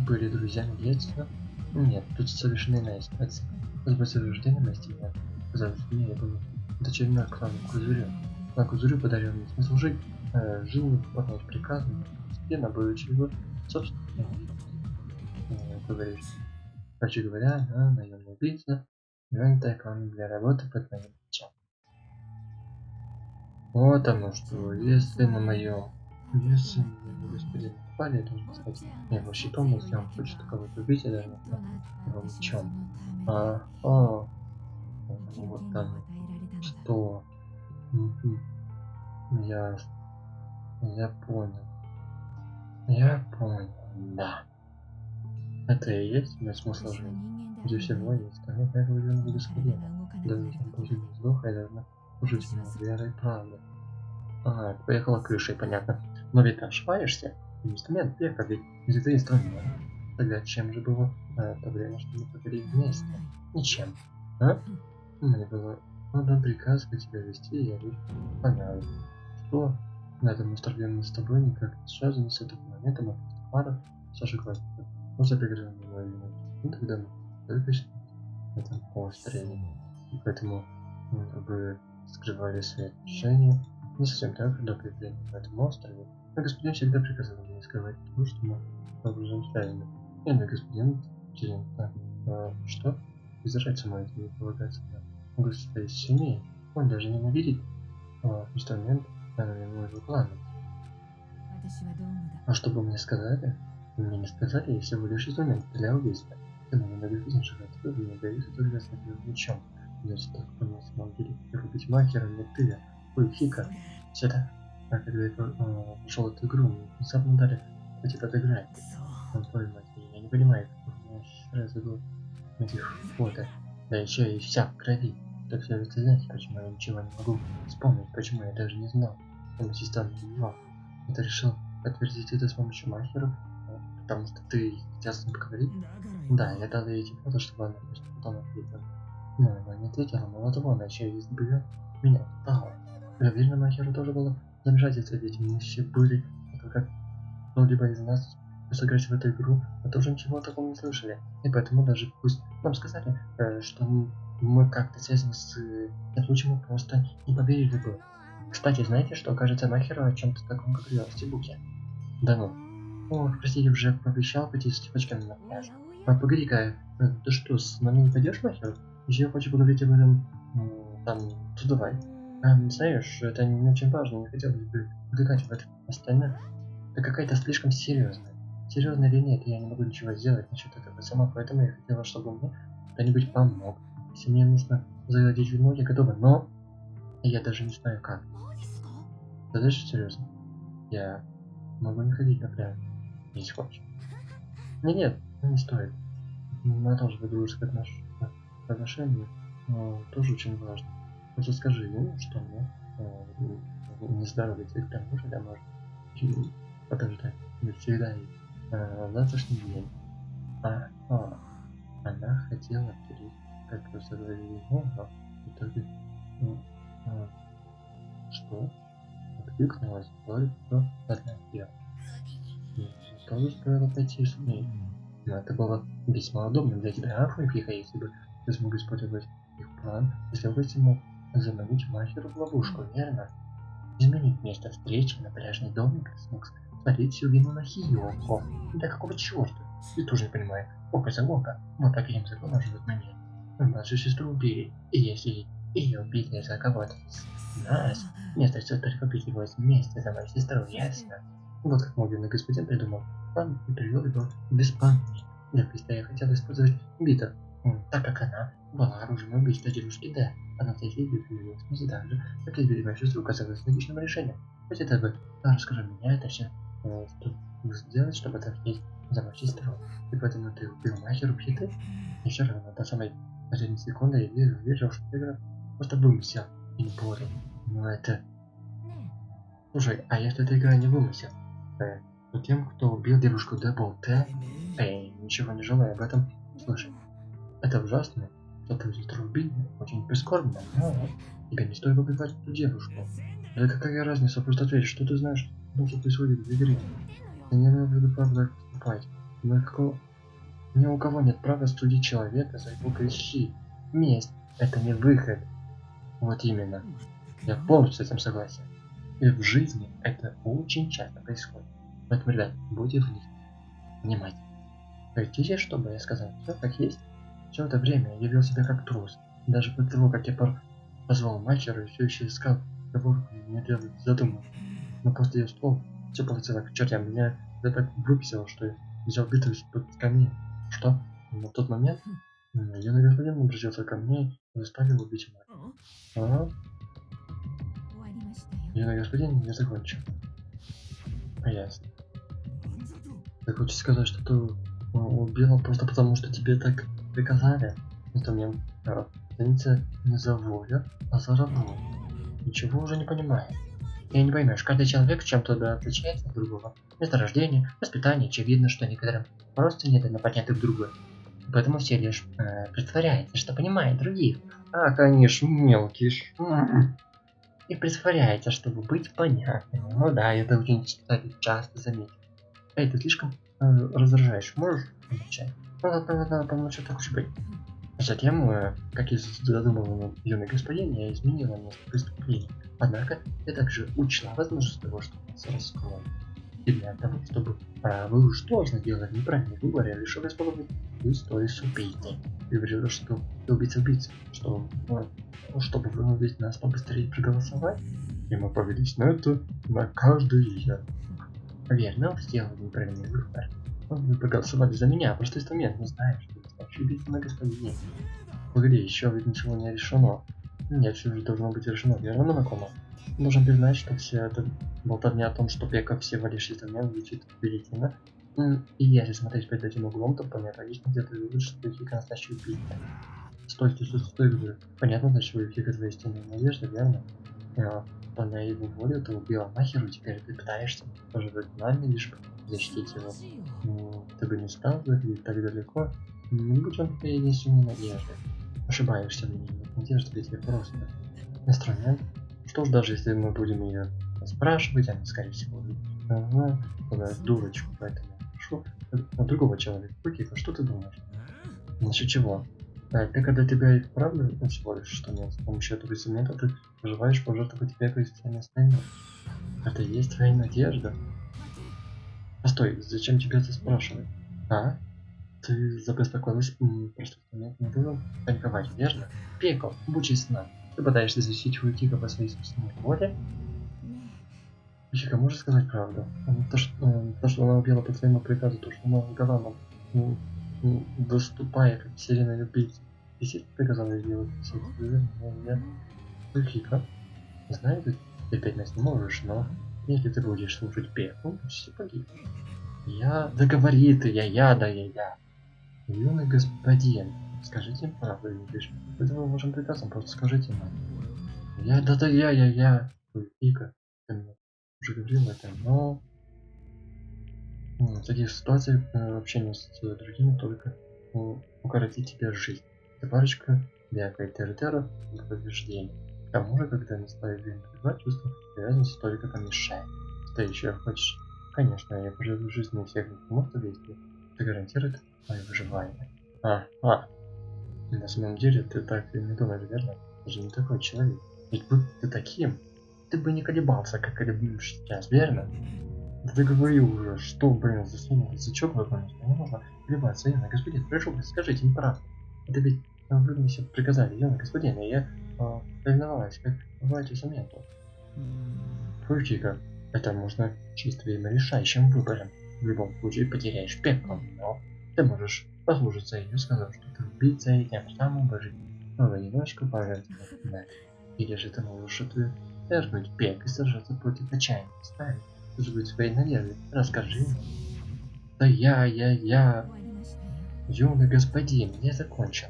Были друзьями детства. Нет, тут совершенно иная ситуация. После рождения Насти меня казалось, мне я был дочерной клана Кузурю. Клан Кузурю подарил мне смысл жить, жил, выполнять приказы, постепенно будучи его собственным. Говоришь, короче говоря, наемный убийца, нанятая клан для работы под моим плечом. Вот оно что, если на моем, если на господин попали, я должен сказать, я его щитом, если он хочет кого-то убить, я даже не знаю, его мечом. Вот там, что? Я понял. Да. Это и есть мой смысл жизни. Где всего есть, а нет, я говорю, не господина. Даже там последний вздох, я должна служить ему верой и правдой. Поехала крышей, понятно. Но ведь ты ошибаешься. Инструмент века, ведь это инструмент. Тогда чем же было то время, что мы провели вместе? Ничем. Мне было отдан приказ, как тебя вести, и я ведь понятно. Что? На этом острове с тобой никак не связано с этим моментом, а просто пара, Саша Классика. Мы запрягали мою вину. И тогда мы только на этом острове. И поэтому вы скрывали свои отношения. Не совсем так, до появления на этом острове. Но господин всегда приказывал мне скрывать то, что мы образуем связано. И на господин Тилинта. Что? Изражать мой не полагается на гость своей семьи. Он даже ненавидит инструмент моего клана. А что бы мне сказали? Мне не сказали, я всего лишь инструмент для убийства. Ты на ненавидишь живет, вы мне даете только с этим мечом. Если так по на самом деле рубить махера, не ты, Хика. Сюда. А когда я пошел эту игру, мне внезапно дали хоть отыграть. Поймать. Я не понимаю, как у меня сразу было этих фото. Да еще и вся в крови. Так все это знаете, почему я ничего не могу вспомнить, почему я даже не знал, что мой сестра не понимал. Я решил подтвердить это с помощью махеров, потому что ты хотел с ним поговорить. Да, я дал ей эти фото, чтобы она просто потом ответила. Но она не ответила, мало того, она еще и избегает меня. Уверена, махеру тоже было замешательство, ведь мы все были, как кто-либо из нас сыграть в эту игру, мы тоже ничего о таком не слышали. И поэтому даже пусть нам сказали, что мы как-то связаны с тем случаем, мы просто не поверили бы. Кстати, знаете, что, кажется, Махеру о чем-то таком говорил в Стибуке? Да ну. О, простите, уже пообещал пойти с девочками на пляж. Погоди-ка, ты что, с нами не пойдешь, Махеру? Еще я хочу поговорить об этом, там, то давай. Знаешь, это не очень важно, не хотелось бы втыкать в это остальное. Это какая-то слишком серьезная. Серьезная ли нет, я не могу ничего сделать насчет этого сама, поэтому я хотела, чтобы мне кто-нибудь помог. Если мне нужно загладить вину, я готова, но я даже не знаю как. Да даже серьезно. Я могу не ходить на пляж, если хочешь. Нет, не стоит. На тоже дружеское отношение, но тоже очень важно. Просто скажи ему, что мне не здоровится, и к тому же я может подождать. Не всегда есть завтрашний день. Она хотела как заговорить его, но в итоге что? Откликнулась только одна девушка. Тоже стоило пойти с ней. Но это было весьма удобно для тебя, Африка, если бы ты смог использовать их план, если удастся ему заманить Махеру в ловушку, верно? Изменить место встречи на пляжный домик смог свалить всю вину на Хиёко. Да какого черта? Я тоже не понимаю. Око за око. Вот по каким законам живет момент. Младшую сестру убили. И если ее убили за кого-то из нас, вместо все только убить его вместе за мою сестру, ясно? Вот как мой юный господин придумал план и привел его без памяти. Для квеста я хотел использовать Бита, так как она была оружием убийства девушки Д. Она в видео появилась не так же, как и любимая сестру казалось логичным решением. Хоть это бы, расскажи меня, это все, что сделать, чтобы отомстить за мою сестру. И поэтому ты убил Махеру в хиты? И все равно до самой последней секунды я верил, что игра просто вымысел и не более. Но это... Слушай, а если эта игра не вымысел, то тем, кто убил девушку Д, был Т, ничего не желаю об этом слышать. Это ужасно, что твою сестру убили, очень прискорбно, но тебе не стоит убивать эту девушку. Да какая разница, просто ответь, что ты знаешь, что происходит в игре. Я не буду правда поступать. Ни у кого нет права судить человека за его грехи. Месть — это не выход. Вот именно. Я полностью с этим согласен. И в жизни это очень часто происходит. Поэтому, ребят, будьте внимательны. Хотите, чтобы я сказал все как есть? Все это время я вел себя как трус. Даже после того, как я позвал Махеру и все еще искал разговор, мне задумал. Но после ее слов все полетело к чертям. Меня это так выписало, что я взял битву из-под скамьи. Что? На тот момент юный господин обратился ко мне и заставил убить мать. Ага. Юный господин не закончил. Ясно. Ты хочешь сказать, что ты убил просто потому, что тебе так приказали? Это мне ценится не за волю, а за работу. Ничего уже не понимаю. Я не поймешь, каждый человек чем-то отличается от другого. Место рождения, воспитание, очевидно, что некоторым просто не дано понять друг друга. Поэтому все лишь притворяется, что понимает других. А, конечно, мелкий. И притворяется, чтобы быть понятным. Ну да, это очень, кстати, часто заметил. Эй, ты слишком раздражаешь. Можешь помолчать? Ну ладно, помолчу, так уж и быть. Затем, как и задумал юный господин, я изменила место преступления. Однако, я также учла возможность того, что нас раскроют. И для того, чтобы вы уж точно делали неправильный выбор, я решил использовать историю с убийцей. И говорил, что ты убийца, что, чтобы вынудить нас побыстрее проголосовать, и мы повелись на это на каждый день. Верно, сделал неправильный выбор. Вы проголосовали за меня, просто инструмент не знаю, что настоящий убийца на господине. Погоди, еще ведь ничего не решено. Нет, все же должно быть решено, верно, Монокома? Должен признать, что все это болтовня о том, что Пека всего лишь инструмент, звучит убедительно. И если смотреть под этим углом, то вполне логично где-то вывод, что Пека настоящий убийца. Стой. Понятно, значит, вы Пека твоя истинная надежда, верно? Выполняя его волю, ты убила Махеру, теперь ты пытаешься поживать нами, лишь защитить его. Ты бы не стал заходить так далеко, не будь он твоей единственной надеждой. Ошибаешься, мне нет надежды, для тебя просто инструмент. Что ж, даже если мы будем ее спрашивать, она, скорее всего, дурочку, поэтому прошу другого человека. Окей, а что ты думаешь? Насчет чего? Ты, когда тебя и правда всего лишь, что нет, с помощью этого инструмента ты желаешь пожертвовать Пеку и всеми остальными. Это и есть твоя надежда. Постой, зачем тебе это спрашивать? А? Ты забеспокоилась, просто инструмент не должен паниковать, верно? Пеко, будь честна. Ты пытаешься защитить Фуютика по своей собственной воле? Печика, можешь сказать правду? То, что она убила по твоему приказу, то, что она лгала нам, выступая как серийный убийца. Действительно приказала сделать все это? Нет. Фуютика, знаю, ты опять нас не можешь, но если ты будешь слушать Пеку, все погибнет. Договори ты, я. Юный господин, скажите им правду, видишь? Это мы можем приказом, просто скажите нам. Я. Фуютика, ты мне уже говорил это, но в таких ситуациях общение с другими только укоротит тебе жизнь. Эта парочка бегает территера для подтверждения. К тому же, когда настает время пребывать, чувство привязанности только помешает. Ты еще хочешь? Конечно, я поживу жизнь всех необходимых действий. Это гарантирует мое выживание. На самом деле ты так и не думаешь, верно? Ты же не такой человек. Ведь будь ты таким, ты бы не колебался, как колеблешь сейчас, верно? Да ты говорил уже, что, блин, за синий язычок выполнить, не нужно колебаться, юный господин, прошу вас, скажите мне правду. Это ведь вы мне все приказали, юный господин, и я повиновалась, как бываете сомнению. Крути-ка, это можно счесть твоим решающим выбором. В любом случае потеряешь пекло, но ты можешь послушаться ее, сказав, что ты убийца и тем самым выжить в одиночку пожертвовать на это. Или же ты можешь отвергнуть пек и сражаться против отчаяния стаи, жить своей надеждой. Расскажи мне. Да юный господин, я закончил.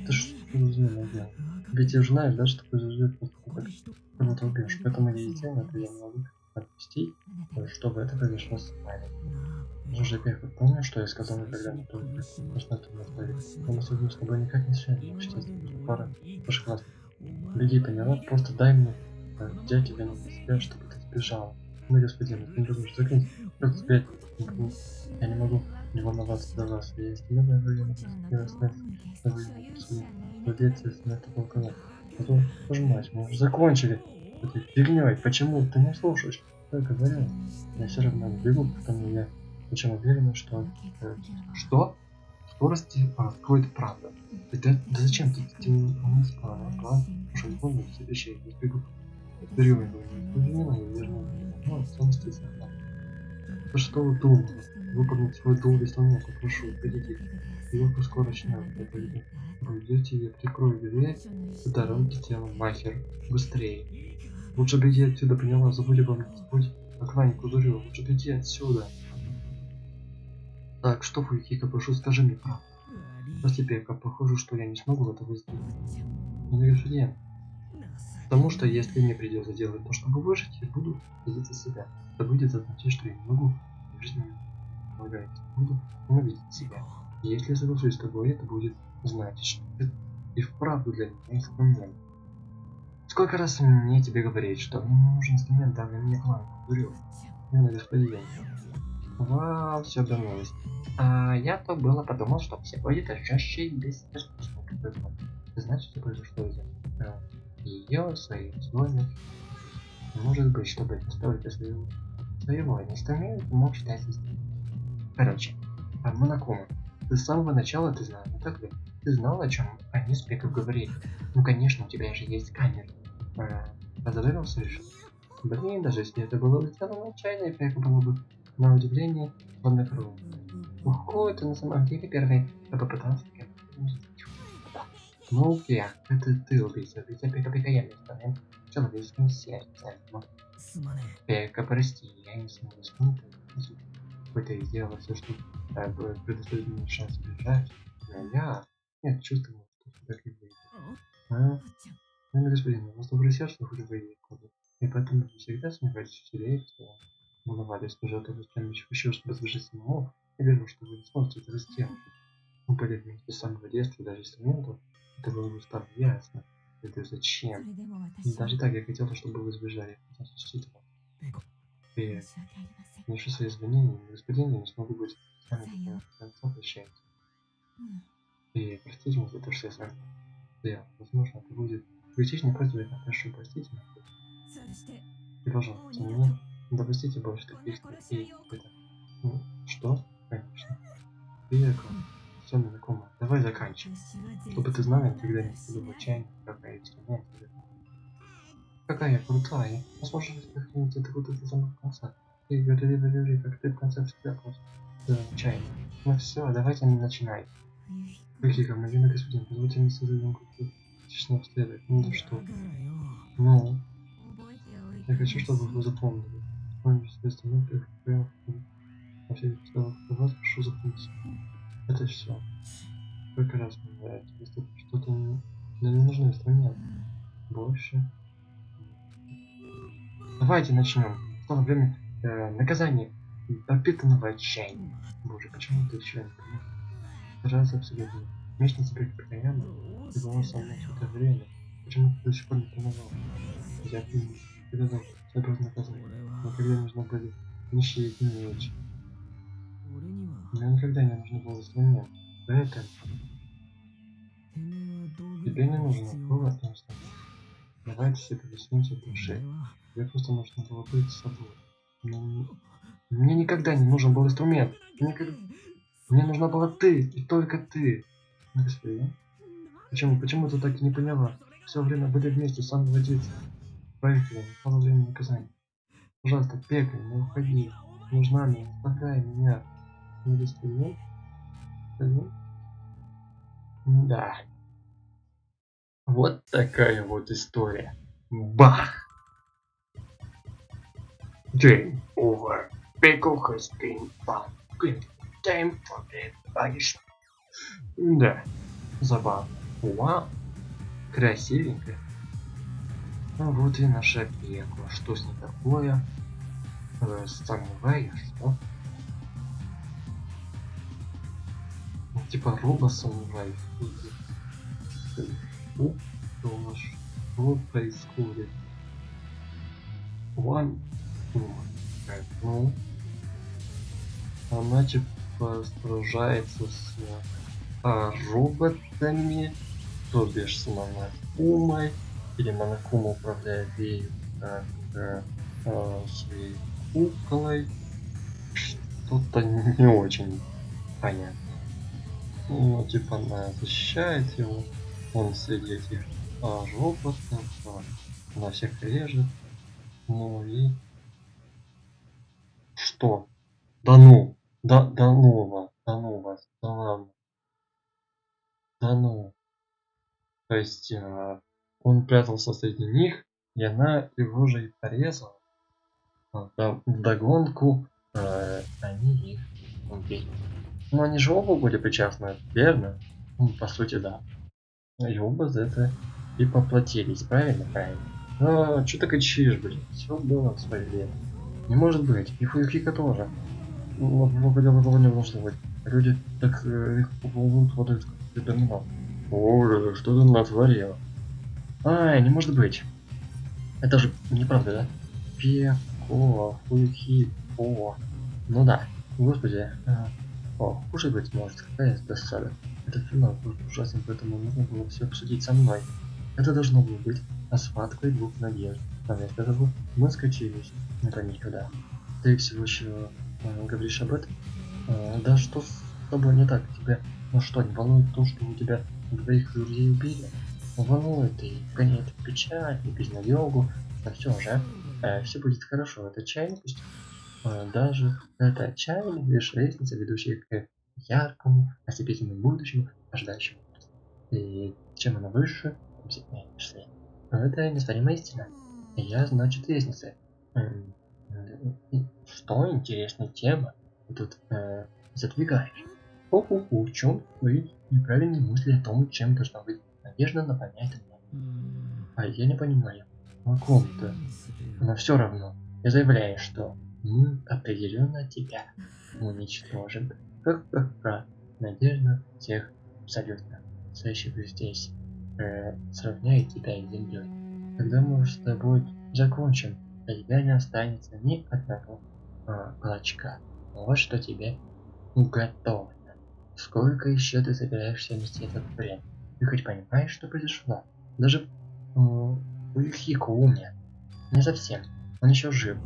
Ты что за надел? Ведь я же знаю, да, что произойдет после того, как кого-то убьешь. Поэтому единственное, это я не могу отпустить, чтобы это произошло с нами. Слушай, Пеха, помнишь, что я сказал, когда мы только пошли на столе? Я мы с тобой никак не связаны, естественно, что пара наших классных людей, поняла? Просто дай мне взять тебя на себя, чтобы ты сбежала. Ну, господин, если не думаешь, закрыть, как теперь я не могу не волноваться за вас. Я истинно говорю, я оставил владельца этого коня. А то, боже мать, мы уже закончили этой фигней. Почему ты не слушаешь? Я говорю, я все равно бегу, потому я очень уверена, что... Что? Скорости откроет правда. Да зачем ты не спала? Уже помню все вещи, я бегу. Берем его, не надо, верно. Ну, самостоятельно. Да что вы думали? Выполнить свой долг, если меня попрошу, пойдите. Его скоро начнет, я пойду. Вы идете, я прикрою дверь, по дороге телом махер. Быстрее. Лучше беги отсюда, поняла, забудь обо мне, забудь о клане Кузурю, лучше беги отсюда. Так, что, Фуикика, прошу, скажи мне правду. Прости, Пека, похоже, что я не смогу этого сделать. Не господин. Потому что если мне придется делать то, чтобы выжить, я буду видеть себя. Это будет означать, что я не могу в жизни помогать. Буду ненавидеть себя. И если я соглашусь с тобой, это будет значить, что ты и вправду для меня инструмент. Сколько раз мне тебе говорить, что мне не нужен инструмент, данный мне план. Дурю. Юный господин. Вау, все обернулось. А я-то было подумал, что все будет жестче и безуспешно. Значит, что произошло из ее своих условиях. Может быть, чтобы поставить своего инструмента, мог считать здесь. Короче, Монакома, ты с самого начала ты знал, не так ли? Ты знал, о чем они с Пекой говорили. Ну конечно, у тебя же есть камера. Задумался решил. Блин, даже если это было бы сделано отчаянно, Пека была бы на удивление хладнокровно. Ого, это на самом деле первый, кто попытался ну, я, это ты убийца, Пека я инструмент человеческим сердцем. Пека, прости, я не смогу вспомнить. Хоть и сделала все, что предоставить мне шанс бежать, но я нет, чувствовал, что так не будет. Ну, господин, у вас доброе сердце, хоть вы и коды. И поэтому вы всегда сомневаетесь в себе, что волновались, но же с кем еще, чтобы сбежать самому, я верю, что вы не сможете это сделать. Ну, поверь мне, с самого детства, даже с момента, это было бы стало ясно. Это зачем? И даже так я хотел, чтобы вы сбежали, я хотел защитить вас. И приношу свои извинения, господин, я не смогу быть с вами до конца, прощайте. И простите меня за то, что я с вами сделал. Возможно, это будет критично против, я прошу, простите меня. И, пожалуйста, меня не допустите больше таких и пыток. Ну, что? Конечно. Пека, все знакомо. Давай заканчивай. Чтобы ты знал, я никогда не буду в отчаянии, какая инструмент. Какая я крутая. Возможно, сохранить это вот до самого конца. И говорили, как ты в конце всегда просто отчаяние. Ну все, давайте начинать. Какие командиры, господин, позвольте мне создать какую-то честно обследовать. Ну да что? Ну, я хочу, чтобы вы запомнили. Помните, что остальное прям во всех словах вас прошу запомнить. Это все. Сколько раз мне нравится, если что-то не нужно инструмент. Больше. Давайте начнем. Стало время наказания пропитанного отчаяния. Боже, почему ты еще не понимаешь? Раз абсолютно. Вместе тебе постоянно. Ты была со мной все это время. Почему ты до сих пор не помогал? Я предлагал сообразно наказание. Но когда нужно были нищие и мелочи. Мне никогда не нужно было инструмент. Поэтому Тебе не нужен повод, давайте все повеснуть от души. Тебе просто нужно было быть собой. Мне никогда не нужен был инструмент. Мне нужна была ты, и только ты. Ну, господи, а? Почему ты так и не поняла? Все время были вместе с самого детства. Поехали, настало время наказания. Пожалуйста, Пекарь, не уходи. Нужна мне, не оставляй меня. Не господи, да. Вот такая вот история. Бах! Game over. Pickle has been found. Good time for the punish. Да, забавно. Вау, красивенько. Ну вот и наша пекла. Что с ней такое? Самурай, что? Ну, типа робо-самурай. Что происходит? One. Ну, она типа сражается с роботами, то бишь с Монокумой, или Монокума управляет ею как своей куклой. Что-то не очень понятно. Ну, типа она защищает его, он среди этих роботов, она всех режет. Ну и что? Да ну! Да ну вас, да ладно, да ну. То есть он прятался среди них, и она его же и порезала. Вдогонку они их убили. Ну они же оба были причастны, верно? Ну, по сути, да. И оба за это и поплатились, правильно? Правильно. Но что ты кричишь, блин? Все было в свое время. Не может быть. И Фуюхика тоже. Его не должно быть. Люди так их поплывут водой в терминал. О, что ты натворила? Ай, не может быть. Это же неправда, да? Пеко, Фуюхико. Ну да. Господи. Хуже быть может. Какая досада. Этот финал был ужасен, поэтому нужно было все обсудить со мной. Это должно было быть схваткой двух надежд. А вместо этого мы скачились. Это никогда. Ты всего еще говоришь об этом? Да что с тобой не так? Тебя ну что, не волнует то, что у тебя двоих людей убили? Волнует и вгоняет в печаль, и безнадегу. Но все же, все будет хорошо. Это чайный пусть даже это чайная лишь лестница, ведущая к яркому, ослепительному будущему, ожидающему. И чем она выше, тем сильнее шли. Это неоспоримая истина. Я, значит, лестница. Что интересная тема тут задвигаешь? Ху-ху-ху, в чем твои неправильные мысли о том, чем должна быть надежда наполняет меня? А я не понимаю, о ком-то. Но все равно, я заявляю, что мы определенно тебя уничтожим. Ха-ха-ха. Надежда всех абсолютно стоящих здесь сравняет тебя с землей. Когда мы с тобой закончим, для тебя не останется ни одного клочка. Вот что тебе уготовано. Сколько еще ты собираешься нести этот бред? Ты хоть понимаешь, что произошло? Даже Фуюхико умер. Не совсем. Он еще жив.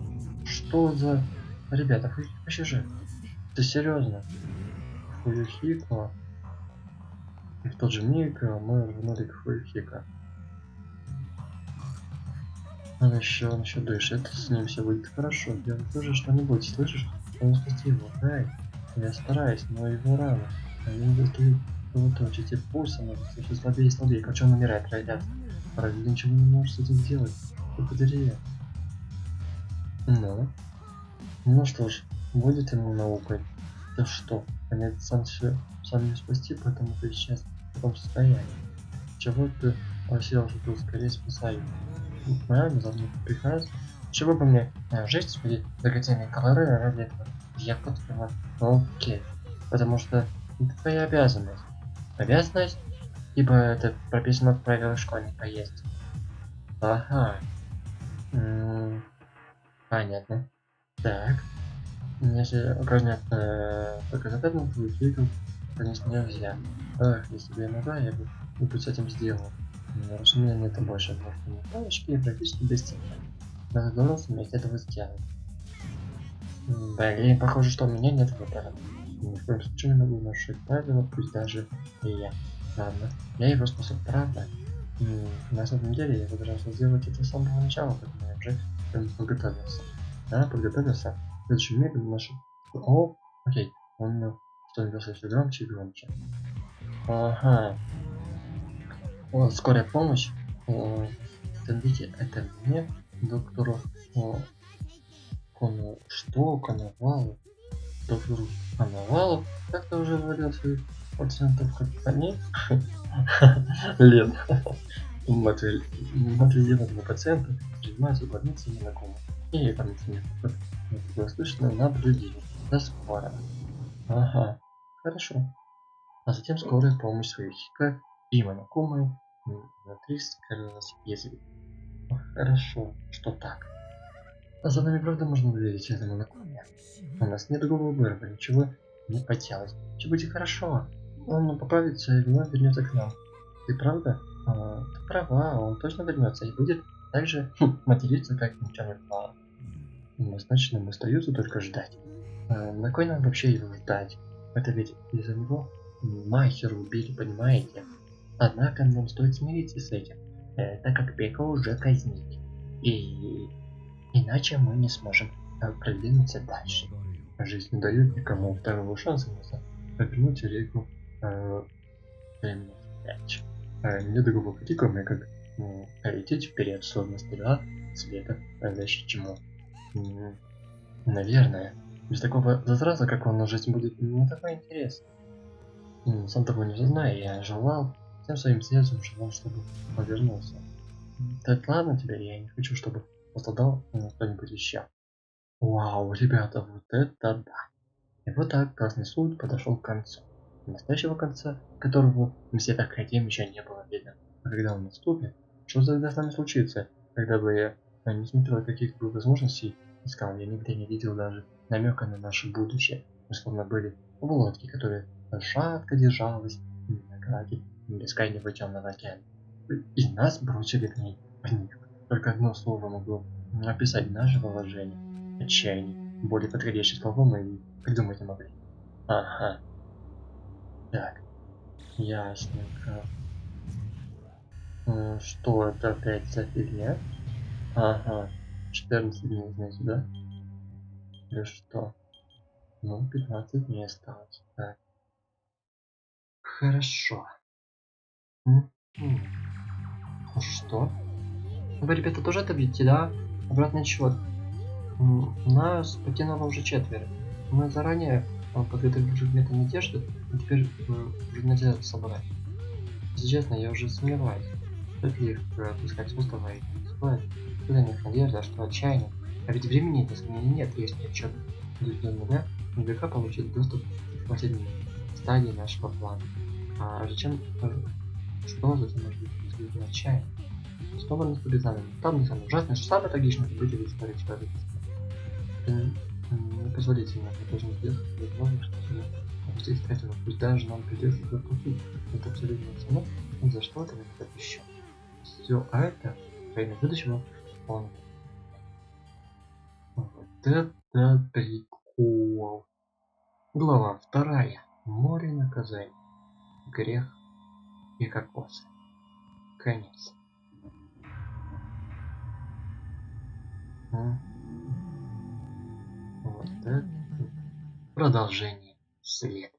Что за... Ребята, Фуюхико еще жив. Ты серьезно? Фуюхико... И в тот же миг мы вернули к Фуюхико. Он еще дышит, с ним все будет хорошо. Делай тоже что-нибудь, слышишь? Он спасти его, дай. Я стараюсь, но его рано. Они не достают кровоточить, и пульс становится все слабее и слабее. Как он умирает, ребят. Правда, ничего не можешь с этим сделать. Благодари. Ну что ж, будет ему наукой. Да что, понять сам не спасти, поэтому ты сейчас в таком состоянии. Чего ты оселся тут, скорее спасай. Правильно, за мной приказ. Чего бы мне жить свои драгоценные колоры ради этого? Я подпила. Окей. Потому что это твоя обязанность. Обязанность? Ибо это прописано в правилах школьника есть. Ага. Понятно. Так. Если упражнять только задание, то двигаться, конечно, нельзя. Ах, если бы я могла, я бы и будь с этим сделано. Раз у меня нет больше двух палочки, я практически достигнут. Надо здорово суметь этого сделать. Блин, похоже, что у меня нет выбора. Ни в коем случае не могу нарушить правила, пусть даже и я. Ладно, я его спасу, правда? На самом деле я собирался сделать это с самого начала, поэтому я уже подготовился. Да, подготовился. В следующем мире наши... О, окей. Он становился все громче и громче. Ага. О, скорая помощь. Остановите это мне, доктору Коновалу. Доктору Коновалу. Как-то уже говорил своих пациентов, как они. Лен. Мотивировать этого пациента занимаются больницами на кому. И больницами. Слышно наблюдение. До скорого. Ага. Хорошо. А затем скорая помощь своевщика и Монокумы внутри скрылась язык. Хорошо, что так. А за нами правда можно доверить этому Монокуме? У нас нет другого выбора, ничего не поделать. Все будет хорошо. Он поправится и вновь вернется к нам. Ты правда? Ты права, он точно вернется и будет так же материться, как ничего не бывало. Значит, нам остается только ждать. На кой нам вообще его ждать? Это ведь из-за него Махера убили, понимаете? Однако нам стоит смириться с этим, так как Пека уже казнили. И иначе мы не сможем продвинуться дальше. Жизнь не дает никому второго шанса повернуть реку мяч. Нет другого пути, кроме как лететь вперед, словно стрела света, защищему. Наверное. Без такого зараза, как он, жизнь будет не такой интересной. Сам того не знаю, я желал, всем своим сердцем желал, чтобы он вернулся. Так ладно тебе, я не хочу, чтобы пострадал кто-нибудь еще. Вау, ребята, вот это да. И вот так Красный суд подошел к концу. Настоящего конца, которого мы все так хотим, еще не было видно. А когда он наступит, что тогда с нами случится? Когда бы я не смотрел каких бы возможностей искал, я нигде не видел даже намека на наше будущее. Мы словно были в лодке, которая шатко держалась на краке бескрайнего темного океана. И нас бросили в ней. Только одно слово могло описать наше положение. Отчаяние. Более подходящее слово мы и придумать не могли. Ага. Так. Ясненько. Что это опять за фигня? Ага. 14 дней, значит, да? Или что? Ну, 15 дней осталось. Так. Хорошо. Что? Вы, ребята, тоже это видите, да? Обратный отсчет. Нас покинуло уже 4. Мы заранее подготовили предметы надежды, а теперь уже нельзя собрать. Если честно, я уже сомневаюсь. Стоит ли их отпускать с острова и стоит для них надежда, что отчаяние. А ведь времени для сомнений нет, если отчет будет для нуля, наверняка получит доступ к последней стадии нашего плана. А зачем, что затем может быть отчаяние? Снова наступит заново. Там не самое ужасное, что самое трагичное событие в истории человечества. Непозволительно, мы должны сделать возможно, что мы опустить к этому. Пусть даже нам придется заплатить. Это абсолютно цену, и за что-то это еще. Все это время будущего он. Вот это прикол. Глава 2. Море наказаний. Грех и кокосы. Конец. Вот это продолжение след.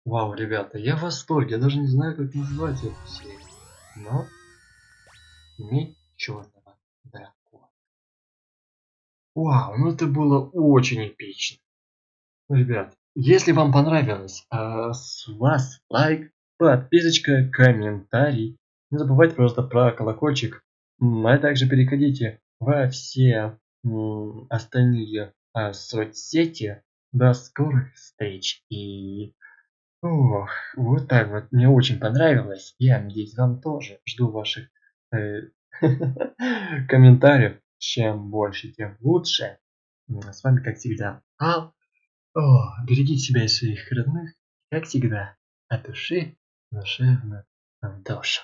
Вау, ребята, я в восторге, я даже не знаю, как назвать эту серию. Но меч черного дракона. Вау, ну это было очень эпично. Ребят, если вам понравилось, с вас лайк, подписочка, комментарий. Не забывайте просто про колокольчик. А также переходите во все остальные соцсети. До скорых встреч. И ох, вот так вот. Мне очень понравилось. Я надеюсь, вам тоже. Жду ваших комментариев. Чем больше, тем лучше. С вами, как всегда, Ал. Берегите себя и своих родных, как всегда, от души, душевно. в душу.